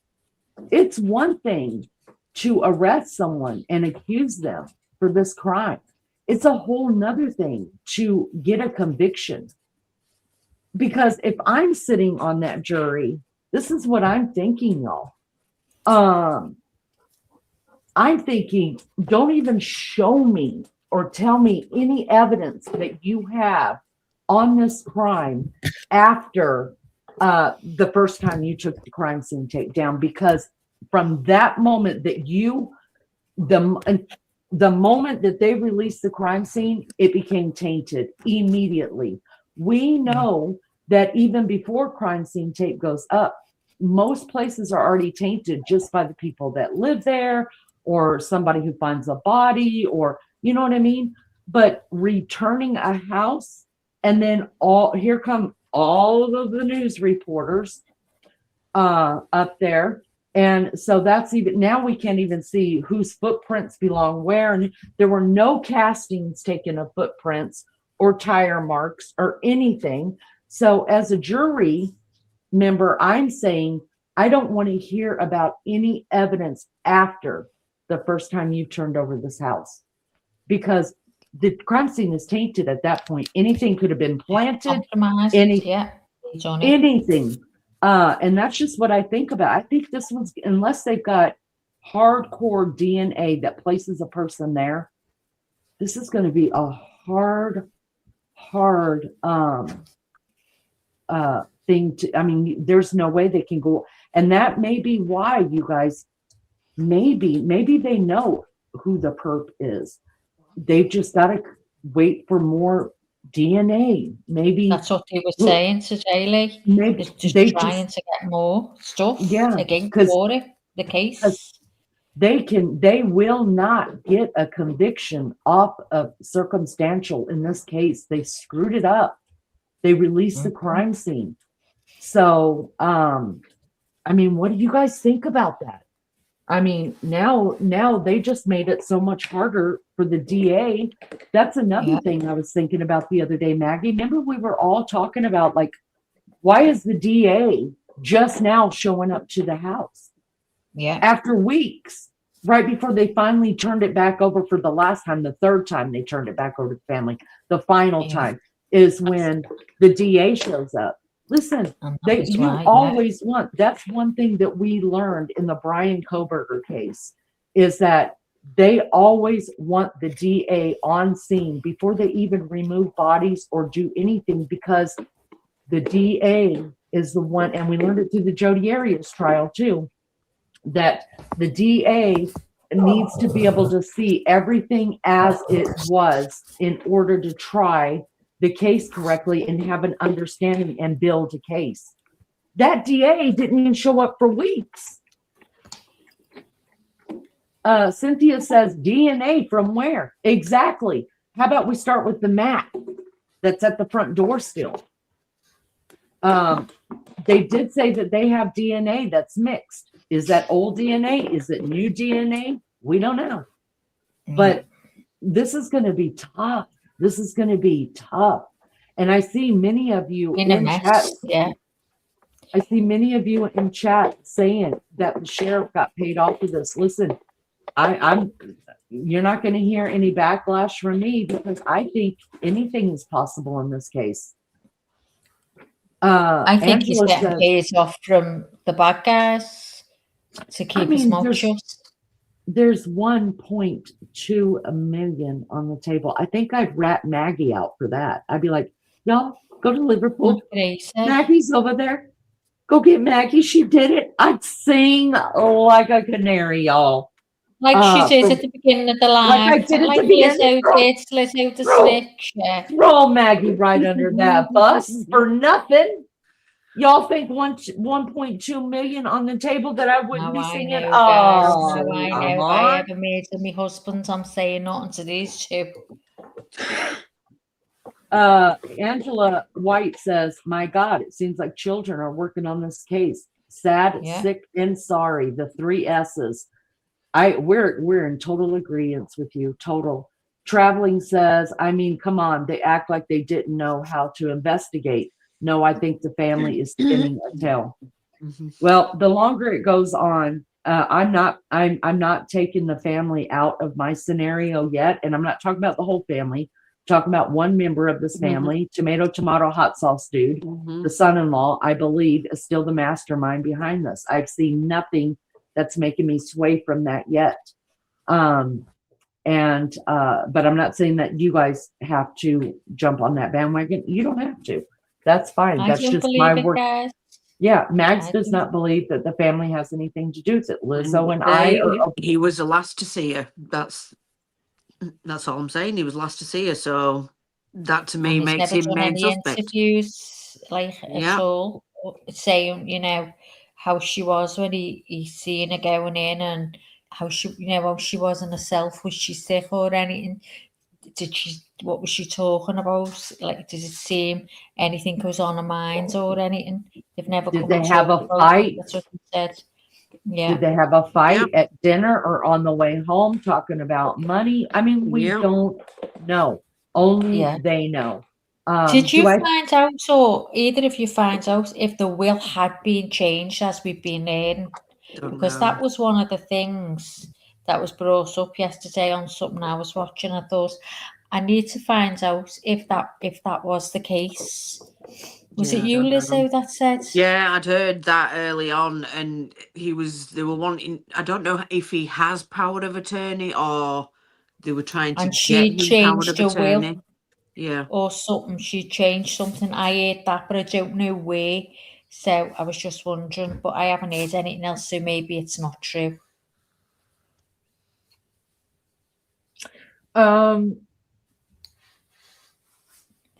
It's one thing to arrest someone and accuse them for this crime. It's a whole nother thing to get a conviction. Because if I'm sitting on that jury, this is what I'm thinking, y'all. I'm thinking, don't even show me or tell me any evidence that you have on this crime after the first time you took the crime scene takedown, because from that moment that the moment that they released the crime scene, it became tainted immediately. We know that even before crime scene tape goes up, most places are already tainted just by the people that live there or somebody who finds a body, or you know what I mean? But returning a house, and then here come all of the news reporters up there. And so that's even, now we can't even see whose footprints belong where. And there were no castings taken of footprints or tire marks or anything. So as a jury member, I'm saying I don't want to hear about any evidence after the first time you turned over this house, because the crime scene is tainted at that point. Anything could have been planted, anything. And that's just what I think about. I think this one's, unless they've got hardcore DNA that places a person there, this is going to be a hard thing to, I mean, there's no way they can go. And that may be why, you guys, maybe they know who the perp is. They've just got to wait for more DNA. Maybe that's what they were saying to Jaylee. Maybe just they trying to get more stuff. Yeah, again for it, the case. They will not get a conviction off of circumstantial. In this case, they screwed it up. They released the crime scene. So, I mean, what do you guys think about that? I mean, now they just made it so much harder for the DA. That's another thing I was thinking about the other day, Maggie. Remember we were all talking about, like, why is the DA just now showing up to the house? Yeah. After weeks, right before they finally turned it back over for the last time, the third time they turned it back over to the family. The final time is when the DA shows up. Listen, you always want, that's one thing that we learned in the Brian Kohberger case, is that they always want the DA on scene before they even remove bodies or do anything, because the DA is the one, and we learned it through the Jodi Arias trial too, that the DA needs to be able to see everything as it was in order to try the case correctly and have an understanding and build a case. That DA didn't even show up for weeks. Cynthia says, DNA from where? Exactly. How about we start with the mat that's at the front door still? They did say that they have DNA that's mixed. Is that old DNA? Is it new DNA? We don't know. But this is going to be tough. This is going to be tough. And I see many of you in chat. Yeah. I see many of you in chat saying that the sheriff got paid off for this. Listen, you're not going to hear any backlash from me, because I think anything is possible in this case. I think he's getting paid off from the bad guys to keep his mouth shut. there's 1.2 million on the table. I think I'd rat Maggie out for that. I'd be like, y'all go to Liverpool. Crazy. Maggie's over there. Go get Maggie. She did it. I'd sing like a canary, y'all. Like she says at the beginning of the live. Like I did at the beginning. Lizzo the snitch. Yeah. Throw Maggie right under that bus for nothing. Y'all think 1.2 million on the table that I wouldn't be singing? I know. I have a mate of my husband. I'm saying nothing to these two. Angela White says, my God, it seems like children are working on this case. Sad, sick, and sorry. The 3 S's. We're in total agreement with you. Total. Traveling says, I mean, come on, they act like they didn't know how to investigate. No, I think the family is spinning a tale. Well, the longer it goes on, I'm not taking the family out of my scenario yet, and I'm not talking about the whole family. I'm talking about one member of this family, tomato hot sauce dude, the son-in-law, I believe, is still the mastermind behind this. I've seen nothing that's making me sway from that yet. But I'm not saying that you guys have to jump on that bandwagon. You don't have to. That's fine. That's just my work. Guys. Yeah, Max does not believe that the family has anything to do with it. Lizzo and he was the last to see her. That's all I'm saying. He was last to see her, so that to me makes him main suspect. Interviews at all, saying how she was when he seen her going in, and how she wasn't herself. Was she sick or anything? What was she talking about? Like, does it seem anything goes on her mind or anything? They've never. Did they have a fight? That's what he said. Yeah. Did they have a fight at dinner or on the way home talking about money? I mean, we don't know. Only they know. Did you find out, or either of you find out, if the will had been changed as we've been hearing? Because that was one of the things that was brought up yesterday on something I was watching. I thought I need to find out if that was the case. Was it you, Lizzo, that said? Yeah, I'd heard that early on, and they were wanting. I don't know if he has power of attorney or they were trying to get him power of attorney. Will, yeah, or something. She changed something. I heard that, but I don't know where. So I was just wondering, but I haven't heard anything else, so maybe it's not true.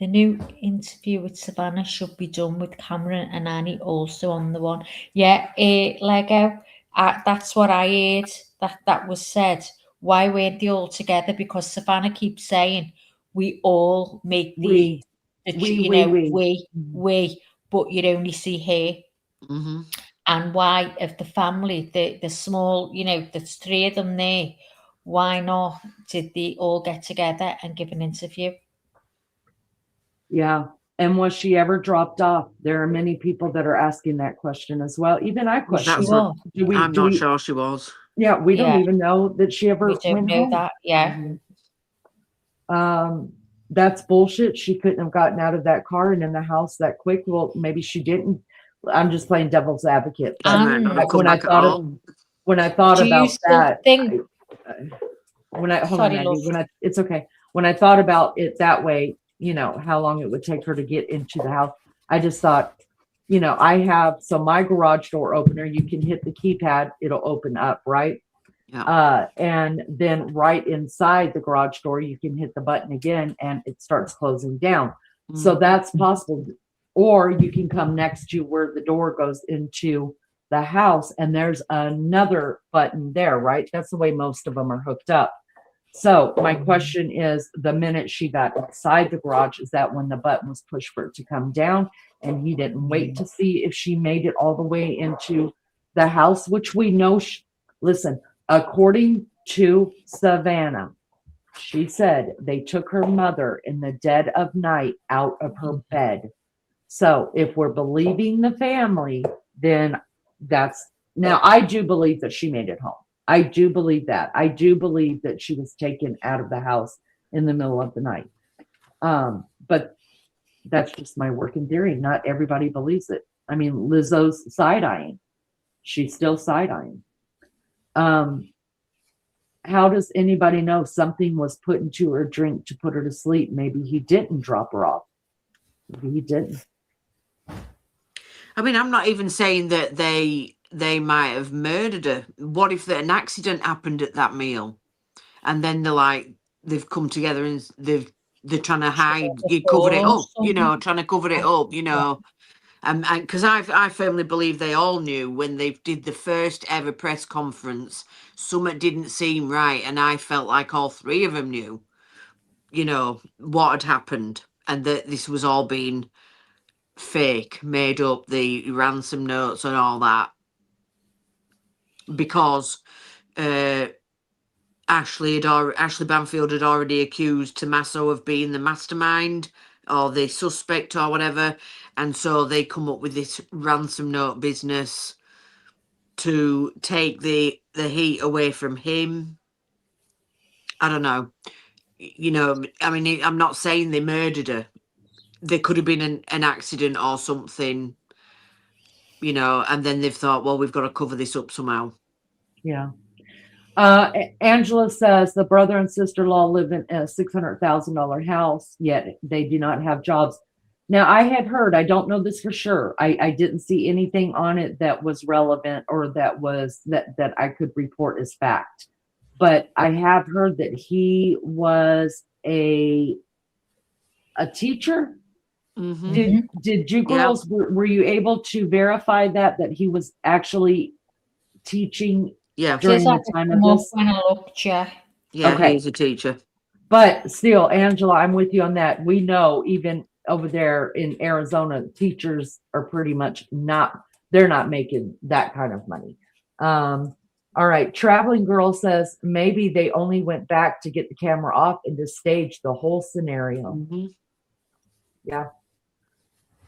The new interview with Savannah should be done with Cameron and Annie also on the one. Yeah, Lego. That's what I heard. That was said. Why weren't they all together? Because Savannah keeps saying we all make we, but you only see her. Mm-hmm. And why, if the family, the small, there's 3 of them there, why not did they all get together and give an interview? Yeah. And was she ever dropped off? There are many people that are asking that question as well. Even I question. I'm not sure she was. Yeah, we don't even know that she ever went home. That. Yeah. That's bullshit. She couldn't have gotten out of that car and in the house that quick. Well, maybe she didn't. I'm just playing devil's advocate. When I thought about that, it's okay. When I thought about it that way, how long it would take her to get into the house. I just thought, my garage door opener, you can hit the keypad, it'll open up, right? Yeah. And then right inside the garage door, you can hit the button again and it starts closing down. Mm-hmm. So that's possible. Or you can come next to where the door goes into the house and there's another button there, right? That's the way most of them are hooked up. So my question is, the minute she got inside the garage, is that when the button was pushed for it to come down and he didn't wait to see if she made it all the way into the house, which we know, listen, according to Savannah, she said they took her mother in the dead of night out of her bed. So if we're believing the family, then now I do believe that she made it home. I do believe that. I do believe that she was taken out of the house in the middle of the night. But that's just my working theory. Not everybody believes it. I mean, Lizzo's side-eyeing. She's still side-eyeing. how does anybody know something was put into her drink to put her to sleep? Maybe he didn't drop her off. Maybe he didn't. I mean, I'm not even saying that they might have murdered her. What if an accident happened at that meal, and then they've come together and they're trying to hide, you cover it up, trying to cover it up, and because I firmly believe they all knew when they did the first ever press conference, something didn't seem right, and I felt like all three of them knew, what had happened, and that this was all being fake, made up, the ransom notes and all that, because Ashley Banfield had already accused Tommaso of being the mastermind or the suspect or whatever, and so they come up with this ransom note business to take the heat away from him. I don't know. I mean, I'm not saying they murdered her. There could have been an accident or something, and then they've thought, well, we've got to cover this up somehow. Yeah. Angela says the brother and sister-in-law live in a $600,000 house, yet they do not have jobs. Now, I had heard, I don't know this for sure. I didn't see anything on it that was relevant or that I could report as fact. But I have heard that he was a teacher. Mm-hmm. Did you girls, were you able to verify that he was actually teaching during the time of this? When I looked, yeah, okay. He's a teacher. But still, Angela, I'm with you on that. We know even over there in Arizona, teachers are pretty much they're not making that kind of money. All right. Traveling Girl says maybe they only went back to get the camera off and to stage the whole scenario. Mm-hmm. Yeah.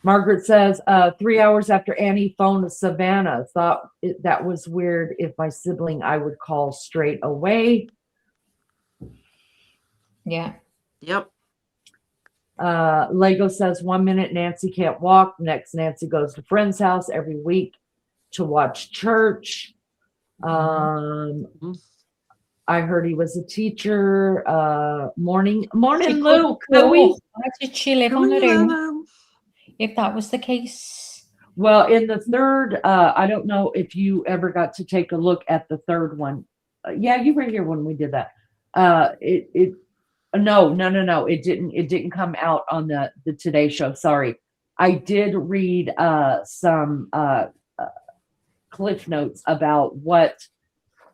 Margaret says, 3 hours after Annie phoned Savannah, thought that was weird. If my sibling, I would call straight away. Yeah. Yep. Lego says 1 minute Nancy can't walk. Next, Nancy goes to friend's house every week to watch church. Mm-hmm. I heard he was a teacher. Morning, Luke. Why did she live on her own? If that was the case. Well, in the third, I don't know if you ever got to take a look at the third one. Yeah, you were here when we did that. No. It didn't come out on the Today Show. Sorry. I did read some cliff notes about what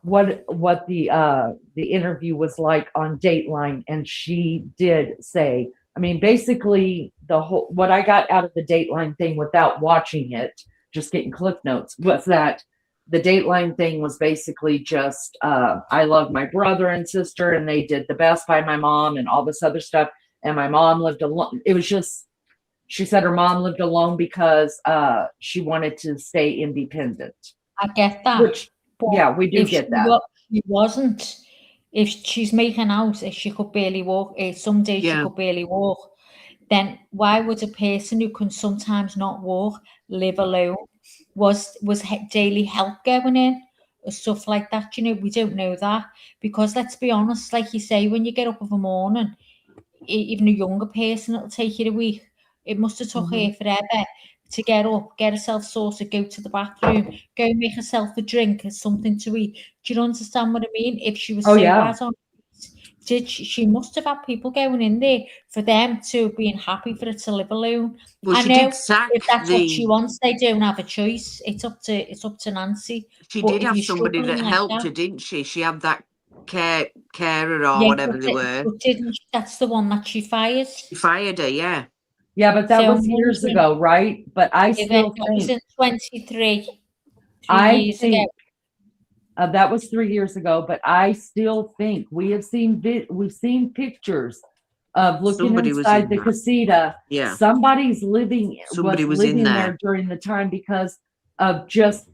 the interview was like on Dateline, and she did say, I mean, basically what I got out of the Dateline thing without watching it, just getting cliff notes, was that the Dateline thing was basically just I love my brother and sister, and they did the best by my mom and all this other stuff, and my mom lived alone. It was just, she said her mom lived alone because she wanted to stay independent. I get that. Which, yeah, we do get that. She wasn't. If she's making out, if she could barely walk, some days she could barely walk, then why would a person who can sometimes not walk live alone? Was daily help going in or stuff like that? We don't know that, because let's be honest, like you say, when you get up of a morning, even a younger person, it'll take you a week. It must have took her forever to get up, get herself sorted, go to the bathroom, go make herself a drink or something to eat. Do you understand what I mean? If she was bad on it, she must have had people going in there for them to being happy for her to live alone. Well, I she know did sack if that's what she wants, they don't have a choice. It's up to Nancy. She But did if have you're somebody that struggling like helped that- her, didn't she? She had that carer or whatever they were. But didn't she? That's the one that she fired. She fired her, yeah. Yeah, but that So was years ago, right? But I still that was think in 23. I years ago. think that was 3 years ago, but I still think we've seen pictures of looking Somebody was inside in the that. casita. Yeah. Somebody was in there. during the time because of just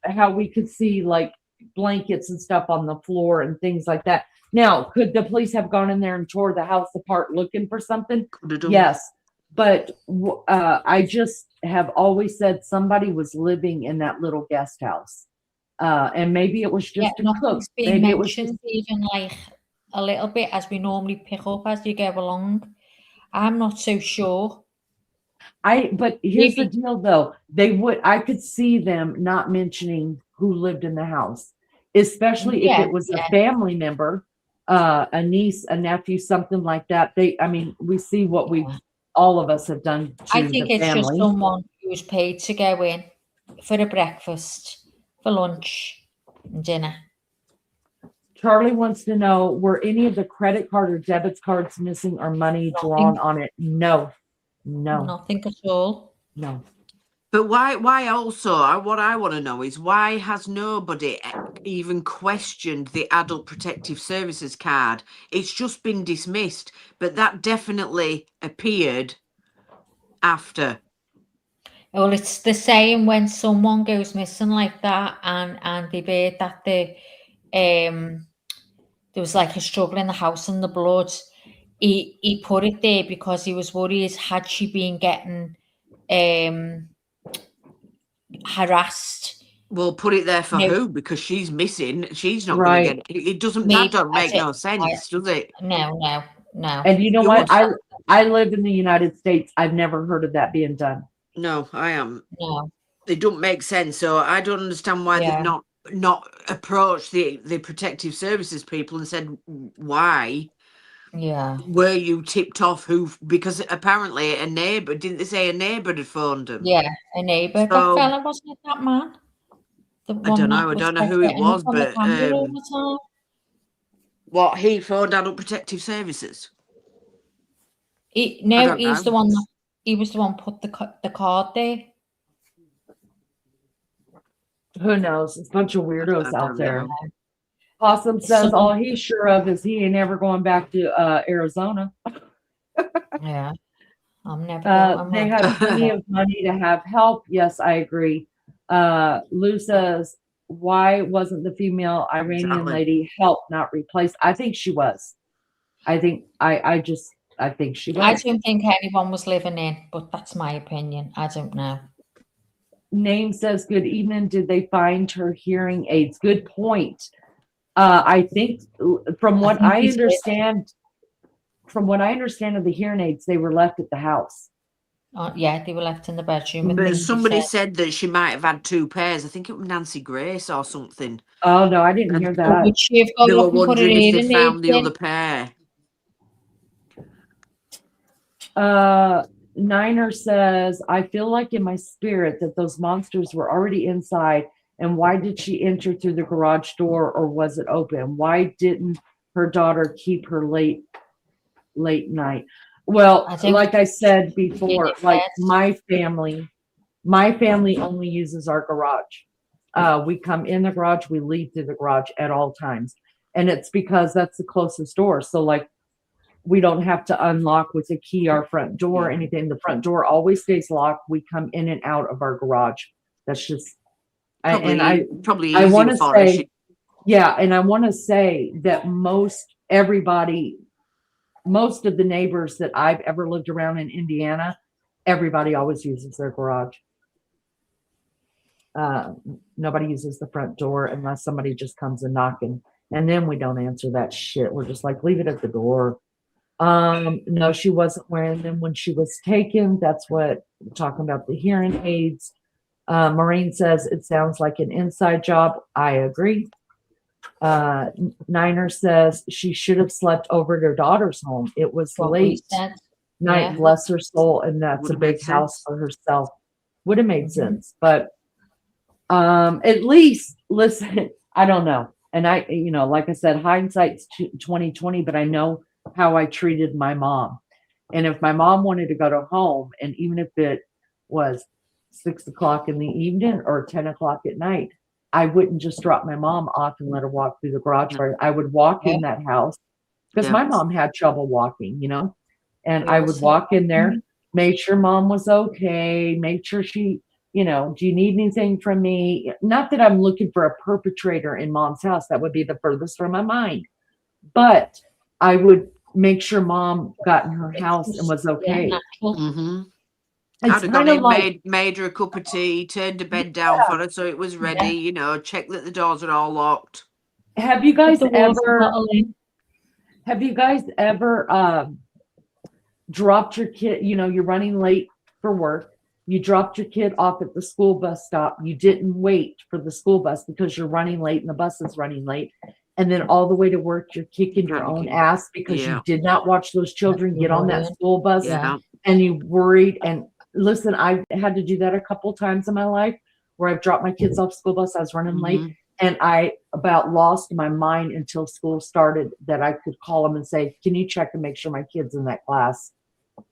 how we could see like blankets and stuff on the floor and things like that. Now, could the police have gone in there and tore the house apart looking for something? Yes. But I just have always said somebody was living in that little guest house. And maybe it was Yeah, just a cook. nothing's being Maybe it was just, mentioned even like a little bit as we normally pick up as you go along. I'm not so sure. but here's the Maybe. deal though. I could see them not mentioning who lived in the house, especially if Yeah, it was a yeah. family member, a niece, a nephew, something like that. We see what all of us have done to I think the it's just family. someone who's paid to go in for a breakfast, for lunch, and dinner. Charlie wants to know, were any of the credit card or debit cards missing or money drawn on it? No. Nothing at all. No. But why also, what I want to know is, why has nobody even questioned the Adult Protective Services card? It's just been dismissed, but that definitely appeared after. Well, it's the same when someone goes missing like that, and they've heard that there was like a struggle in the house and the blood. He put it there because he was worried, had she been getting harassed. Well, put it there for No. who? Because she's missing. She's not Right. going to get it. It doesn't. Me, That don't that's make no sense, does it? No. And you know You what? would- I live in the United States. I've never heard of that being done. No, I am. No. It don't make sense. So I don't understand why Yeah. they've not approached the protective services people and said, why Yeah. were you tipped off? Who? Because apparently a neighbour, didn't they say a neighbour had phoned them? Yeah, a neighbour. That So- fella, wasn't it, that man? The I don't know. I don't know who it was, on the but camera all the time. what, he phoned Adult Protective Services? He don't was know. the one. He was the one put the card there. Who knows? It's a bunch of weirdos I out don't there. know. Possum says So- all he's sure of is he ain't ever going back to Arizona. Yeah, I'm never going. They had plenty of money to have help. Yes, I agree. Lou says, why wasn't the female Iranian Exactly. lady helped, not replaced? I think she was. I think she was. I don't think anyone was living in, but that's my opinion. I don't know. Name says, good evening. Did they find her hearing aids? Good point. I think from what I understand of the hearing aids, they were left at the house. Yeah, they were left in the bedroom. But somebody said that she might have had 2 pairs. I think it was Nancy Grace or something. Oh no, I didn't hear that. Would she have gone They were up and put her wondering if hearing they found aids the in? other pair. Niner says, I feel like in my spirit that those monsters were already inside. And why did she enter through the garage door, or was it open? Why didn't her daughter keep her late night? Well, like I said before, like my family only uses our garage. We come in the garage, we leave through the garage at all times. And it's because that's the closest door. So like, we don't have to unlock with a key our front door or anything. The front door always stays locked. We come in and out of our garage. That's just, I want to say, yeah. And I want to say that most of the neighbors that I've ever lived around in Indiana, everybody always uses their garage. Nobody uses the front door unless somebody just comes and knocking. And then we don't answer that shit. We're just like, leave it at the door. No, she wasn't wearing them when she was taken. That's what we're talking about, the hearing aids. Maureen says it sounds like an inside job. I agree. Niner says she should have slept over at her daughter's home. It was late night, bless her soul, and that's a big house for herself. Would have made sense, but at least listen. I don't know, and like I said, hindsight's 2020. But I know how I treated my mom, and if my mom wanted to go to home, and even if it was 6 o'clock in the evening or 10 o'clock at night, I wouldn't just drop my mom off and let her walk through the garage door. I would walk in that house because my mom had trouble walking, and I would walk in there, make sure mom was okay, make sure she, do you need anything from me? Not that I'm looking for a perpetrator in mom's house. That would be the furthest from my mind. But I would make sure mom got in her house and was okay. I'd It's have gone kind of in, like, made her a cup of tea, turned her bed down for her so it was ready, you know, checked that the doors are all locked. have you Put guys the water ever, bottle in. dropped your kid, you know, you're running late for work, you dropped your kid off at the school bus stop, you didn't wait for the school bus because you're running late and the bus is running late, and then all the way to work you're kicking your own Panicking. ass because Yeah. you did not watch those children get on that Worrying. school bus, Yeah. and you worried. And listen, I had to do that a couple times in my life where I've dropped my kids off school bus, I was running late, Mhm. and I about lost my mind until school started, that I could call them and say, can you check and make sure my kid's in that class,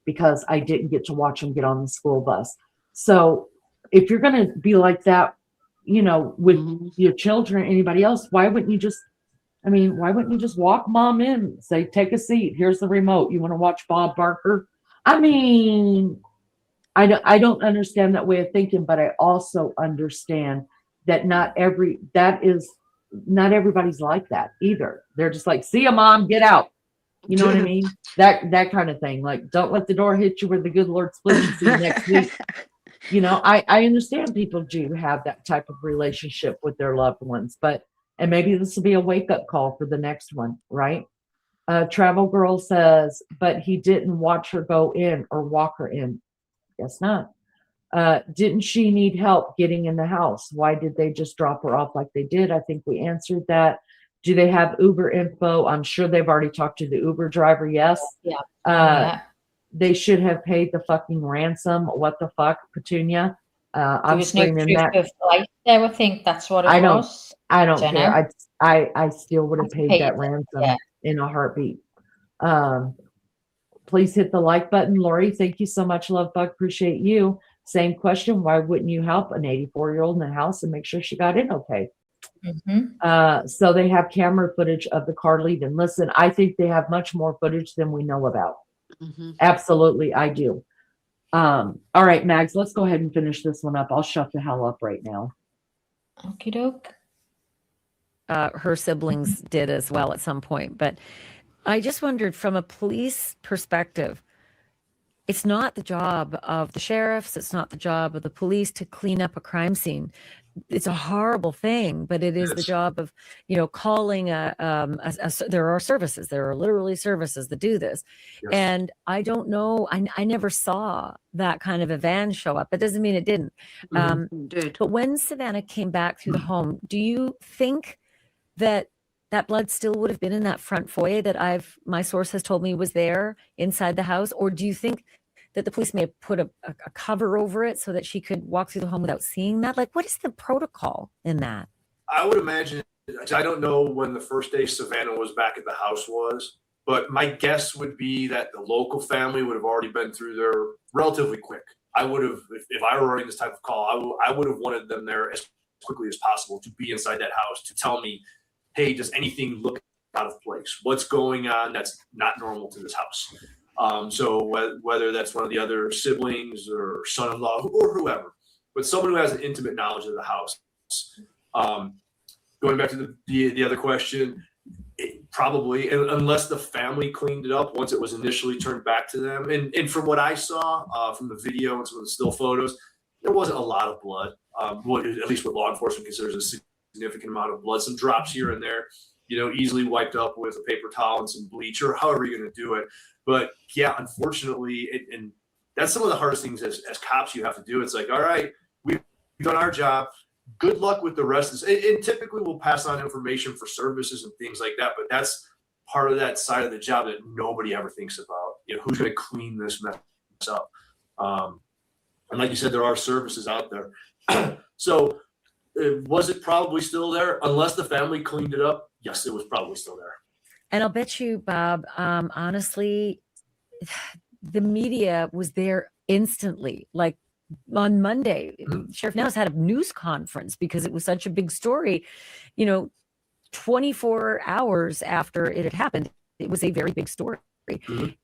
because I didn't get to watch them get on the school bus. So if you're going to be like that, you know, with Mhm. your children or anybody else, why wouldn't you just walk mom in, say, take a seat, here's the remote, you want to watch Bob Barker? I mean, I don't understand that way of thinking, but I also understand that not everybody's like that either. They're just like, see ya, mom, get out. You know what I mean? That kind of thing. Like, don't let the door hit you where the good Lord split you. See you next week. You know, I understand people do have that type of relationship with their loved ones, and maybe this will be a wake up call for the next one, right? Travel Girl says, but he didn't watch her go in or walk her in. Guess not. Didn't she need help getting in the house? Why did they just drop her off like they did? I think we answered that. Do they have Uber info? I'm sure they've already talked to the Uber driver. Yes. Yeah. They should have paid the fucking ransom. What the fuck, Petunia? There I'm was no screaming proof that. of life there. I think that's what it was. I don't Dunno. care. I still would have paid Paid that it, ransom yeah. in a heartbeat. Please hit the like button. Lori, thank you so much, love bug. Appreciate you. Same question. Why wouldn't you help an 84-year-old in the house and make sure she got in okay? So they have camera footage of the car leaving. Listen, I think they have much more footage than we know about. Mhm. Absolutely, I do. All right, Mags, let's go ahead and finish this one up. I'll shut the hell up right now. Okie doke. Her siblings did as well at some point. But I just wondered, from a police perspective, it's not the job of the sheriffs, it's not the job of the police to clean up a crime scene. It's a horrible thing, but it is the job of, you know, calling there are services, there are literally services that do this. Yes. And I don't know, I never saw that kind of a van show up. It doesn't mean it didn't. Dude. But when Savannah came back through the home, do you think that blood still would have been in that front foyer that my source has told me was there inside the house? Or do you think that the police may have put a cover over it so that she could walk through the home without seeing that? Like, what is the protocol in that? I would imagine, I don't know when the first day Savannah was back at the house was, but my guess would be that the local family would have already been through there relatively quick. I would have, if I were running this type of call, I would have wanted them there as quickly as possible to be inside that house, to tell me, hey, does anything look out of place? What's going on that's not normal to this house? So whether that's one of the other siblings or son-in-law or whoever, but someone who has an intimate knowledge of the house. Going back to the other question, probably, unless the family cleaned it up once it was initially turned back to them. And from what I saw from the video and some of the still photos, there wasn't a lot of blood, at least what law enforcement considers a significant amount of blood, some drops here and there, you know, easily wiped up with a paper towel and some bleach or however you're going to do it. But yeah, unfortunately, and that's some of the hardest things as cops you have to do. It's like, all right, we've done our job. Good luck with the rest of this. And typically we'll pass on information for services and things like that, but that's part of that side of the job that nobody ever thinks about. You know, who's going to clean this mess up? And like you said, there are services out there. So was it probably still there? Unless the family cleaned it up, yes, it was probably still there. And I'll bet you, Bob, honestly, the media was there instantly. Like on Monday, Sheriff Nels had a news conference because it was such a big story. You know, 24 hours after it had happened, it was a very big story.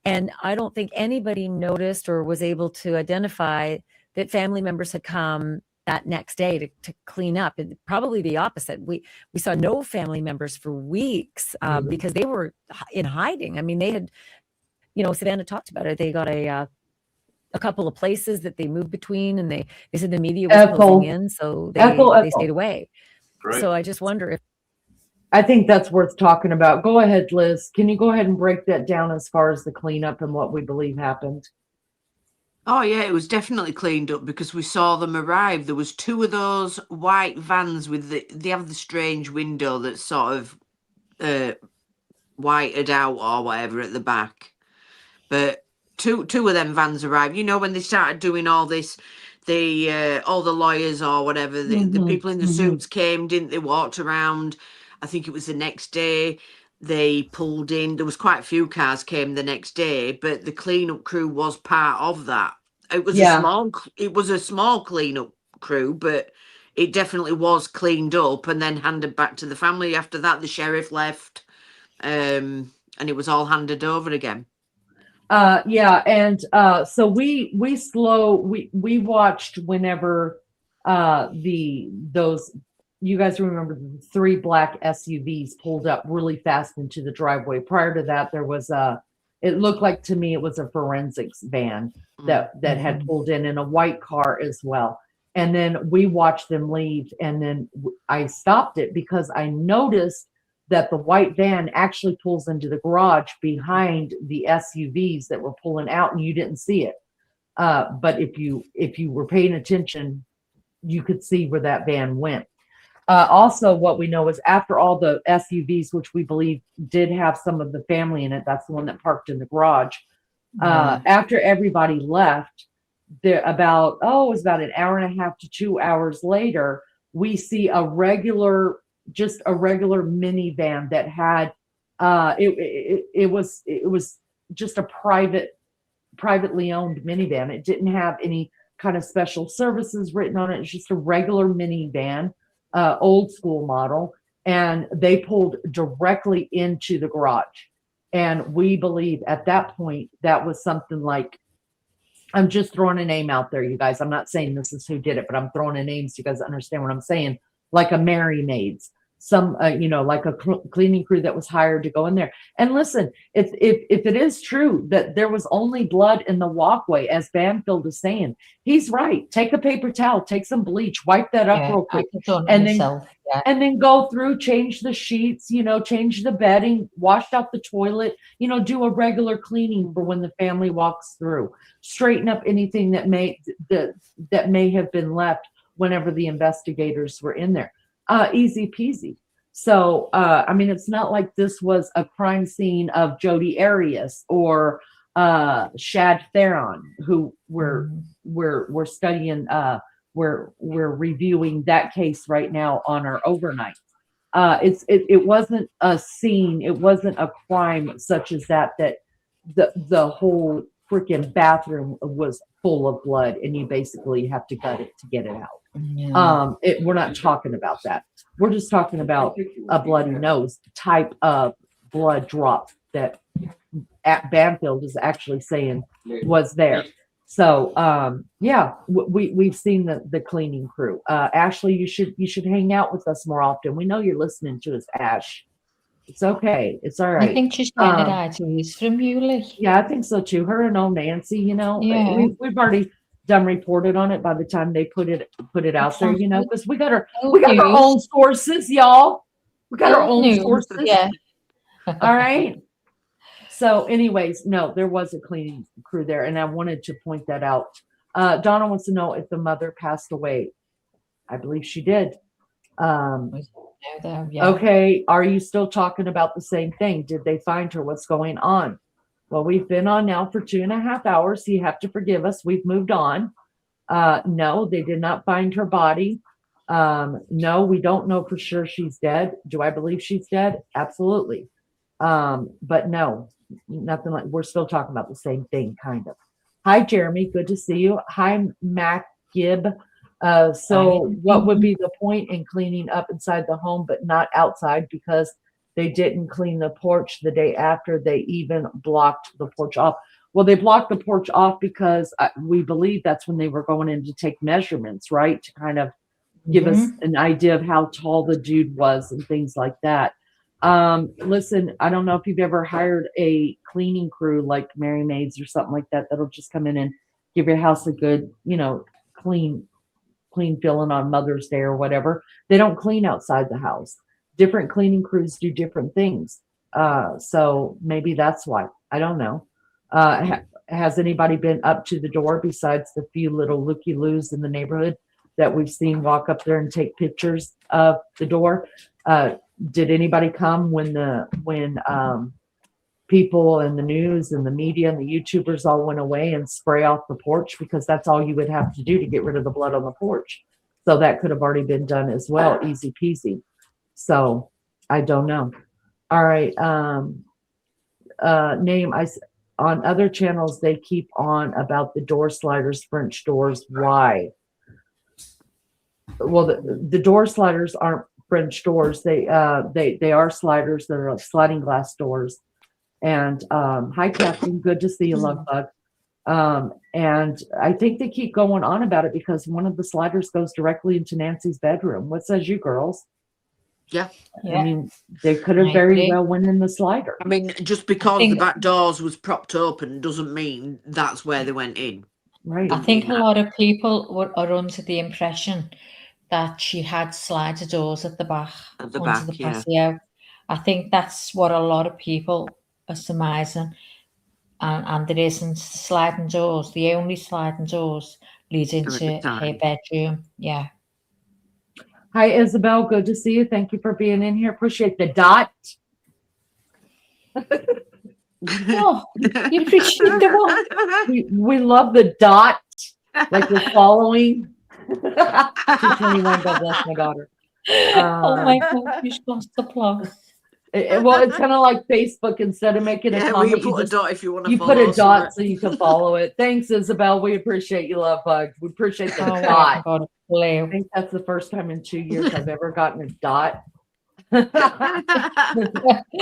And I don't think anybody noticed or was able to identify that family members had come that next day to clean up. And probably the opposite. We saw no family members for weeks because they were in hiding. I mean, they had, you know, Savannah talked about it. They got a a couple of places that they moved between, and they said the media was Ethel. closing in, so they Ethel. stayed away. Right. So I just wonder if I think that's worth talking about. Go ahead, Liz. Can you go ahead and break that down as far as the cleanup and what we believe happened? Oh yeah, it was definitely cleaned up because we saw them arrive. There was 2 of those white vans with they have the strange window that's sort of whited out or whatever at the back. But two of them vans arrived. You know, when they started doing all this, all the lawyers or whatever, the people in the suits came, didn't they? Walked around. I think it was the next day. They pulled in. There was quite a few cars came the next day, but the cleanup crew was part of that. It was a small cleanup crew, but it definitely was cleaned up and then handed back to the family. After that, the sheriff left, and it was all handed over again. Yeah, and so we watched whenever those, you guys remember the 3 black SUVs pulled up really fast into the driveway. Prior to that, there was it looked like to me it was a forensics van that had pulled in a white car as well. And then we watched them leave, and then I stopped it because I noticed that the white van actually pulls into the garage behind the SUVs that were pulling out, and you didn't see it. But if you were paying attention, you could see where that van went. Also, what we know is after all the SUVs, which we believe did have some of the family in it, that's the one that parked in the garage. After everybody left, it was about an hour and a half to 2 hours later, we see just a regular minivan that had it was just a privately owned minivan. It didn't have any kind of special services written on it. It's just a regular minivan, old school model, and they pulled directly into the garage. And we believe at that point that was something like, I'm just throwing a name out there, you guys. I'm not saying this is who did it, but I'm throwing a name so you guys understand what I'm saying. Like a Mary Maids, some, like a cleaning crew that was hired to go in there. And listen, if it is true that there was only blood in the walkway, as Banfield is saying, he's right. Take a paper towel, take some bleach, wipe that up real quick, and then go through, change the sheets, change the bedding, wash out the toilet, do a regular cleaning for when the family walks through, straighten up anything that may have been left whenever the investigators were in there. Easy peasy. So, it's not like this was a crime scene of Jodi Arias or Shad Theron, who we're studying. We're reviewing that case right now on our overnight. It wasn't a scene. It wasn't a crime such as that the whole freaking bathroom was full of blood, and you basically have to gut it to get it out. Yeah. We're not talking about that. We're just talking about a bloody nose type of blood drop that Banfield is actually saying was there. So we've seen the cleaning crew. Ashley, you should hang out with us more often. We know you're listening to us, Ash. It's okay. It's all right. I think she's getting ideas from you, Lee. Yeah, I think so too. Her and old Nancy, we've already done reported on it by the time they put it out there, because we got our own sources, y'all. We got our own sources. Yeah. All right. So anyways, no, there was a cleaning crew there, and I wanted to point that out. Donna wants to know if the mother passed away. I believe she did. Okay, are you still talking about the same thing? Did they find her? What's going on? Well, we've been on now for 2.5 hours, so you have to forgive us. We've moved on. No, they did not find her body. No, we don't know for sure she's dead. Do I believe she's dead? Absolutely. But no, nothing like, we're still talking about the same thing, kind of. Hi, Jeremy. Good to see you. Hi, Mac Gibb. So what would be the point in cleaning up inside the home, but not outside, because they didn't clean the porch the day after? They even blocked the porch off. Well, they blocked the porch off because we believe that's when they were going in to take measurements, right? To kind of give us an idea of how tall the dude was and things like that. Listen, I don't know if you've ever hired a cleaning crew like Mary Maids or something like that, that'll just come in and give your house a good, clean feeling on Mother's Day or whatever. They don't clean outside the house. Different cleaning crews do different things. So maybe that's why. I don't know. Has anybody been up to the door besides the few little looky-loos in the neighborhood that we've seen walk up there and take pictures of the door? Did anybody come when people in the news and the media and the YouTubers all went away and spray off the porch? Because that's all you would have to do to get rid of the blood on the porch. So that could have already been done as well, easy peasy. So I don't know. All right. On other channels, they keep on about the door sliders, French doors. Why? Well, the door sliders aren't French doors. They are sliders. They're sliding glass doors. And hi, Captain. Good to see you, love bug. And I think they keep going on about it because one of the sliders goes directly into Nancy's bedroom. What says you girls? Yeah. I mean, they could have very well went in the slider. I mean, just because the back doors was propped open doesn't mean that's where they went in. Right. I think a lot of people are under the impression that she had slider doors at the back, At the onto back, the yeah. patio. I think that's what a lot of people are surmising. And there isn't sliding doors. The only sliding doors lead into her bedroom. Yeah. Hi, Isabel. Good to see you. Thank you for being in here. Appreciate the dot. Oh, you appreciate the one. We love the dot, like we're following. 221, God bless my daughter. Oh my God, you lost the plot. Well, it's kind of like Facebook. Instead of making a comment, you put a dot if you want to follow. You put a dot so you can follow it. Thanks, Isabel. We appreciate you, love bug. We appreciate the dot. God, I think that's the first time in 2 years I've ever gotten a dot. All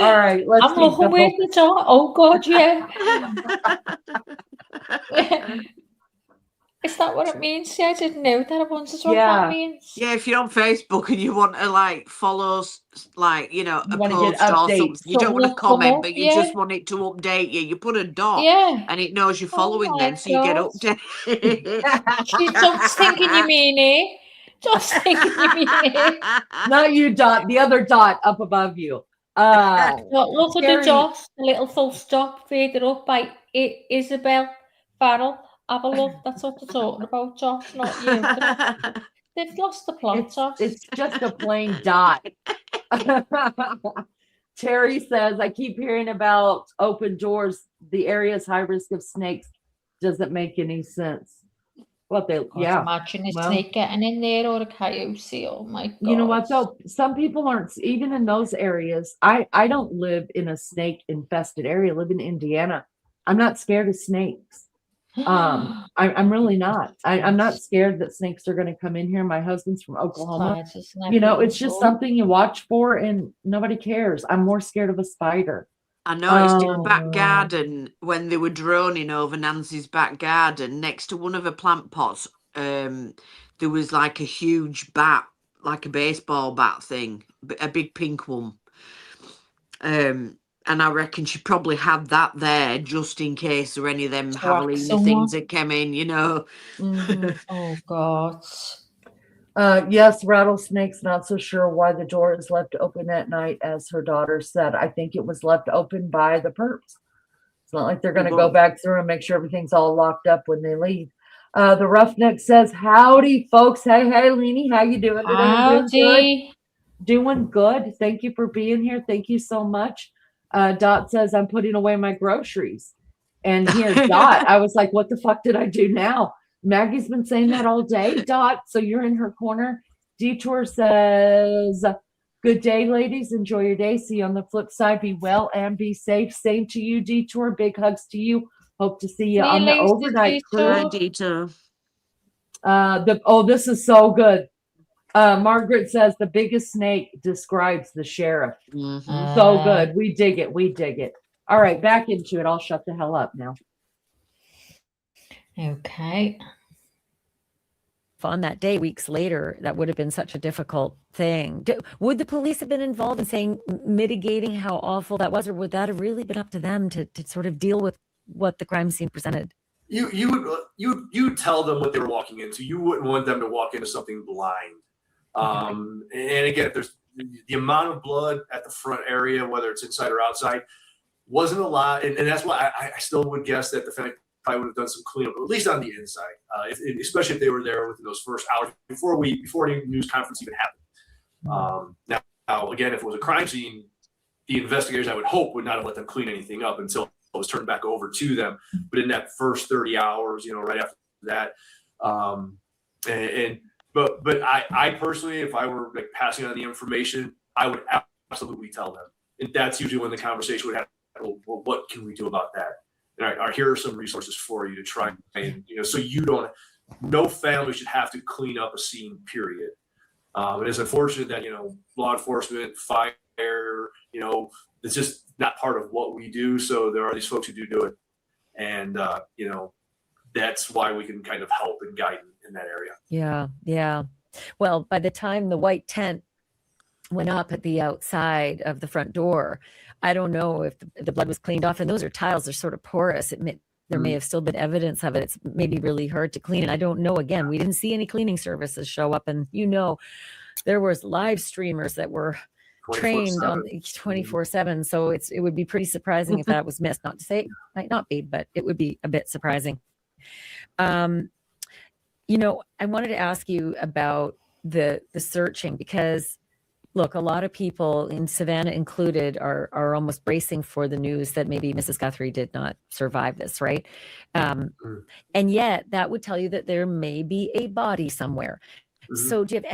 right, let's I'm looking with the dot. Oh God, yeah. Is that what it means? Yeah, I didn't know that. I wondered what that means. Yeah, if you're on Facebook and you want to like follow, like, you know, a post or something, you don't want to comment, but you just want it to update you. You put a dot, and it knows you're following then, so you get updated. Just thinking you mean it. Just thinking you mean it. Not you, dot. The other dot up above you. Look at the dot, the little full stop faded up by Isabel Farrell. Have a look. That's what they're talking about, Josh, not you. They've lost the plot, Josh. It's just a plain dot. Terry says, I keep hearing about open doors. The area is high risk of snakes. Doesn't make any sense. Well, imagine a snake getting in there or a coyote. Oh my God. You know what though? Some people aren't, even in those areas. I don't live in a snake infested area. I live in Indiana. I'm not scared of snakes. I'm really not. I'm not scared that snakes are going to come in here. My husband's from Oklahoma. It's just something you watch for and nobody cares. I'm more scared of a spider. I noticed in the back garden when they were droning over Nancy's back garden, next to one of her plant pots, there was like a huge bat, like a baseball bat thing, a big pink one. And I reckon she probably had that there just in case there were any of them Halloween things that came in, you know. Oh, God. Yes, rattlesnakes. Not so sure why the door is left open at night, as her daughter said. I think it was left open by the perps. It's not like they're going to go back through and make sure everything's all locked up when they leave. The Roughneck says, howdy, folks. Hey, Leanie. How you doing today? Howdy. Doing good. Thank you for being here. Thank you so much. Dot says, I'm putting away my groceries. And here, Dot, I was like, what the fuck did I do now? Maggie's been saying that all day, Dot. So you're in her corner. Detour says, good day, ladies. Enjoy your day. See you on the flip side. Be well and be safe. Same to you, Detour. Big hugs to you. Hope to see you on the overnight crew. Detour. This is so good. Margaret says the biggest snake describes the sheriff. So good. We dig it. We dig it. All right, back into it. I'll shut the hell up now. Okay. On that day, weeks later, that would have been such a difficult thing. Would the police have been involved in saying, mitigating how awful that was, or would that have really been up to them to sort of deal with what the crime scene presented? you would tell them what they were walking into. You wouldn't want them to walk into something blind. And again, if there's the amount of blood at the front area, whether it's inside or outside, wasn't a lot, and that's why I still would guess that the fact probably would have done some cleanup, at least on the inside, especially if they were there within those first hours before any news conference even happened. Now, again, if it was a crime scene, the investigators, I would hope, would not have let them clean anything up until it was turned back over to them. But in that first 30 hours, right after that, but I personally, if I were like passing on the information, I would absolutely tell them, and that's usually when the conversation would happen. Well, what can we do about that? And here are some resources for you to try and, so you don't, no family should have to clean up a scene, period. It is unfortunate that, law enforcement, fire, it's just not part of what we do. So there are these folks who do it. And, that's why we can kind of help and guide in that area. Yeah. Yeah. Well, by the time the white tent went up at the outside of the front door, I don't know if the blood was cleaned off, and those are tiles, they're sort of porous. There may have still been evidence of it. It's maybe really hard to clean. And I don't know, again, we didn't see any cleaning services show up. And there was live streamers that were trained on 24/7. So it would be pretty surprising if that was missed. Not to say it might not be, but it would be a bit surprising. I wanted to ask you about the searching, because look, a lot of people, in Savannah included, are almost bracing for the news that maybe Mrs. Guthrie did not survive this, right? And yet that would tell you that there may be a body somewhere. So do you have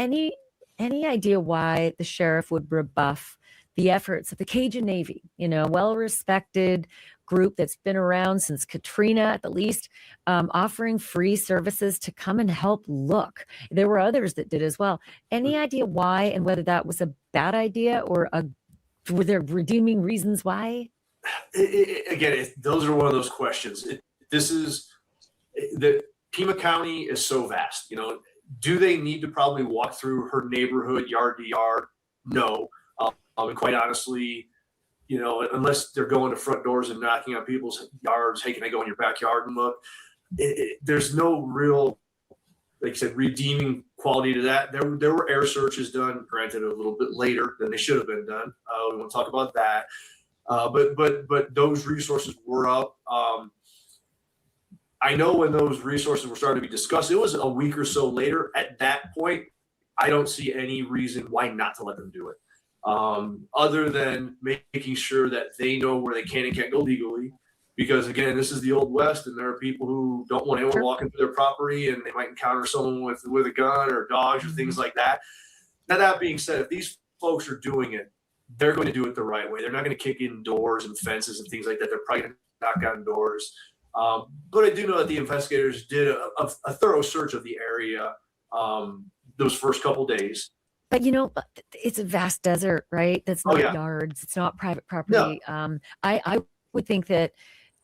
any idea why the sheriff would rebuff the efforts of the Cajun Navy, well-respected group that's been around since Katrina at the least, offering free services to come and help look? There were others that did as well. Any idea why, and whether that was a bad idea or were there redeeming reasons why? Again, those are one of those questions. The Pima County is so vast. Do they need to probably walk through her neighborhood yard to yard? No. And quite honestly, unless they're going to front doors and knocking on people's yards, hey, can I go in your backyard and look? There's no real, like you said, redeeming quality to that. There were air searches done, granted a little bit later than they should have been done. We won't talk about that. But those resources were up. I know when those resources were starting to be discussed, it was a week or so later. At that point, I don't see any reason why not to let them do it. Other than making sure that they know where they can and can't go legally. Because again, this is the Old West, and there are people who don't want anyone walking through their property, and they might encounter someone with a gun or dogs or things like that. Now, that being said, if these folks are doing it, they're going to do it the right way. They're not going to kick in doors and fences and things like that. They're probably going to knock on doors. But I do know that the investigators did a thorough search of the area those first couple days. But it's a vast desert, right? That's not yards. It's not private property. No. I would think that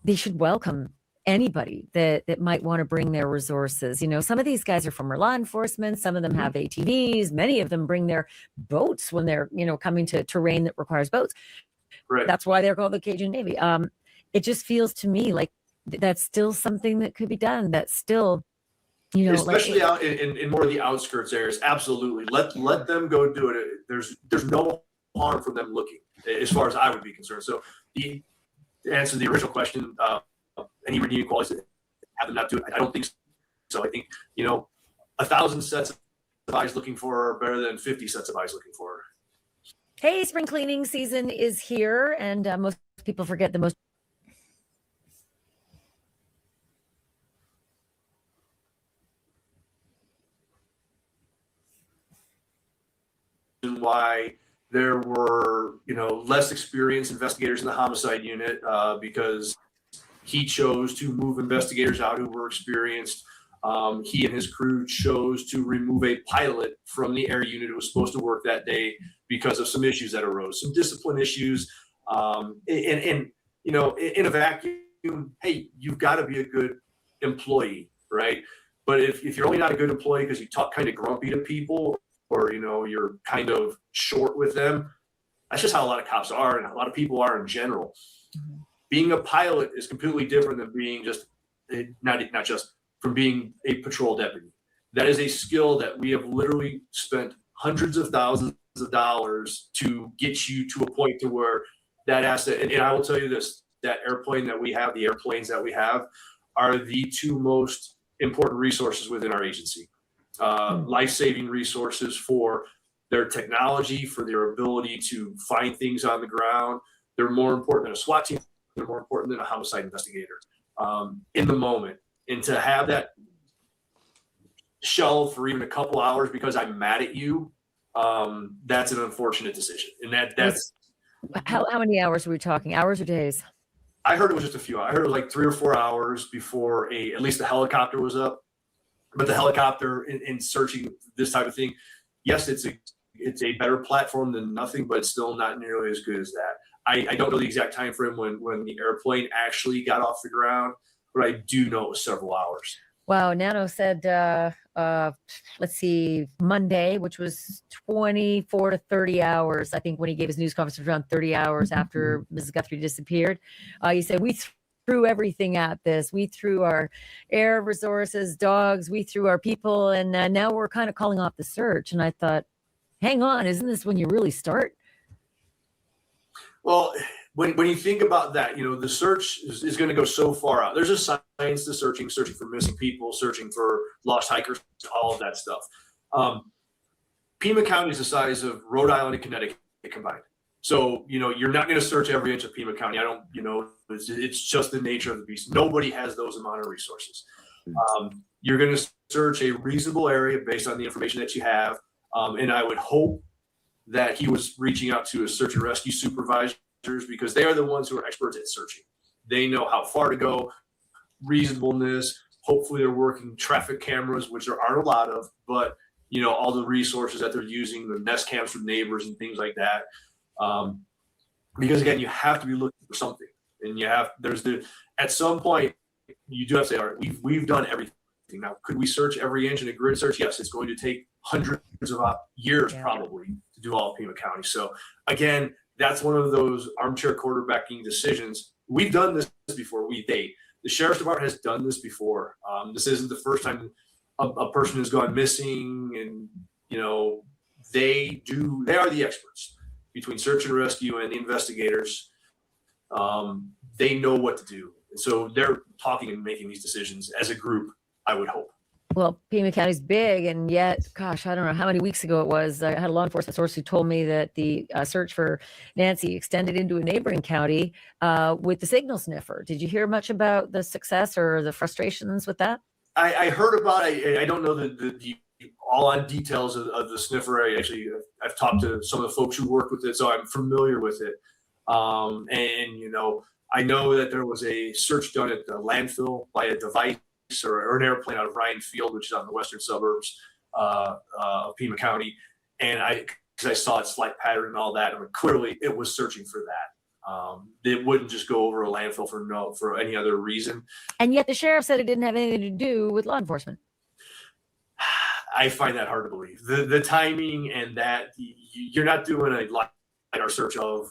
they should welcome anybody that might want to bring their resources. Some of these guys are former law enforcement. Some of them have ATVs. Many of them bring their boats when they're, coming to terrain that requires boats. Right. That's why they're called the Cajun Navy. It just feels to me like that's still something that could be done. That's still, especially out in more of the outskirts areas. Absolutely. Let them go do it. There's no harm from them looking, as far as I would be concerned. So the answer to the original question, any redeeming qualities, have them not do it. I don't think so. I think, 1,000 sets of eyes looking for her are better than 50 sets of eyes looking for her. Hey, spring cleaning season is here, and most people forget the most why there were, less experienced investigators in the homicide unit because he chose to move investigators out who were experienced. He and his crew chose to remove a pilot from the air unit who was supposed to work that day because of some issues that arose, some discipline issues. In a vacuum, hey, you've got to be a good employee, right? But if you're only not a good employee because you talk kind of grumpy to people, or you're kind of short with them, that's just how a lot of cops are, and a lot of people are in general. Being a pilot is completely different than being just not just from being a patrol deputy. That is a skill that we have literally spent hundreds of thousands of dollars to get you to a point to where that asset, and I will tell you this, that airplane that we have, the airplanes that we have are the two most important resources within our agency. Life-saving resources for their technology, for their ability to find things on the ground. They're more important than a SWAT team. They're more important than a homicide investigator in the moment. And to have that shelved for even a couple hours because I'm mad at you, that's an unfortunate decision. And that's how many hours are we talking? Hours or days? I heard it was just a few hours. I heard it was like 3 or 4 hours before at least the helicopter was up. But the helicopter in searching this type of thing, yes, it's a better platform than nothing, but it's still not nearly as good as that. I don't know the exact time frame when the airplane actually got off the ground, but I do know it was several hours. Wow. Nano said, let's see, Monday, which was 24 to 30 hours. I think when he gave his news conference, it was around 30 hours after Mrs. Guthrie disappeared. He said, we threw everything at this. We threw our air resources, dogs, we threw our people, and now we're kind of calling off the search. And I thought, hang on, isn't this when you really start? Well, when you think about that, the search is going to go so far out. There's a science to searching for missing people, searching for lost hikers, all of that stuff. Pima County is the size of Rhode Island and Connecticut combined. So, you're not going to search every inch of Pima County. It's just the nature of the beast. Nobody has those amount of resources. You're going to search a reasonable area based on the information that you have. And I would hope that he was reaching out to his search and rescue supervisors because they are the ones who are experts at searching. They know how far to go, reasonableness. Hopefully they're working traffic cameras, which there aren't a lot of, but all the resources that they're using, the Nest cams from neighbors and things like that. Because again, you have to be looking for something, and at some point you do have to say, all right, we've done everything. Now, could we search every inch in a grid search? Yes, it's going to take hundreds of years probably to do all of Pima County. So again, that's one of those armchair quarterbacking decisions. We've done this before. The sheriff's department has done this before. This isn't the first time a person has gone missing, and they are the experts between search and rescue and the investigators. They know what to do. And so they're talking and making these decisions as a group, I would hope. Well, Pima County's big, and yet, gosh, I don't know how many weeks ago it was. I had a law enforcement source who told me that the search for Nancy extended into a neighboring county with the signal sniffer. Did you hear much about the success or the frustrations with that? I heard about it. I don't know the all on details of the sniffer. I've talked to some of the folks who work with it, so I'm familiar with it. I know that there was a search done at the landfill by a device or an airplane out of Ryan Field, which is on the western suburbs of Pima County. And because I saw its flight pattern and all that, clearly it was searching for that. It wouldn't just go over a landfill for any other reason. And yet the sheriff said it didn't have anything to do with law enforcement. I find that hard to believe. The timing and that you're not doing a LiDAR search of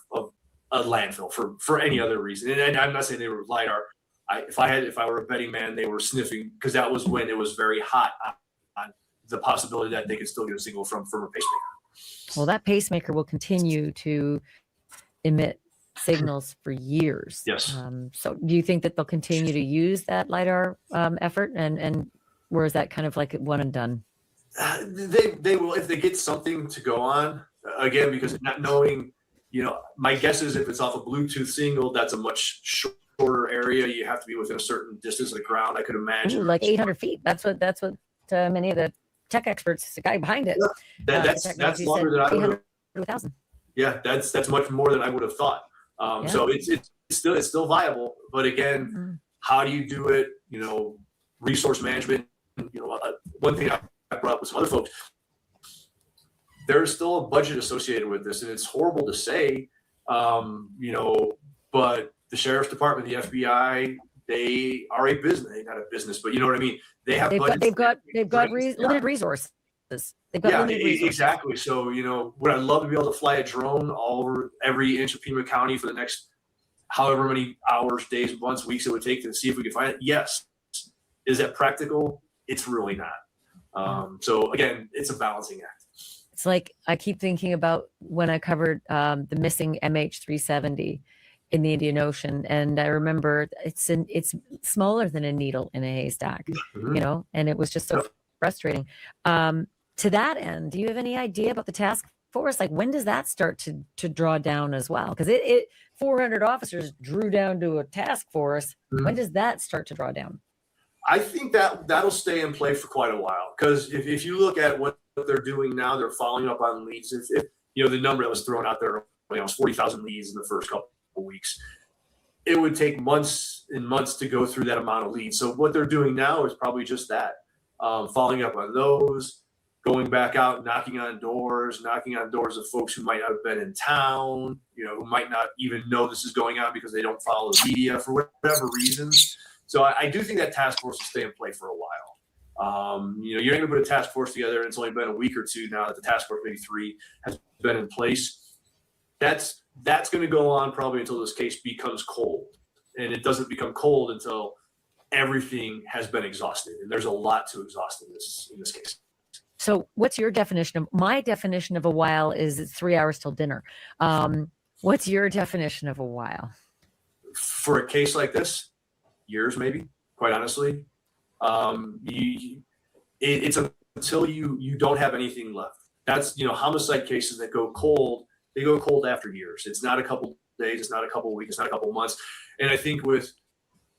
a landfill for any other reason. And I'm not saying they were LiDAR. If I were a betting man, they were sniffing because that was when it was very hot on the possibility that they could still get a signal from a pacemaker. Well, that pacemaker will continue to emit signals for years. Yes. So do you think that they'll continue to use that LiDAR effort, and where is that kind of like one and done? They will if they get something to go on. Again, because not knowing, my guess is if it's off a Bluetooth signal, that's a much shorter area. You have to be within a certain distance of the ground, I could imagine. Ooh, like 800 feet. That's what many of the tech experts, the guy behind it. Yeah, that's longer than I would have. Yeah, that's much more than I would have thought. So it's still viable, but again, how do you do it? Resource management. One thing I brought up with some other folks. There's still a budget associated with this, and it's horrible to say, but the sheriff's department, the FBI, they are a business. They're not a business, but you know what I mean. They've got limited resources. They've got limited resources. Exactly. So would I love to be able to fly a drone all over every inch of Pima County for the next however many hours, days, months, weeks it would take to see if we could find it? Yes. Is that practical? It's really not. So again, it's a balancing act. It's like I keep thinking about when I covered the missing MH370 in the Indian Ocean, and I remember it's smaller than a needle in a haystack, Mhm. you know, and it was just so frustrating. To that end, do you have any idea about the task force? Like, when does that start to draw down as well? Because it 400 officers drew down to a task force. Mhm. When does that start to draw down? I think that'll stay in play for quite a while, because if you look at what they're doing now, they're following up on leads. If you know the number that was thrown out there, was 40,000 leads in the first couple of weeks. It would take months and months to go through that amount of leads. So what they're doing now is probably just that, following up on those, going back out, knocking on doors of folks who might not have been in town, you know, who might not even know this is going on because they don't follow the media for whatever reasons. So I do think that task force will stay in play for a while. You know, you're going to put a task force together, and it's only been a week or two now that the task force, maybe 3, has been in place. That's going to go on probably until this case becomes cold, and it doesn't become cold until everything has been exhausted. And there's a lot to exhaust in this case. So what's your definition my definition of a while is it's 3 hours till dinner. What's your definition of a while? For a case like this, years, maybe, quite honestly. It's until you don't have anything left. That's, you know, homicide cases that go cold, they go cold after years. It's not a couple days, it's not a couple weeks, it's not a couple months. And I think with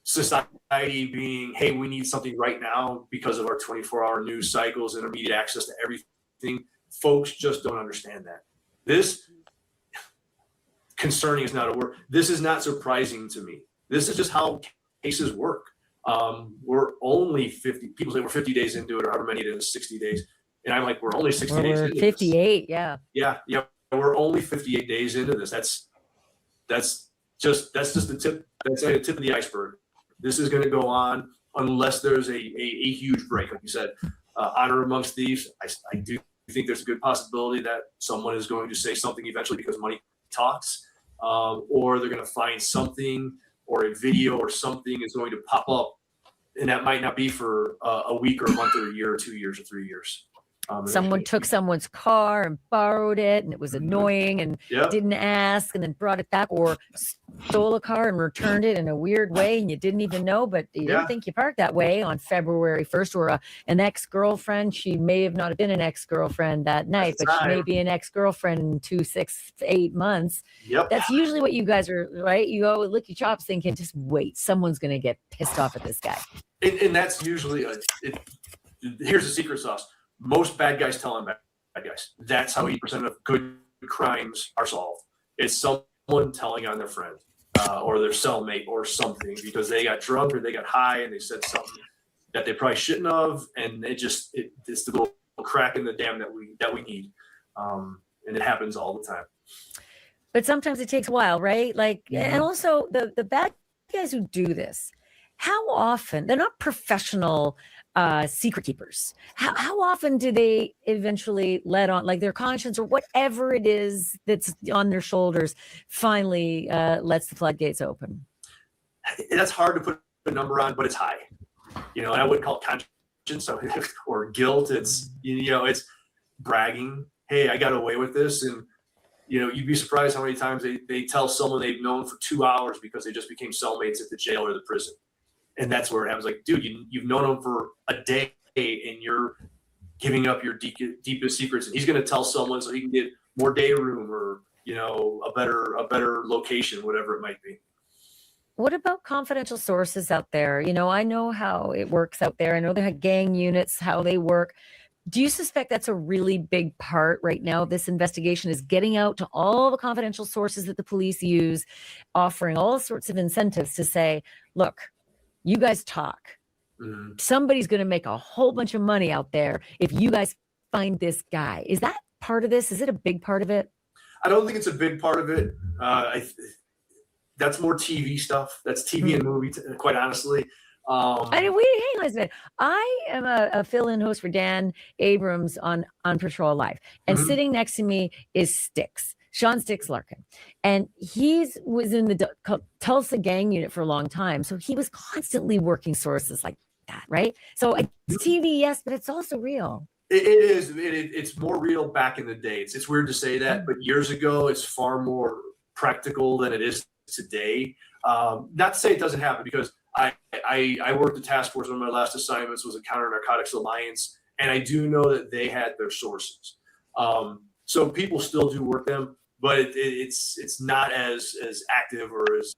society being, hey, we need something right now because of our 24-hour news cycles and immediate access to everything, folks just don't understand that. This, concerning is not a word. This is not surprising to me. This is just how cases work. We're only 50, people say we're 50 days into it, or however many it is, 60 days. And I'm like, we're only 60 days into 58, this. Yeah. We're only 58 days into this. That's just the tip. That's the tip of the iceberg. This is going to go on unless there's a huge break. Like you said, honor amongst thieves. I do think there's a good possibility that someone is going to say something eventually because money talks, or they're going to find something, or a video or something is going to pop up, and that might not be for a week or a month or a year or 2 years or 3 years. Someone took someone's car and borrowed it, and it was annoying, and didn't ask, and then brought it back, or stole a car and returned it in a weird way, and you didn't even know, but you didn't think you parked that way on February 1st, or an ex-girlfriend. She may have not been an ex-girlfriend that night, but she may be an ex-girlfriend in 2, 6, 8 months. That's usually what you guys are, right? You go lick your chops thinking, just wait, someone's going to get pissed off at this guy. And that's usually, here's the secret sauce. Most bad guys tell on bad guys. That's how 80% of good crimes are solved. It's someone telling on their friend or their cellmate or something because they got drunk or they got high and they said something that they probably shouldn't have, and it's the little crack in the dam that we need, and it happens all the time. But sometimes it takes a while, right? Like, and also the bad guys who do this, how often they're not professional secret keepers. How often do they eventually let on, like their conscience or whatever it is that's on their shoulders finally lets the floodgates open? That's hard to put a number on, but it's high. You know, and I wouldn't call it conscience or guilt. It's, you know, it's bragging. Hey, I got away with this. And, you know, you'd be surprised how many times they tell someone they've known for 2 hours because they just became cellmates at the jail or the prison. And that's where it happens. Like, dude, you've known him for a day and you're giving up your deepest secrets. And he's going to tell someone so he can get more day room or, you know, a better location, whatever it might be. What about confidential sources out there? You know, I know how it works out there. I know they have gang units, how they work. Do you suspect that's a really big part right now? This investigation is getting out to all the confidential sources that the police use, offering all sorts of incentives to say, look, you guys talk. Mm-hmm. Somebody's going to make a whole bunch of money out there if you guys find this guy. Is that part of this? Is it a big part of it? I don't think it's a big part of it. That's more TV stuff. That's TV and movie, quite honestly. Hang on a minute. I am a fill-in host for Dan Abrams on Patrol Live, and sitting next to me is Styx. Sean Styx Larkin. And he was in the Tulsa gang unit for a long time. So he was constantly working sources like that, right? So it's TV, yes, but it's also real. It is. It's more real back in the day. It's weird to say that, but years ago, it's far more practical than it is today. Not to say it doesn't happen, because I worked the task force. One of my last assignments was a Counter Narcotics Alliance, and I do know that they had their sources. So people still do work them, but it's not as active or as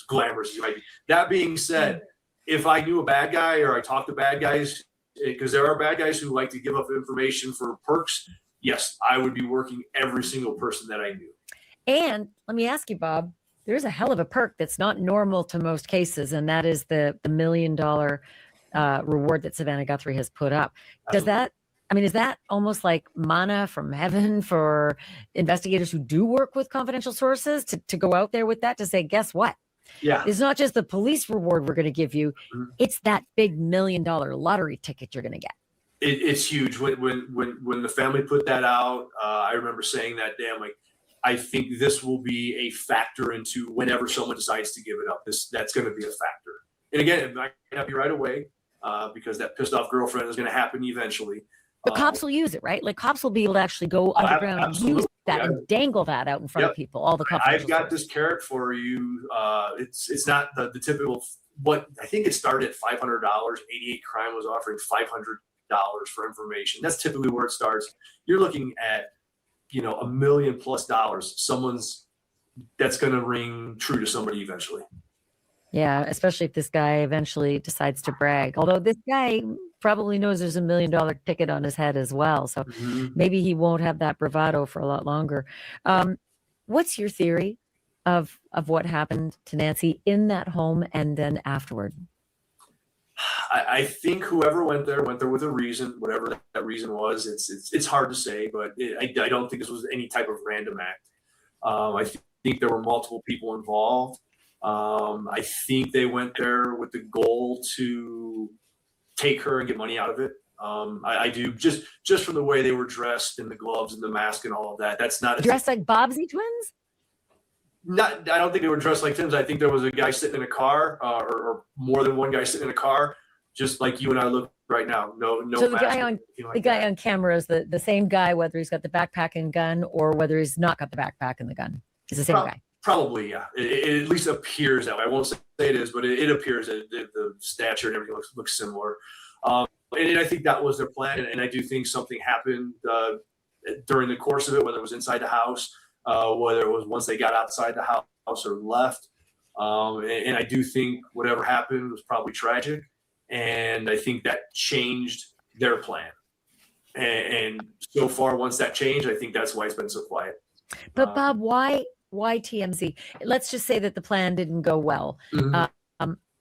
glamorous as it might be. That being said, if I knew a bad guy or I talked to bad guys, because there are bad guys who like to give up information for perks, yes, I would be working every single person that I knew. And let me ask you, Bob, there's a hell of a perk that's not normal to most cases, and that is the $1 million reward that Savannah Guthrie has put up. Does that, I mean, is that almost like manna from heaven for investigators who do work with confidential sources to go out there with that, to say, guess what? Yeah. It's not just the police reward we're going to give you. It's that big $1 million lottery ticket you're going to get. It's huge. When the family put that out, I remember saying that day, I'm like, I think this will be a factor into whenever someone decides to give it up. That's going to be a factor. And again, it might not be right away, because that pissed off girlfriend is going to happen eventually. But cops will use it, right? Like cops will be able to actually go underground and use that and dangle that out in front of people. All the I've got this carrot for you. It's not the typical. What I think it started at $500. 88 Crime was offering $500 for information. That's typically where it starts. You're looking at $1 million+ someone's that's going to ring true to somebody eventually. Yeah, especially if this guy eventually decides to brag. Although this guy probably knows there's $1 million ticket on his head as well. So maybe he won't have that bravado for a lot longer. What's your theory of what happened to Nancy in that home and then afterward? I think whoever went there with a reason, whatever that reason was. It's hard to say, but I don't think this was any type of random act. I think there were multiple people involved. I think they went there with the goal to take her and get money out of it. I do just from the way they were dressed and the gloves and the mask and all of that. That's not dressed like Bobbsey twins. I don't think they were dressed like twins. I think there was a guy sitting in a car, or more than one guy sitting in a car, just like you and I look right now. No. So the guy on camera is the same guy, whether he's got the backpack and gun or whether he's not got the backpack and the gun. It's the same guy. Probably, yeah. It at least appears that way. I won't say it is, but it appears that the stature and everything looks similar. And I think that was their plan. And I do think something happened during the course of it, whether it was inside the house, whether it was once they got outside the house or left. And I do think whatever happened was probably tragic. And I think that changed their plan. And so far, once that changed, I think that's why it's been so quiet. But Bob, why TMZ? Let's just say that the plan didn't go well.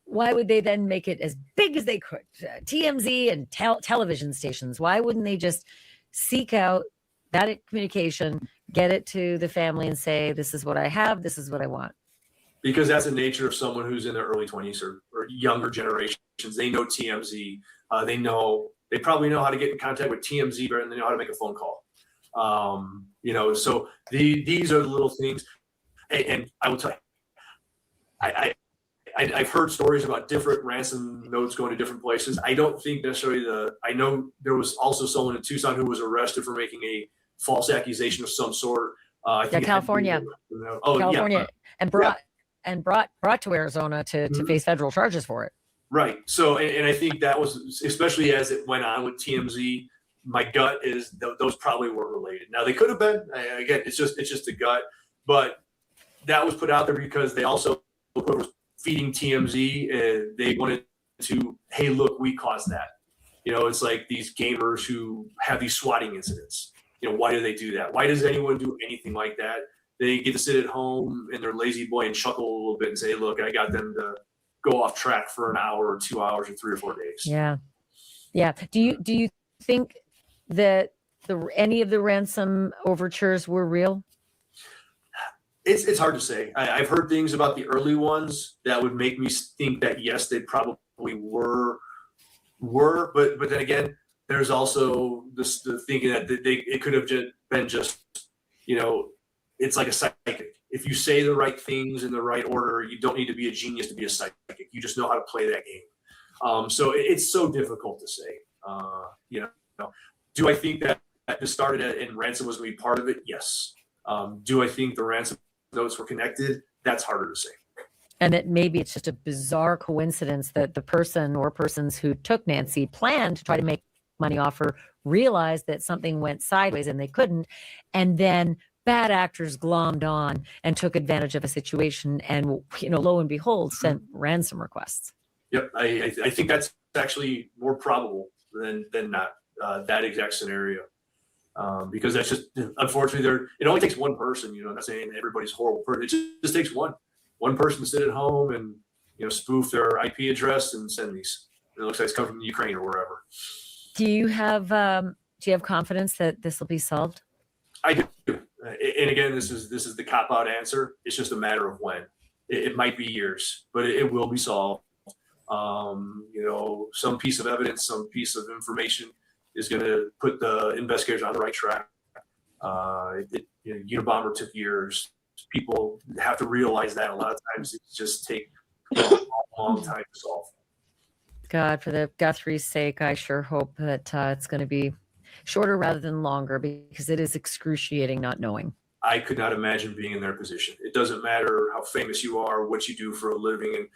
Why would they then make it as big as they could? TMZ and television stations, why wouldn't they just seek out that communication, get it to the family and say, this is what I have, this is what I want? Because that's the nature of someone who's in their early 20s or younger generations. They know TMZ. They probably know how to get in contact with TMZ better than they know how to make a phone call. So these are the little things. And I will tell you, I've heard stories about different ransom notes going to different places. I don't think necessarily I know there was also someone in Tucson who was arrested for making a false accusation of some sort. California. California. Yeah. And brought to Arizona to face federal charges for it. Right. So, and I think that was, especially as it went on with TMZ, my gut is those probably were related. Now they could have been, again, it's just a gut, but that was put out there because they also were feeding TMZ. They wanted to, hey, look, we caused that. It's like these gamers who have these swatting incidents. Why do they do that? Why does anyone do anything like that? They get to sit at home in their lazy boy and chuckle a little bit and say, look, I got them to go off track for an hour or 2 hours or 3 or 4 days. Yeah. Yeah. Do you think that any of the ransom overtures were real? It's hard to say. I've heard things about the early ones that would make me think that yes, they probably were, but then again, there's also the thinking that it could have been just, it's like a psychic. If you say the right things in the right order, you don't need to be a genius to be a psychic. You just know how to play that game. So it's so difficult to say. You know, do I think that this started and ransom was going to be part of it? Yes. Do I think the ransom notes were connected? That's harder to say. And that maybe it's just a bizarre coincidence that the person or persons who took Nancy planned to try to make money off her, realized that something went sideways and they couldn't. And then bad actors glommed on and took advantage of a situation and, lo and behold, sent ransom requests. Yep. I think that's actually more probable than not, that exact scenario. Because that's just, unfortunately, it only takes one person, I'm not saying everybody's horrible person. It just takes one person to sit at home and, spoof their IP address and send these. It looks like it's come from Ukraine or wherever. Do you have confidence that this will be solved? I do. And again, this is the cop-out answer. It's just a matter of when. It might be years, but it will be solved. Some piece of evidence, some piece of information is going to put the investigators on the right track. Unabomber took years. People have to realize that a lot of times it just takes a long time to solve. God, for the Guthrie's sake, I sure hope that it's going to be shorter rather than longer, because it is excruciating not knowing. I could not imagine being in their position. It doesn't matter how famous you are, what you do for a living. And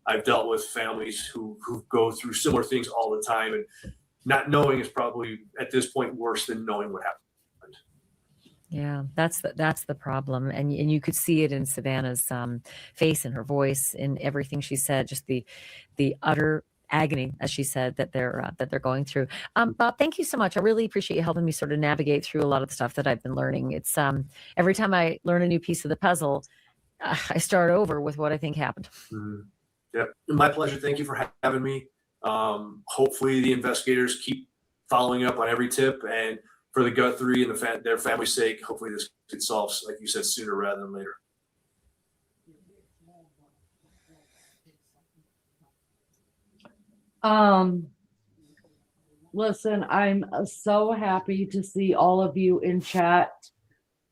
I've dealt with families who go through similar things all the time. And not knowing is probably at this point worse than knowing what happened. Yeah, that's the problem. And you could see it in Savannah's face and her voice, in everything she said, just the utter agony, as she said, that they're going through. Bob, thank you so much. I really appreciate you helping me sort of navigate through a lot of the stuff that I've been learning. It's every time I learn a new piece of the puzzle, I start over with what I think happened. Mm-hmm. Yeah, my pleasure. Thank you for having me. Hopefully the investigators keep following up on every tip, and for the Guthrie and their family's sake, hopefully this gets solved, like you said, sooner rather than later. Listen, I'm so happy to see all of you in chat.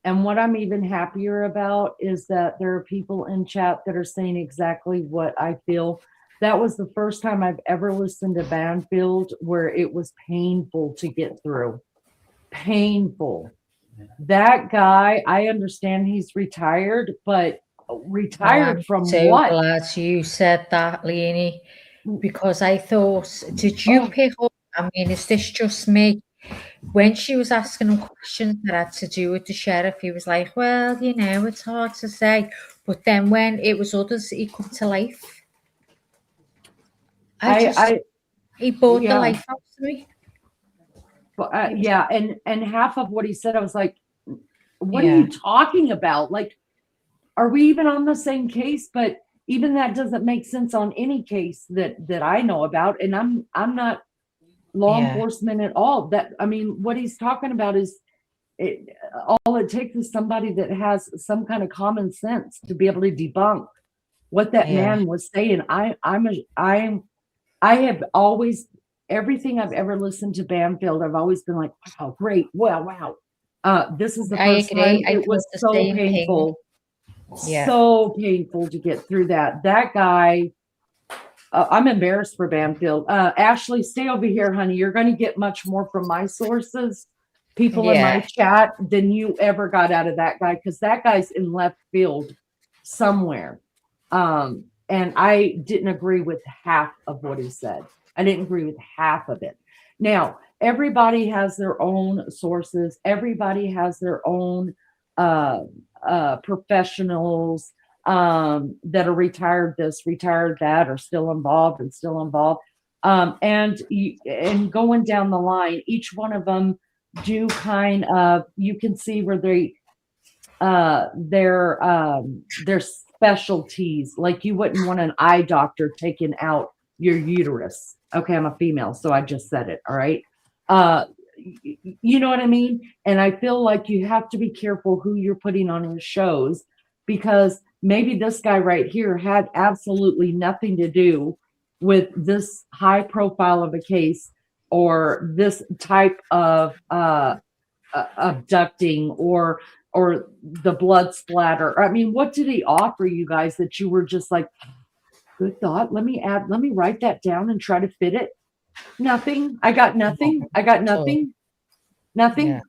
And what I'm even happier about is that there are people in chat that are saying exactly what I feel. That was the first time I've ever listened to Banfield where it was painful to get through. Painful. That guy, I understand he's retired, but retired from so what? Glad you said that, Leonie, because I thought, did you pick up? I mean, is this just me? When she was asking him questions that had to do with the sheriff, he was like, well, it's hard to say. But then when it was others, he come to life. He brought the life out to me. Yeah, and half of what he said, I was like, what are you talking about? Like, are we even on the same case? But even that doesn't make sense on any case that I know about. And I'm not law enforcement at all. What he's talking about is all it takes is somebody that has some kind of common sense to be able to debunk what that man was saying. I have always, everything I've ever listened to Banfield, I've always been like, wow, great, wow. This is the first time. It was so painful. So painful to get through that. That guy, I'm embarrassed for Banfield. Ashley, stay over here, honey. You're going to get much more from my sources, people in my chat, than you ever got out of that guy, because that guy's in left field somewhere. And I didn't agree with half of what he said. I didn't agree with half of it. Now, everybody has their own sources. Everybody has their own professionals that are retired this, retired that, are still involved. And going down the line, each one of them do kind of, you can see where their specialties. Like, you wouldn't want an eye doctor taking out your uterus. Okay, I'm a female, so I just said it. All right. You know what I mean? And I feel like you have to be careful who you're putting on your shows, because maybe this guy right here had absolutely nothing to do with this high profile of a case, or this type of abducting, or the blood splatter. I mean, what did he offer you guys that you were just like, good thought. Let me write that down and try to fit it. Nothing. I got nothing. I got nothing. Nothing.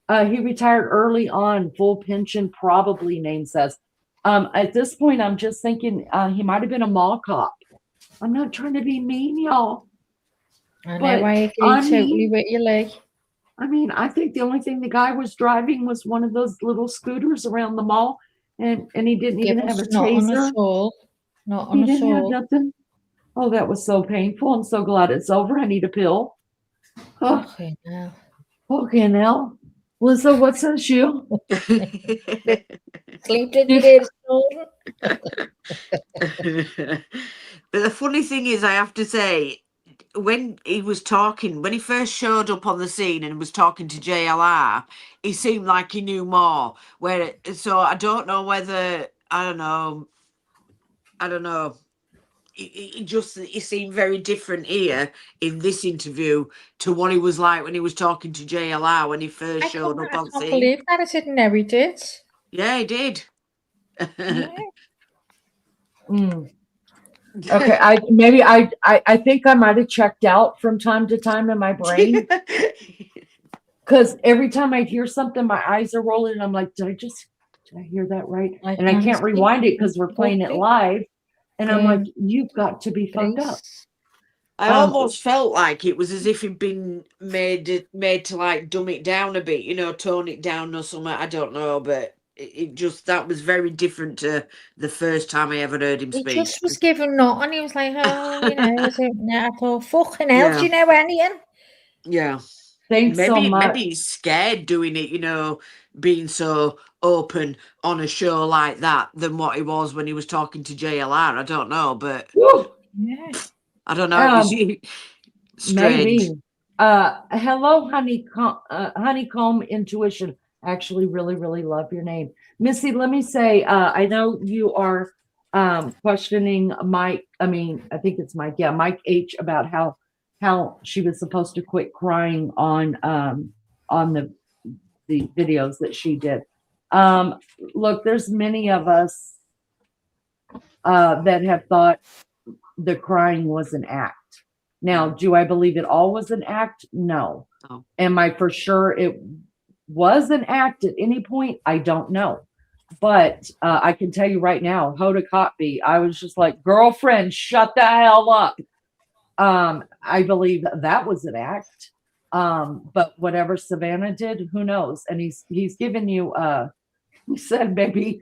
He retired early on, full pension, probably, name says. At this point, I'm just thinking he might have been a mall cop. I'm not trying to be mean, y'all. I know, I agree totally with you, Lee. I mean, I think the only thing the guy was driving was one of those little scooters around the mall, and he didn't even have a taser. Not on He a didn't have soul. nothing. Oh, that was so painful. I'm so glad it's over. I need a pill. Oh, Okay, now. okay, now. Lisa, what's this you? Sleep in your soul. But the funny thing is, I have to say, when he was talking, when he first showed up on the scene and was talking to JLR, he seemed like he knew more. So I don't know whether, I don't know. He seemed very different here in this interview to what he was like when he was talking to JLR when he first showed up on I can't scene. believe that. I didn't know he did. Yeah, he did. Okay, I think I might have checked out from time to time in my brain, because every time I hear something, my eyes are rolling, and I'm like, did I hear that right? And I can't rewind it because we're playing it live, and I'm like, you've got to be fucked up. I almost felt like it was as if he'd been made to like dumb it down a bit, tone it down or something. I don't know, but it just, that was very different to the first time I ever heard him speak. He just was given nothing. He was like, oh, I thought, fucking hell, do you know anything? Yeah. Thanks so much. Maybe he's scared doing it, being so open on a show like that than what he was when he was talking to JLR. I don't know, but I don't know. Maybe. Hello, honeycomb intuition. Actually, really, really love your name, Missy. Let me say, I know you are questioning Mike. I think it's Mike. Yeah, Mike H. about how she was supposed to quit crying on the videos that she did. Look, there's many of us that have thought the crying was an act. Now, do I believe it all was an act? No. Oh. Am I for sure it was an act at any point? I don't know. But I can tell you right now, Hoda Kotb, I was just like, girlfriend, shut the hell up. I believe that was an act. But whatever Savannah did, who knows? And he's given you, he said maybe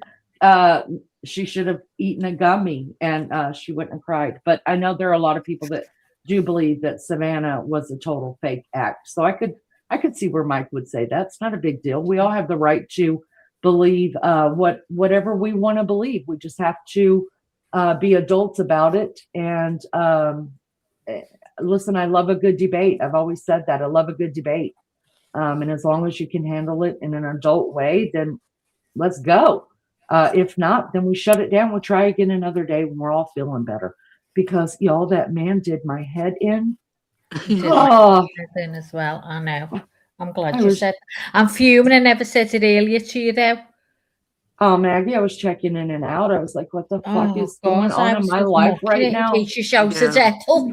she should have eaten a gummy and she wouldn't have cried. But I know there are a lot of people that do believe that Savannah was a total fake act. So I could see where Mike would say that's not a big deal. We all have the right to believe whatever we want to believe. We just have to be adults about it. And listen, I love a good debate. I've always said that. I love a good debate. And as long as you can handle it in an adult way, then let's go. If not, then we shut it down. We'll try again another day when we're all feeling better. Because y'all, that man did my head in. Oh, as well. I know. I'm glad you said. I'm fuming. I never said it earlier to you, though. Oh, Maggie, I was checking in and out. I was like, what the fuck is going on in my life right now? In case you show the devil.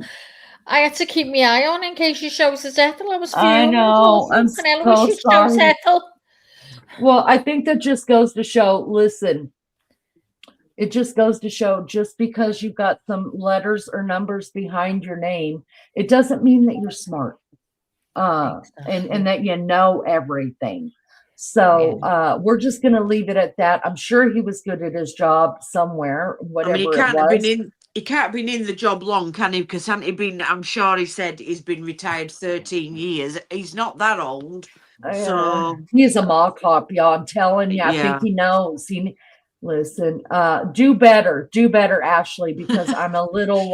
I had to keep my eye on in case you shows the devil. I was fuming. I know. I'm so sorry. Well, I think that just goes to show, listen, it just goes to show just because you've got some letters or numbers behind your name, it doesn't mean that you're smart and that you know everything. So we're just going to leave it at that. I'm sure he was good at his job somewhere, whatever he can't it was. He can't have been in the job long, can he? Because I'm sure he said he's been retired 13 years. He's not that old. So he's a mall cop, y'all. I'm telling you, I think he knows. Listen, do better, Ashley, because I'm a little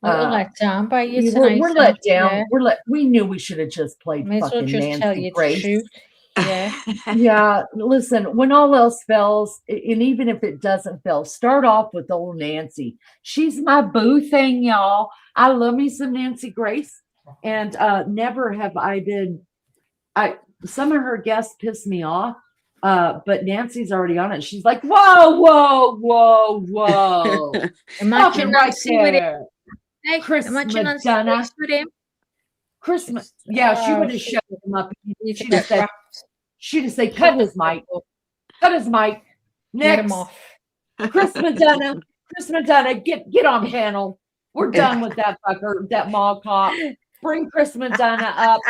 let down by you tonight. We're let down. Yeah. We knew we should have just played fucking Nancy Grace. Yeah. Listen, when all else fails, and even if it doesn't fail, start off with old Nancy. She's my boo thing, y'all. I love me some Nancy Grace, and never have I been. Some of her guests piss me off. But Nancy's already on it. She's like, whoa, whoa, whoa, whoa. Imagine right Nancy with him. there. Hey, Chris imagine Nancy Madonna. with him. Christmas. Yeah, she Oh, would have shut him up. He's She'd a have bit said, wrapped. she'd have said, cut his mic. Cut his mic. Get him Next. off. Chris Madonna. Chris Madonna, get on panel. We're done with that fucker, that mall cop. Bring Chris Madonna up.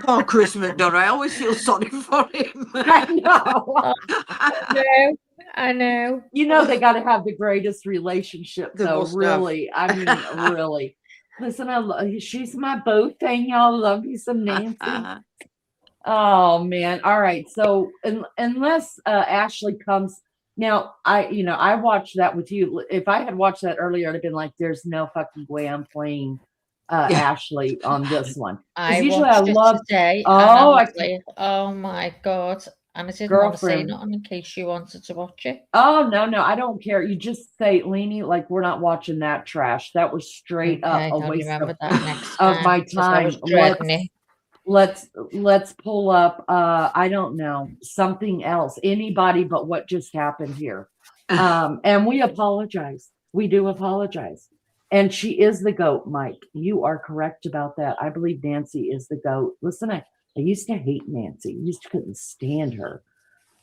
Poor Chris McDonough. I always feel sorry for him. I know. I know. You know they got to have the greatest relationship, They though. must have. Really, I mean, really. Listen, she's my boo thing. Y'all love you some Nancy. Oh man! All right. So unless Ashley comes now, I watched that with you. If I had watched that earlier, I'd have been like, "There's no fucking way I'm playing Ashley on this one." I usually watched I it love. today. Oh, And oh my god! And I didn't want to say nothing in case you wanted to watch it. Oh no, I don't care. You just say, Leanie, like we're not watching that trash. That was straight up a waste of my time. Let's pull up I don't know, something else, anybody but what just happened here. And we apologize. We do apologize. And she is the GOAT, Mike. You are correct about that. I believe Nancy is the GOAT. Listen, I used to hate Nancy. I used to couldn't stand her.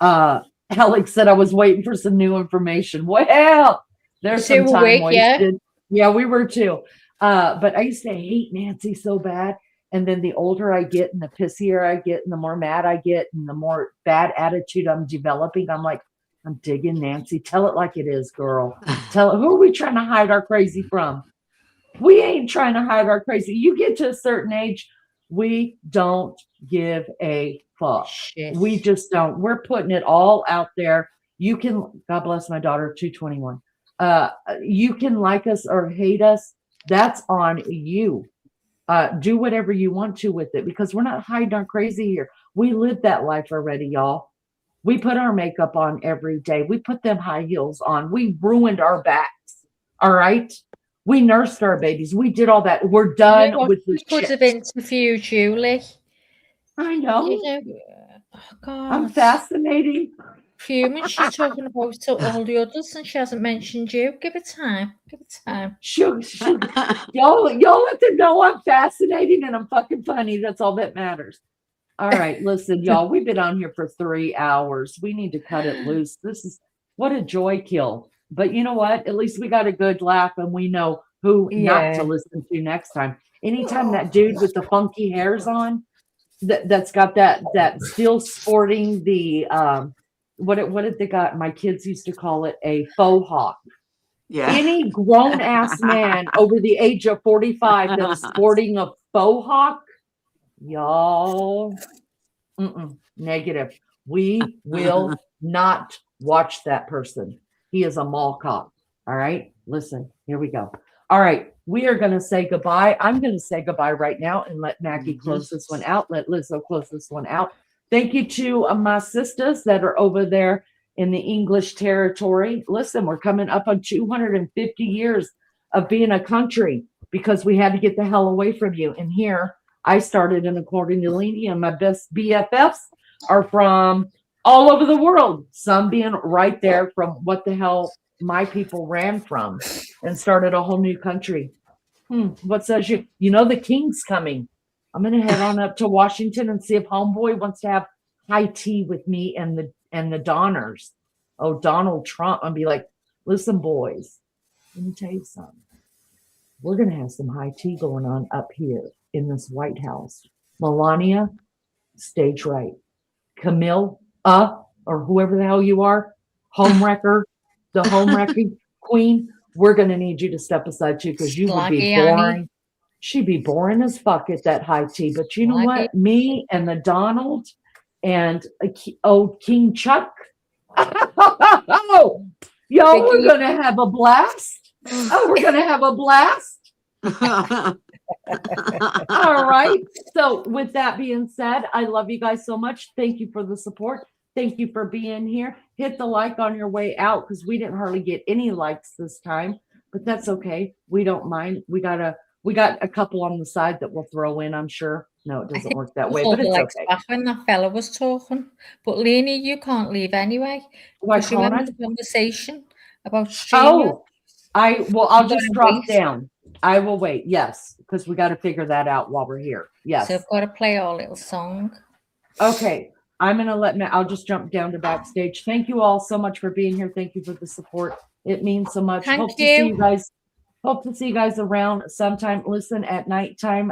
Alex said I was waiting for some new information. Well, there's some time wasted. Yeah, we were too. But I used to hate Nancy so bad. And then the older I get and the pissier I get and the more mad I get and the more bad attitude I'm developing, I'm like, I'm digging Nancy. Tell it like it is, girl. Tell it. Who are we trying to hide our crazy from? We ain't trying to hide our crazy. You get to a certain age, we don't give a fuck. Shit. We just don't. We're putting it all out there. You can, God bless my daughter, 221. You can like us or hate us. That's on you. Do whatever you want to with it because we're not hiding our crazy here. We live that life already, y'all. We put our makeup on every day. We put them high heels on. We ruined our backs. All right. We nursed our babies. We did all that. We're done with the shit. Could have interviewed Julie. I know. Oh God. I'm fascinating. Fuming. She's talking about all the others and she hasn't mentioned you. Give it time. Give it time. Y'all let them know I'm fascinating and I'm fucking funny. That's all that matters. All right, listen, y'all. We've been on here for 3 hours. We need to cut it loose. This is what a joy kill. But you know what? At least we got a good laugh and we know who not to listen to next time. Anytime that dude with the funky hairs on, that's got that still sporting the what did they got? My kids used to call it a faux hawk. Yeah. Any grown ass man over the age of 45 that's sporting a faux hawk, y'all, negative. We will not watch that person. He is a mall cop. All right. Listen, here we go. All right. We are going to say goodbye. I'm going to say goodbye right now and let Maggie close this one out. Let Lizzo close this one out. Thank you to my sisters that are over there in the English territory. Listen, we're coming up on 250 years of being a country because we had to get the hell away from you. And here I started, and according to Leanie, and my best BFFs are from all over the world. Some being right there from what the hell my people ran from and started a whole new country. What says you? You know the king's coming. I'm gonna head on up to Washington and see if homeboy wants to have high tea with me and the Donners. Oh, Donald Trump. I'll be like, listen, boys, let me tell you something. We're gonna have some high tea going on up here in this White House. Melania, stage right. Camille, or whoever the hell you are, homewrecker, the homewrecking queen. We're gonna need you to step aside too, because you would be boring. She'd be boring as fuck at that high tea. But you know what? Me and the Donald and old King Chuck. Oh, y'all, we're going to have a blast. Oh, we're going to have a blast. All right. So with that being said, I love you guys so much. Thank you for the support. Thank you for being here. Hit the like on your way out because we didn't hardly get any likes this time. But that's okay. We don't mind. We got a couple on the side that we'll throw in, I'm sure. No, it I doesn't think work that it was way, all but the it's legs okay. back when that fella was talking. But Lainey, you can't leave anyway. Why Because you can't remember I? the conversation about StreamYard? Oh, I'll You just gotta drop wait. down. I will wait. Yes, because we got to figure that out while we're here. Yes. So I've got to play our little song. Okay. I'm gonna I'll just jump down to backstage. Thank you all so much for being here. Thank you for the support. It means so much. Thank Hope to see you. you guys. Hope to see you guys around sometime. Listen, at nighttime,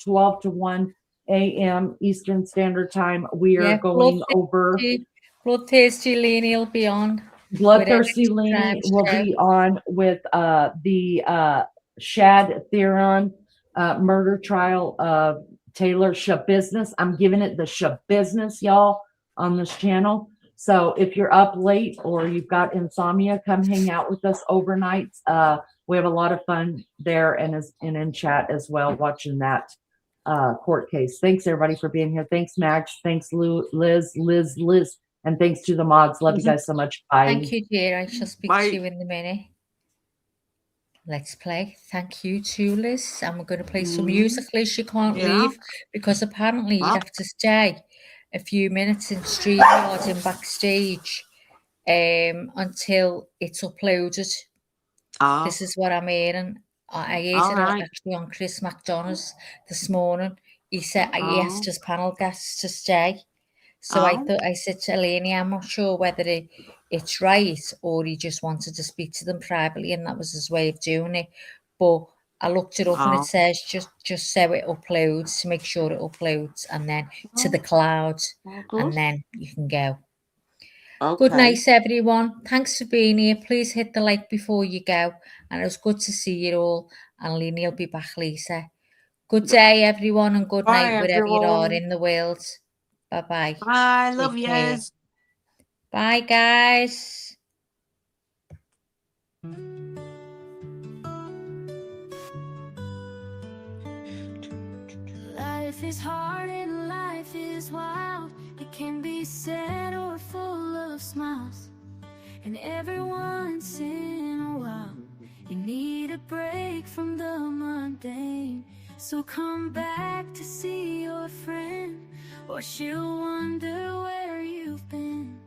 12 to 1 a.m. Eastern Standard Time. We are going over. Bloodthirsty Lainey will be on. Bloodthirsty Lainey will be on with the Shad Theron murder trial of Taylor Shabusiness. I'm giving it the Shabusiness, y'all, on this channel. So if you're up late or you've got insomnia, come hang out with us overnight. We have a lot of fun there and in chat as well, watching that court case. Thanks everybody for being here. Thanks Max. Thanks Liz. And thanks to the mods. Love you guys so much. Bye. Thank you, dear. I shall speak to you in a minute. Let's play. Thank you too, Liz. And we're going to play some music. Liz, you can't leave because apparently you'd have to stay a few minutes in StreamYard and backstage until it's uploaded. This is what I'm hearing. I heard it actually on Chris McDonough's this morning. He said he asked his panel guests to stay. So I said to Eleni, I'm not sure whether it's right or he just wanted to speak to them privately and that was his way of doing it. But I looked it up and it says just so it uploads, to make sure it uploads and then to the cloud and then you can go. Good night, everyone. Thanks for being here. Please hit the like before you go. And it was good to see you all. And Lenny will be back later. Good day, everyone, and good night wherever you are in the world. Bye-bye. Bye. Love yous. Bye, guys. Life is hard and life is wild. It can be sad or full of smiles. And every once in a while, you need a break from the mundane. So come back to see your friend, or she'll wonder where you've been.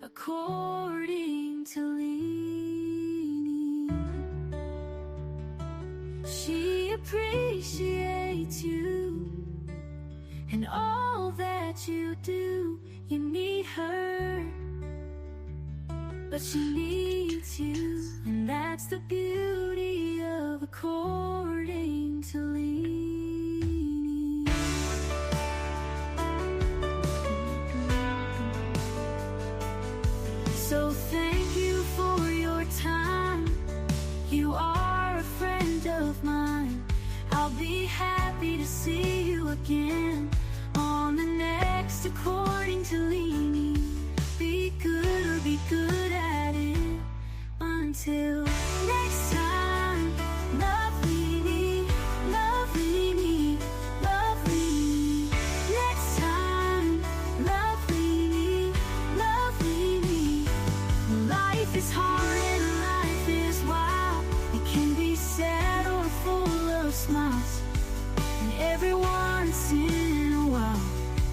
According to Leanie, she appreciates you and all that you do. You need her, but she needs you, and that's the beauty of according to Leanie. So thank you for your time. You are a friend of mine. I'll be happy to see you again on the next According to Leanie. Be good or be good at it. Until next time, love Leanie, love Leanie, love Leanie. Next time, love Leanie, love Leanie. Life is hard and life is wild. It can be sad or full of smiles. And every once in a while,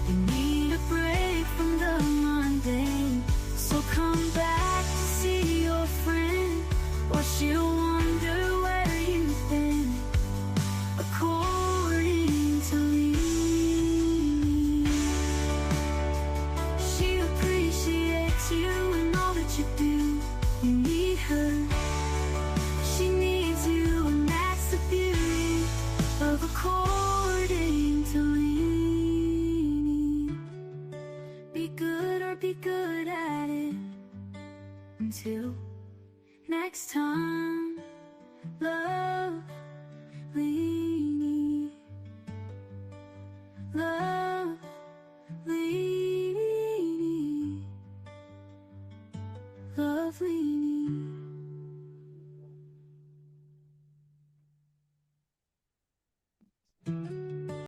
you need a break from the mundane. So come back to see your friend, or she'll wonder where you've been. According to Leanie, she appreciates you and all that you do. You need her, she needs you, and that's the beauty of according to Leanie. Be good or be good at it. Until next time, love Leanie, love